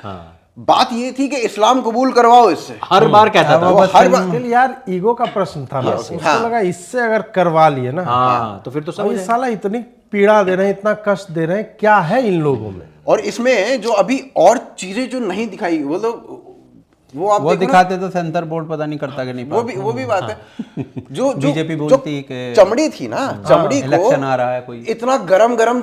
बात ये थी कि इस्लाम कबूल करवाओ इससे। हर बार कहता था। हर बार यार ईगो का प्रश्न था ना, उसको लगा इससे अगर करवा लिए ना, हाँ तो फिर तो सब ये साला इतनी पीड़ा दे रहे हैं, इतना कष्ट दे रहे हैं, क्या है इन लोगों में। और इसमें जो अभी और चीजें जो नहीं दिखाई, वो वो दिखाते तो सेंसर बोर्ड पता नहीं करता कि नहीं वो भी बात है। जो बीजेपी बोलती है कि चमड़ी थी ना, चमड़ी को इलेक्शन आ रहा है कोई, इतना गरम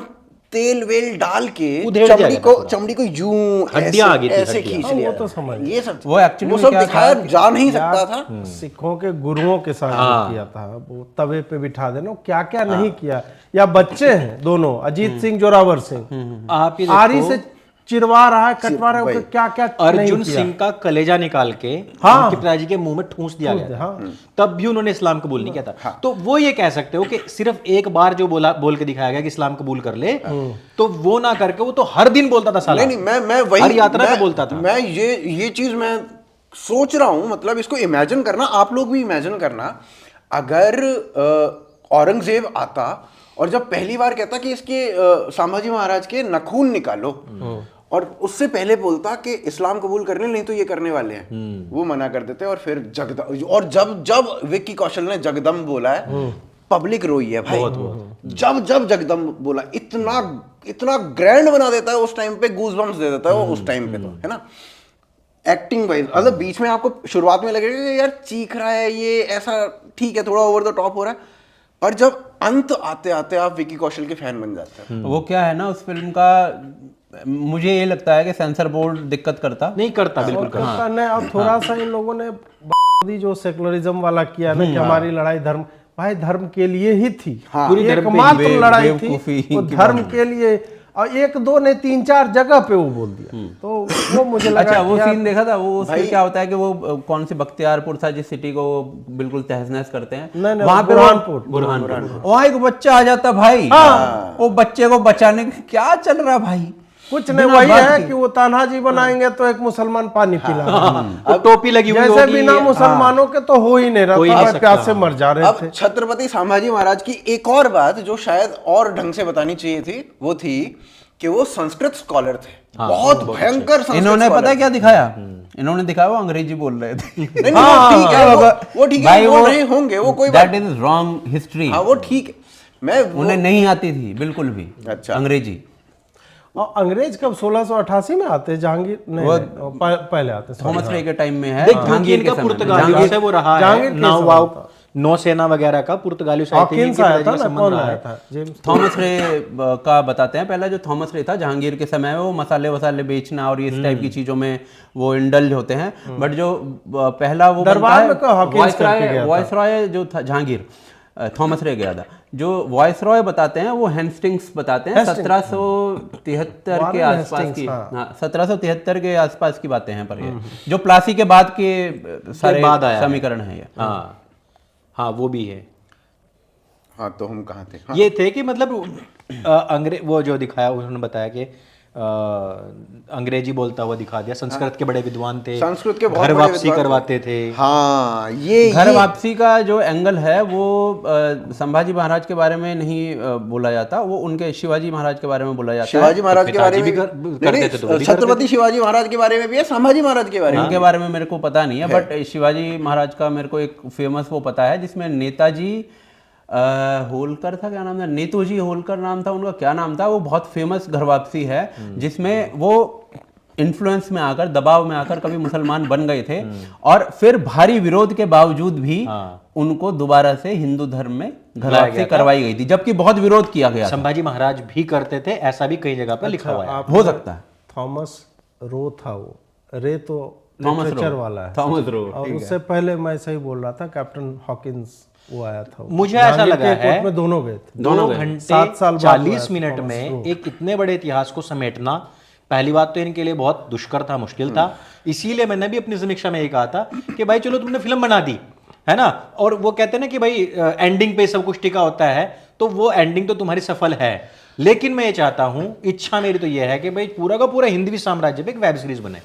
तेल वेल डाल के उधेड़ दिया गया था चमड़ी को यूं हड्डियां आ गई थी, ऐसे हड्डियां। खींच लिया। वो तो समझ ये सब वो एक्चुअली वो सब दिखाया जा नहीं सकता था। सिखों के गुरुओं के साथ जो किया था, वो तवे पे बिठा देना, क्या क्या नहीं किया। या बच्चे हैं दोनों, अजीत सिंह जोरावर सिंह, आप ही आरी से चिरवा रहा है, कटवा रहा है, क्या क्या अर्जुन सिंह का कलेजा निकाल के उनके पिताजी के मुंह में ठूंस दिया गया था। तब भी उन्होंने इस्लाम कबूल नहीं किया था। तो वो ये कह सकते हो कि सिर्फ एक बार जो बोल के दिखाया गया कि इस्लाम कबूल कर ले, तो वो ना करके वो तो हर दिन बोलता था साला। नहीं, मैं वही हर यात्रा पे बोलता था। मैं ये चीज मैं सोच रहा हूं, मतलब इसको इमेजिन करना, आप लोग भी इमेजिन करना। अगर औरंगजेब आता और जब पहली बार कहता कि इसके संभाजी महाराज के नखून निकालो, और उससे पहले बोलता कि इस्लाम कबूल करने, नहीं तो ये करने वाले हैं, वो मना कर देते। और फिर जगदम, और जब विक्की कौशल ने जगदम बोला है, पब्लिक रोई है भाई। जब जगदम बोला, इतना ग्रैंड बना देता है उस टाइम पे, गूज़बम्स दे देता है वो उस टाइम पे, तो है ना। एक्टिंग वाइज मतलब बीच में आपको शुरुआत में लगेगा कि यार चीख रहा है ये, ऐसा ठीक है, थोड़ा ओवर द टॉप हो रहा है, और जब अंत आते आते आप विकी कौशल के फैन बन जाते हैं। वो क्या है ना, उस फिल्म का मुझे ये लगता है कि सेंसर बोर्ड दिक्कत करता नहीं करता, बिल्कुल करता नहीं। और थोड़ा सा इन लोगों ने जो सेकुलरिज्म वाला किया ना कि हमारी लड़ाई धर्म, भाई धर्म के लिए ही थी, पूरी एकमात्र लड़ाई थी वो धर्म के लिए। और एक दो ने 3-4 जगह पे वो बोल दिया, तो वो मुझे लगा। अच्छा, वो सीन देखा था, वो उसमें क्या होता है कि वो कौन सी बख्तियारपुर था जिस सिटी को बिल्कुल तहस नहस करते हैं, वहां पे बुरहानपुर, वहां एक बच्चा आ जाता भाई, वो बच्चे को बचाने क्या चल रहा भाई, कुछ नहीं, वही है कि वो तान्हाजी बनाएंगे तो एक मुसलमान पानी पिला, अब टोपी लगी हुई जैसे बिना मुसलमानों के तो हो ही नहीं रहा था, प्यास से मर जा रहे थे। अब छत्रपति संभाजी महाराज की एक और बात जो शायद और ढंग से बतानी चाहिए थी, वो थी कि वो संस्कृत स्कॉलर थे, बहुत भयंकर संस्कृत। इन्होंने पता क्या दिखाया, इन्होंने दिखाया वो अंग्रेजी बोल रहे थे। नहीं, वो ठीक है, वो ठीक है, बोल रहे होंगे, वो कोई दैट इज रॉन्ग हिस्ट्री। हाँ, वो ठीक है, मैं उन्हें नहीं आती थी बिल्कुल भी अच्छा अंग्रेजी। और अंग्रेज कब 1688 में आते, जहांगीर नहीं, पहले आते, थॉमस रे के टाइम में है, जहांगीर का पुर्तगालियों से वो रहा है, नौसेना वगैरह का पुर्तगालियों से थॉमस रे का बताते हैं। पहला जो थॉमस रे था जहांगीर के समय में, वो मसाले वसाले बेचना और इस टाइप की चीजों में वो इंडल्ज होते हैं। बट जो पहला वो वॉइसरॉय जो था जहांगीर, थॉमस रे गया था, जो वॉइसरॉय बताते हैं वो हेस्टिंग्स बताते हैं 1773 के आसपास की, 1773 के आसपास की बातें हैं। पर ये जो प्लासी के बाद के सारे समीकरण है ये। हाँ, वो भी है। हाँ, तो हम कहाँ थे? हाँ। ये थे कि मतलब अंग्रेज, वो जो दिखाया उन्होंने बताया कि अंग्रेजी बोलता हुआ दिखा दिया, संस्कृत के बड़े विद्वान थे, संस्कृत के बहुत घर वापसी करवाते थे। हाँ, ये घर वापसी का जो एंगल है वो संभाजी महाराज के बारे में नहीं बोला जाता, वो उनके शिवाजी महाराज के बारे में बोला जाता है। शिवाजी महाराज के बारे में करते थे, तो छत्रपति शिवाजी महाराज के बारे में भी है, संभाजी महाराज के बारे में, उनके बारे में मेरे को पता नहीं है। बट शिवाजी महाराज का मेरे को एक फेमस वो पता है जिसमें नेताजी होलकर था, क्या नाम था, नेतूजी होलकर नाम था उनका, क्या नाम था, वो बहुत फेमस घर वापसी है जिसमें वो इन्फ्लुएंस में आकर, दबाव में आकर कभी मुसलमान बन गए थे और फिर भारी विरोध के बावजूद भी उनको दोबारा से हिंदू धर्म में घर वापसी करवाई गई थी, जबकि बहुत विरोध किया गया। संभाजी महाराज भी करते थे, ऐसा भी कई जगह पर लिखा हुआ है। हो सकता है थॉमस रो था, वो रे तो लिटरेचर वाला है, थॉमस रो। और उससे पहले मैं सही बोल रहा था, कैप्टन हॉकिंस वो आया था। मुझे ऐसा लगा है में दोनों गए थे, 2 घंटे 40 मिनट में एक इतने बड़े इतिहास को समेटना, पहली बात तो इनके लिए बहुत दुष्कर था, मुश्किल था। इसीलिए मैंने भी अपनी समीक्षा में ये कहा था कि भाई चलो तुमने फिल्म बना दी है ना, और वो कहते हैं ना कि भाई एंडिंग पे सब कुछ टिका होता है, तो वो एंडिंग तो तुम्हारी सफल है। लेकिन मैं ये चाहता हूं, इच्छा मेरी तो ये है कि भाई पूरा का पूरा हिंदवी साम्राज्य पे एक वेब सीरीज बने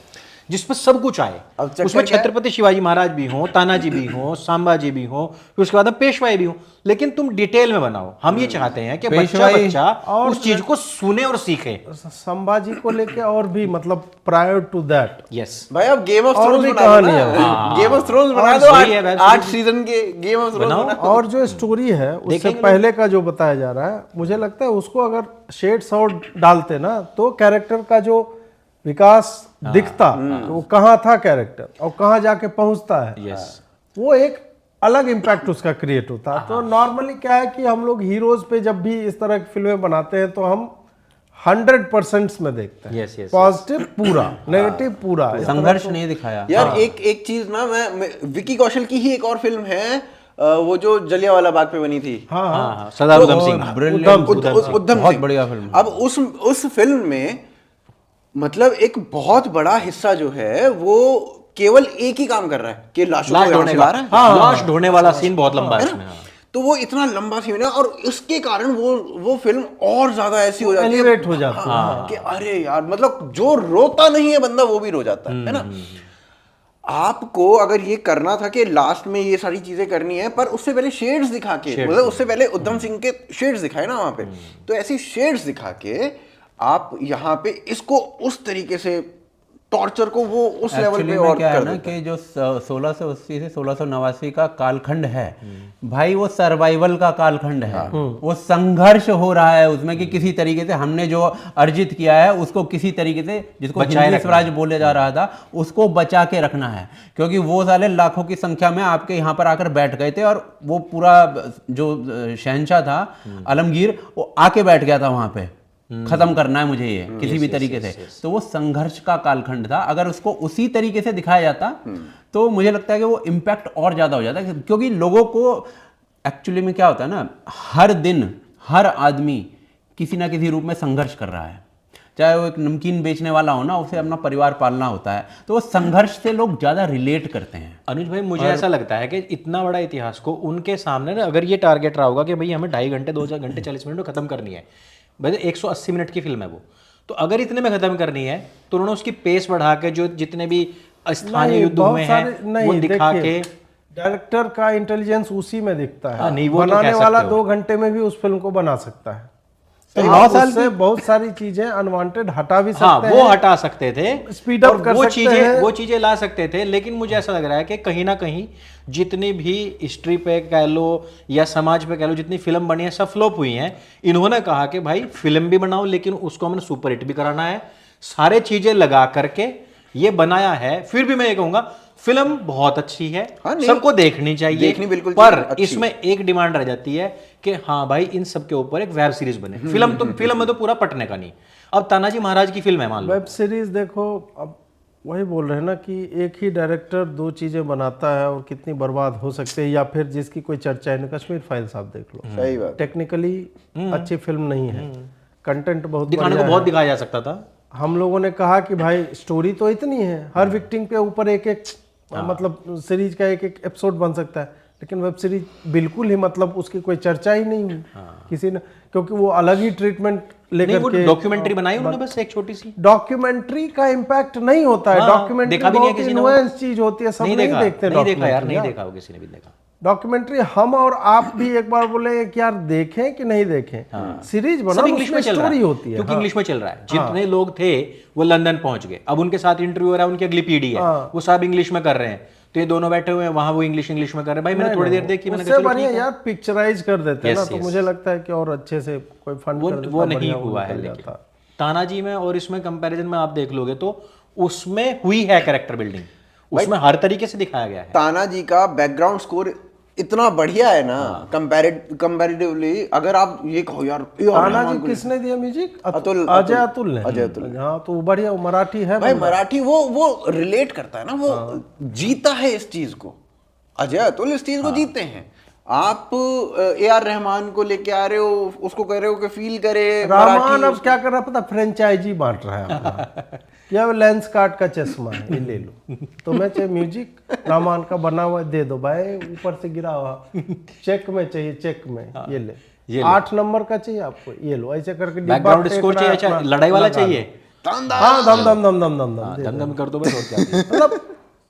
जिसमें सब कुछ आए। उसमें छत्रपति शिवाजी महाराज भी हो, तानाजी भी हो, संभाजी भी हो, फिर उसके बाद पेशवाई भी हो, लेकिन तुम डिटेल में बनाओ। हम ये चाहते हैं कि बच्चा और उस चीज को सुने और सीखे। संभाजी को लेके और भी मतलब प्रायर टू दैट, यस भाई, अब गेम ऑफ थ्रोन्स बना दो, गेम ऑफ थ्रोन्स बना दो, 8 सीजन के गेम ऑफ थ्रोन्स। और जो स्टोरी है उससे पहले का जो बताया जा रहा है, मुझे लगता है उसको अगर शेड्स और डालते ना तो कैरेक्टर का जो विकास दिखता, तो वो कहाँ था कैरेक्टर और कहाँ जाके पहुंचता है, वो एक अलग इम्पैक्ट उसका क्रिएट होता है। तो नॉर्मली क्या है कि हम लोग हीरोज पे जब भी इस तरह की फिल्में बनाते हैं तो हम 100% में देखते हैं, पॉजिटिव पूरा, नेगेटिव पूरा, संघर्ष नहीं दिखाया यार। एक चीज ना, मैं विकी कौशल की ही एक और फिल्म है, वो जो जलियांवाला बाग पे बनी थी, सरदार उधम सिंह, उधम बहुत बढ़िया फिल्म। अब उस फिल्म में मतलब एक बहुत बड़ा हिस्सा जो है वो केवल एक ही काम कर रहा है कि लाश ढोने वाला सीन बहुत लंबा है, तो वो इतना लंबा सीन है और उसके कारण वो फिल्म और ज्यादा ऐसी हो जाती है, हो जाती है कि अरे यार, मतलब जो रोता नहीं है बंदा वो भी रो जाता है ना। आपको अगर ये करना था कि लास्ट में ये सारी चीजें करनी है, पर उससे पहले शेड्स दिखा के, मतलब उससे पहले उधम सिंह के शेड्स दिखाए ना वहां पे, तो ऐसी शेड्स दिखा के आप यहाँ पे इसको उस तरीके से टॉर्चर को वो उस लेवल पे और क्या है कर ना देता है। कि जो 1680 से 1689 का कालखंड है भाई, वो सर्वाइवल का कालखंड है। वो संघर्ष हो रहा है उसमें कि किसी तरीके से हमने जो अर्जित किया है उसको किसी तरीके से, जिसको हिंदवी स्वराज बोले जा रहा था, उसको बचा के रखना है। क्योंकि वो साले लाखों की संख्या में आपके यहाँ पर आकर बैठ गए थे और वो पूरा जो शहंशाह था आलमगीर, वो आके बैठ गया था वहां पे, खत्म करना है मुझे ये किसी भी तरीके से। तो वो संघर्ष का कालखंड था। अगर उसको उसी तरीके से दिखाया जाता तो मुझे लगता है कि वो इम्पैक्ट और ज्यादा हो जाता, क्योंकि लोगों को एक्चुअली में क्या होता है ना, हर दिन हर आदमी किसी ना किसी रूप में संघर्ष कर रहा है। चाहे वो एक नमकीन बेचने वाला हो ना, उसे अपना परिवार पालना होता है, तो वो संघर्ष से लोग ज्यादा रिलेट करते हैं। अनुज भाई, मुझे ऐसा लगता है कि इतना बड़ा इतिहास को उनके सामने ना, अगर ये टारगेट रहा होगा कि भाई हमें 2.5 घंटे 2 घंटे 40 मिनट में खत्म करनी है, भाई 180 मिनट की फिल्म है वो, तो अगर इतने में खत्म करनी है तो उन्होंने उसकी पेस बढ़ा के जो जितने भी स्थानीय युद्ध हुए हैं वो दिखा के, डायरेक्टर का इंटेलिजेंस उसी में दिखता है। नहीं, वो तो बनाने कह वाला सकते हो। 2 घंटे में भी उस फिल्म को बना सकता है। तो आप 9 साल उससे बहुत सारी चीजें अनवांटेड हटा भी सकते हाँ हैं। वो हटा सकते थे, Speed up और कर सकते हैं। वो चीजें ला सकते थे। लेकिन मुझे ऐसा लग रहा है कि कहीं ना कहीं जितनी भी हिस्ट्री पे कह लो या समाज पे कह लो, जितनी फिल्म बनी है सब फ्लॉप हुई हैं। इन्होंने कहा कि भाई फिल्म भी बनाओ लेकिन उसको हमने सुपर हिट भी कराना है, सारे चीजें लगा करके ये बनाया है। फिर भी मैं ये कहूंगा फिल्म बहुत अच्छी है, हाँ, नहीं, सबको देखनी चाहिए, देखनी बिल्कुल पर चाहिए, अच्छी। इसमें एक डिमांड रह जाती है कि हाँ भाई इन सब के ऊपर एक वेब सीरीज बने। फिल्म में तो पूरा पटने का नहीं। अब तानाजी महाराज की फिल्म है मान लो, वेब सीरीज देखो, अब वही बोल रहे हैं ना कि एक ही डायरेक्टर 2 चीजें बनाता है और कितनी बर्बाद हो सकती है। या फिर जिसकी कोई चर्चा है, कश्मीर फाइल्स आप देख लो, सही बात। टेक्निकली अच्छी फिल्म नहीं है, कंटेंट बहुत दिखाने को बढ़िया बहुत है। दिखाया जा सकता था। हम लोगों ने कहा कि भाई स्टोरी तो इतनी है, हर विक्टिम के ऊपर एक एक मतलब सीरीज का एक एक एपिसोड बन सकता है, लेकिन वेब सीरीज बिल्कुल ही मतलब उसकी कोई चर्चा ही नहीं हुई किसी ने, क्योंकि वो अलग ही ट्रीटमेंट नहीं, लेकर वो के डॉक्यूमेंट्री बनाई उन्होंने बस एक छोटी सी। डॉक्यूमेंट्री का इम्पैक्ट नहीं होता है। हाँ, डॉक्यूमेंट्री देखा भी नहीं है बहुत किसी ने। इन्फ्लुएंस चीज होती है, सब नहीं देखा, देखते नहीं देखा यार, documentary नहीं देखा वो किसी ने भी देखा। डॉक्यूमेंट्री हम और आप भी एक बार बोले कि यार देखें कि नहीं देखें, सीरीज सब बनाओ, इंग्लिश में उसमें चल रहा स्टोरी है होती है। क्योंकि हाँ। इंग्लिश में चल रहा है। जितने लोग थे वो लंदन पहुंच गए, अब उनके साथ इंटरव्यू हो रहा है, उनकी अगली पीढ़ी है, वो सब इंग्लिश में कर रहे हैं, तो ये दोनों बैठे हुए हैं वहां, वो इंग्लिश में कर रहे हैं। भाई मैंने थोड़ी देर देखी, मैंने उससे कहा चलो बढ़िया ठीक है। यार पिक्चराइज कर देते हैं ना, Yes, तो yes. मुझे लगता है कि और अच्छे से कोई फंड कर देता, वो नहीं बढ़िया हुआ है। निकल लेकिन जाता। तानाजी में और इसमें कंपैरिजन में आप देख लोगे तो उसमें हुई है कैरेक्टर बिल्डिंग, उसमें हर तरीके से दिखाया गया है। तानाजी का बैकग्राउंड स्कोर इतना बढ़िया है ना, कंपैरेटिवली। अगर आप ये कहो यार तानाजी किसने दिया म्यूजिक? अजय अतुल ने। अजय अतुल। हाँ, तो वो बढ़िया, वो मराठी है भाई, बंदा। मराठी वो रिलेट करता है ना, वो जीता है इस चीज को। अजय अतुल इस चीज को जीते हैं। आप AR रहमान को लेके आ रहे हो, उसको कह रहे हो कि फील करे रहमान मराठी। अब क्या कर रहा है पता, फ्रेंचाइजी बांट रहा है अपना। क्या वो लेंस कार्ट का चश्मा है, ये ले लो, तो मैं चाहे म्यूजिक रहमान का बना हुआ दे दो भाई, ऊपर से गिरा हुआ, चेक में चाहिए, चेक में ये ले, 8 नंबर का चाहिए आपको, ये लो, ऐसे करके डिब्बा बैकग्राउंड फेंक स्कोर रहा है चाहिए, अच्छा अपना, लड़ाई वाला लगा चाहिए, लो। हाँ, दम दम दम दम दम दम दम दम कर दो बस, और क्या। मतलब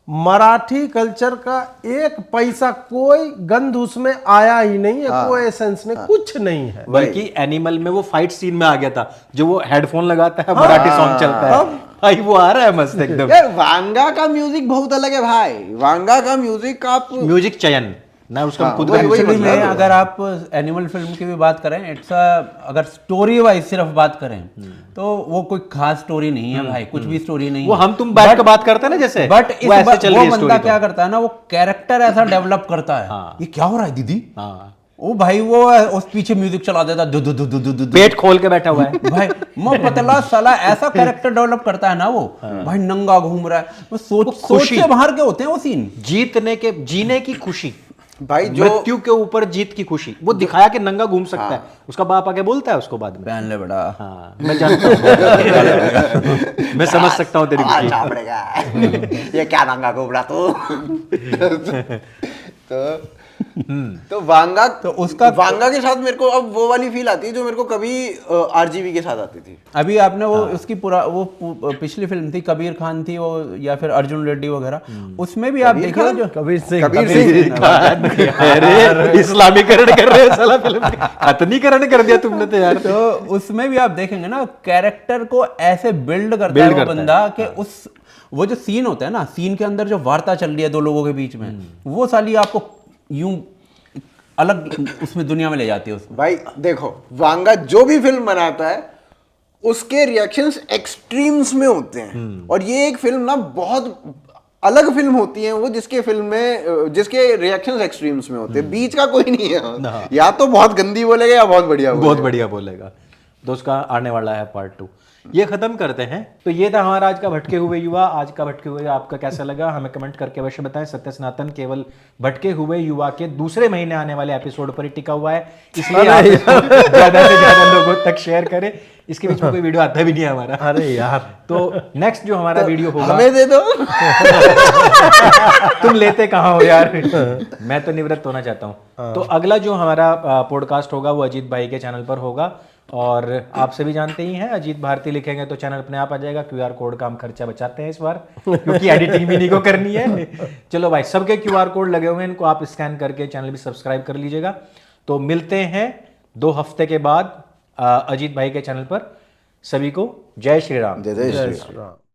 मराठी कल्चर का एक पैसा कोई गंध उसमें आया ही नहीं है, कोई एसेंस नहीं, कुछ नहीं है। बल्कि एनिमल में वो फाइट सीन में आ गया था, जो वो हेडफोन लगाता है, मराठी सॉन्ग चलता है, भाई वो आ रहा है मस्त एकदम। यार वांगा का म्यूजिक बहुत अलग है भाई। वांगा का म्यूजिक आप म्यूजिक चयन ना, उसका खुद का वही एक्चुअली मतलब में अगर आप एनिमल फिल्म की भी बात करें, इट्स अगर स्टोरी वाइज सिर्फ बात करें तो वो कोई खास स्टोरी नहीं है भाई, कुछ भी स्टोरी नहीं वो है। हम तुम बैठ के बात करते हैं ना जैसे, बट वो ऐसे चल वो रही है बंदा स्टोरी। क्या करता है ना, वो कैरेक्टर ऐसा डेवलप करता है, ये क्या हो रहा है दीदी, हाँ, ओ भाई वो उस पीछे म्यूजिक चला देता, दु दु दु दु दु दु पेट खोल के बैठा हुआ है। भाई वो पतला साला ऐसा कैरेक्टर डेवलप करता है ना वो, भाई नंगा घूम रहा है, वो सोच खुशी। से बाहर के होते हैं वो सीन। जीने की खुशी, भाई जो मृत्यु के ऊपर जीत की खुशी, वो दिखाया कि नंगा घूम सकता है। उसका बाप आके बोलता है उसको बाद में, पहन ले बड़ा। हाँ मैं जानता हूँ, मैं समझ सकता हूँ तेरी खुशी। पड़ेगा ये क्या नंगा घूम रहा तू। तो वांगा, तो उसका वांगा के साथ मेरे को अब वो वाली फील आती है जो मेरे को कभी आरजीवी के साथ आती थी। अभी आपने वो उसकी पिछली फिल्म थी, कबीर खान थी वो, या फिर अर्जुन रेड्डी वगैरह, उसमें भी आप देखिए जो कबीर सिंह अरे इस्लामीकरण कर रहे हो साला फिल्म का, खतनीकरण कर दिया तुमने तो यार। तो उसमें भी आप देखेंगे ना, कैरेक्टर को ऐसे बिल्ड करता है वो बंदा कि उस वो जो सीन होता है ना, सीन के अंदर जो वार्ता चल रही है दो लोगों के बीच में, वो साली आपको यूं अलग उसमें दुनिया में ले जाती है उसमें। भाई देखो, वांगा जो भी फिल्म बनाता है उसके रिएक्शंस एक्सट्रीम्स में होते हैं, और ये एक फिल्म ना बहुत अलग फिल्म होती है वो, जिसके फिल्म में जिसके रिएक्शंस एक्सट्रीम्स में होते हैं, बीच का कोई नहीं है, या तो बहुत गंदी बोलेगा या बहुत बढ़िया बोलेगा। बहुत बढ़िया बोलेगा। तो उसका आने वाला है पार्ट 2। ये खत्म करते हैं। तो ये था हमारा आज का भटके हुए युवा। आज का भटके हुए आपका कैसा लगा हमें कमेंट करके अवश्य बताएं। सत्य सनातन केवल भटके हुए युवा के दूसरे महीने आने वाले एपिसोड पर ही टिका हुआ है, इसलिए आप इसको ज्यादा से ज्यादा लोगों तक शेयर करें। इसके बीच में कोई वीडियो आता भी नहीं है हमारा। अरे यार, तो नेक्स्ट जो हमारा वीडियो होगा, हमें दे दो। तुम लेते कहाँ हो यार। मैं तो निवृत्त होना चाहता हूँ। तो अगला जो हमारा पॉडकास्ट होगा वो अजीत भाई के चैनल पर होगा, और आप सभी जानते ही हैं अजीत भारती लिखेंगे तो चैनल अपने आप आ जाएगा। QR कोड का हम खर्चा बचाते हैं इस बार, क्योंकि एडिटिंग भी इन्हीं को करनी है। चलो भाई, सबके QR कोड लगे हुए हैं, इनको आप स्कैन करके चैनल भी सब्सक्राइब कर लीजिएगा। तो मिलते हैं 2 हफ्ते के बाद अजीत भाई के चैनल पर। सभी को जय श्री राम। जय श्री राम।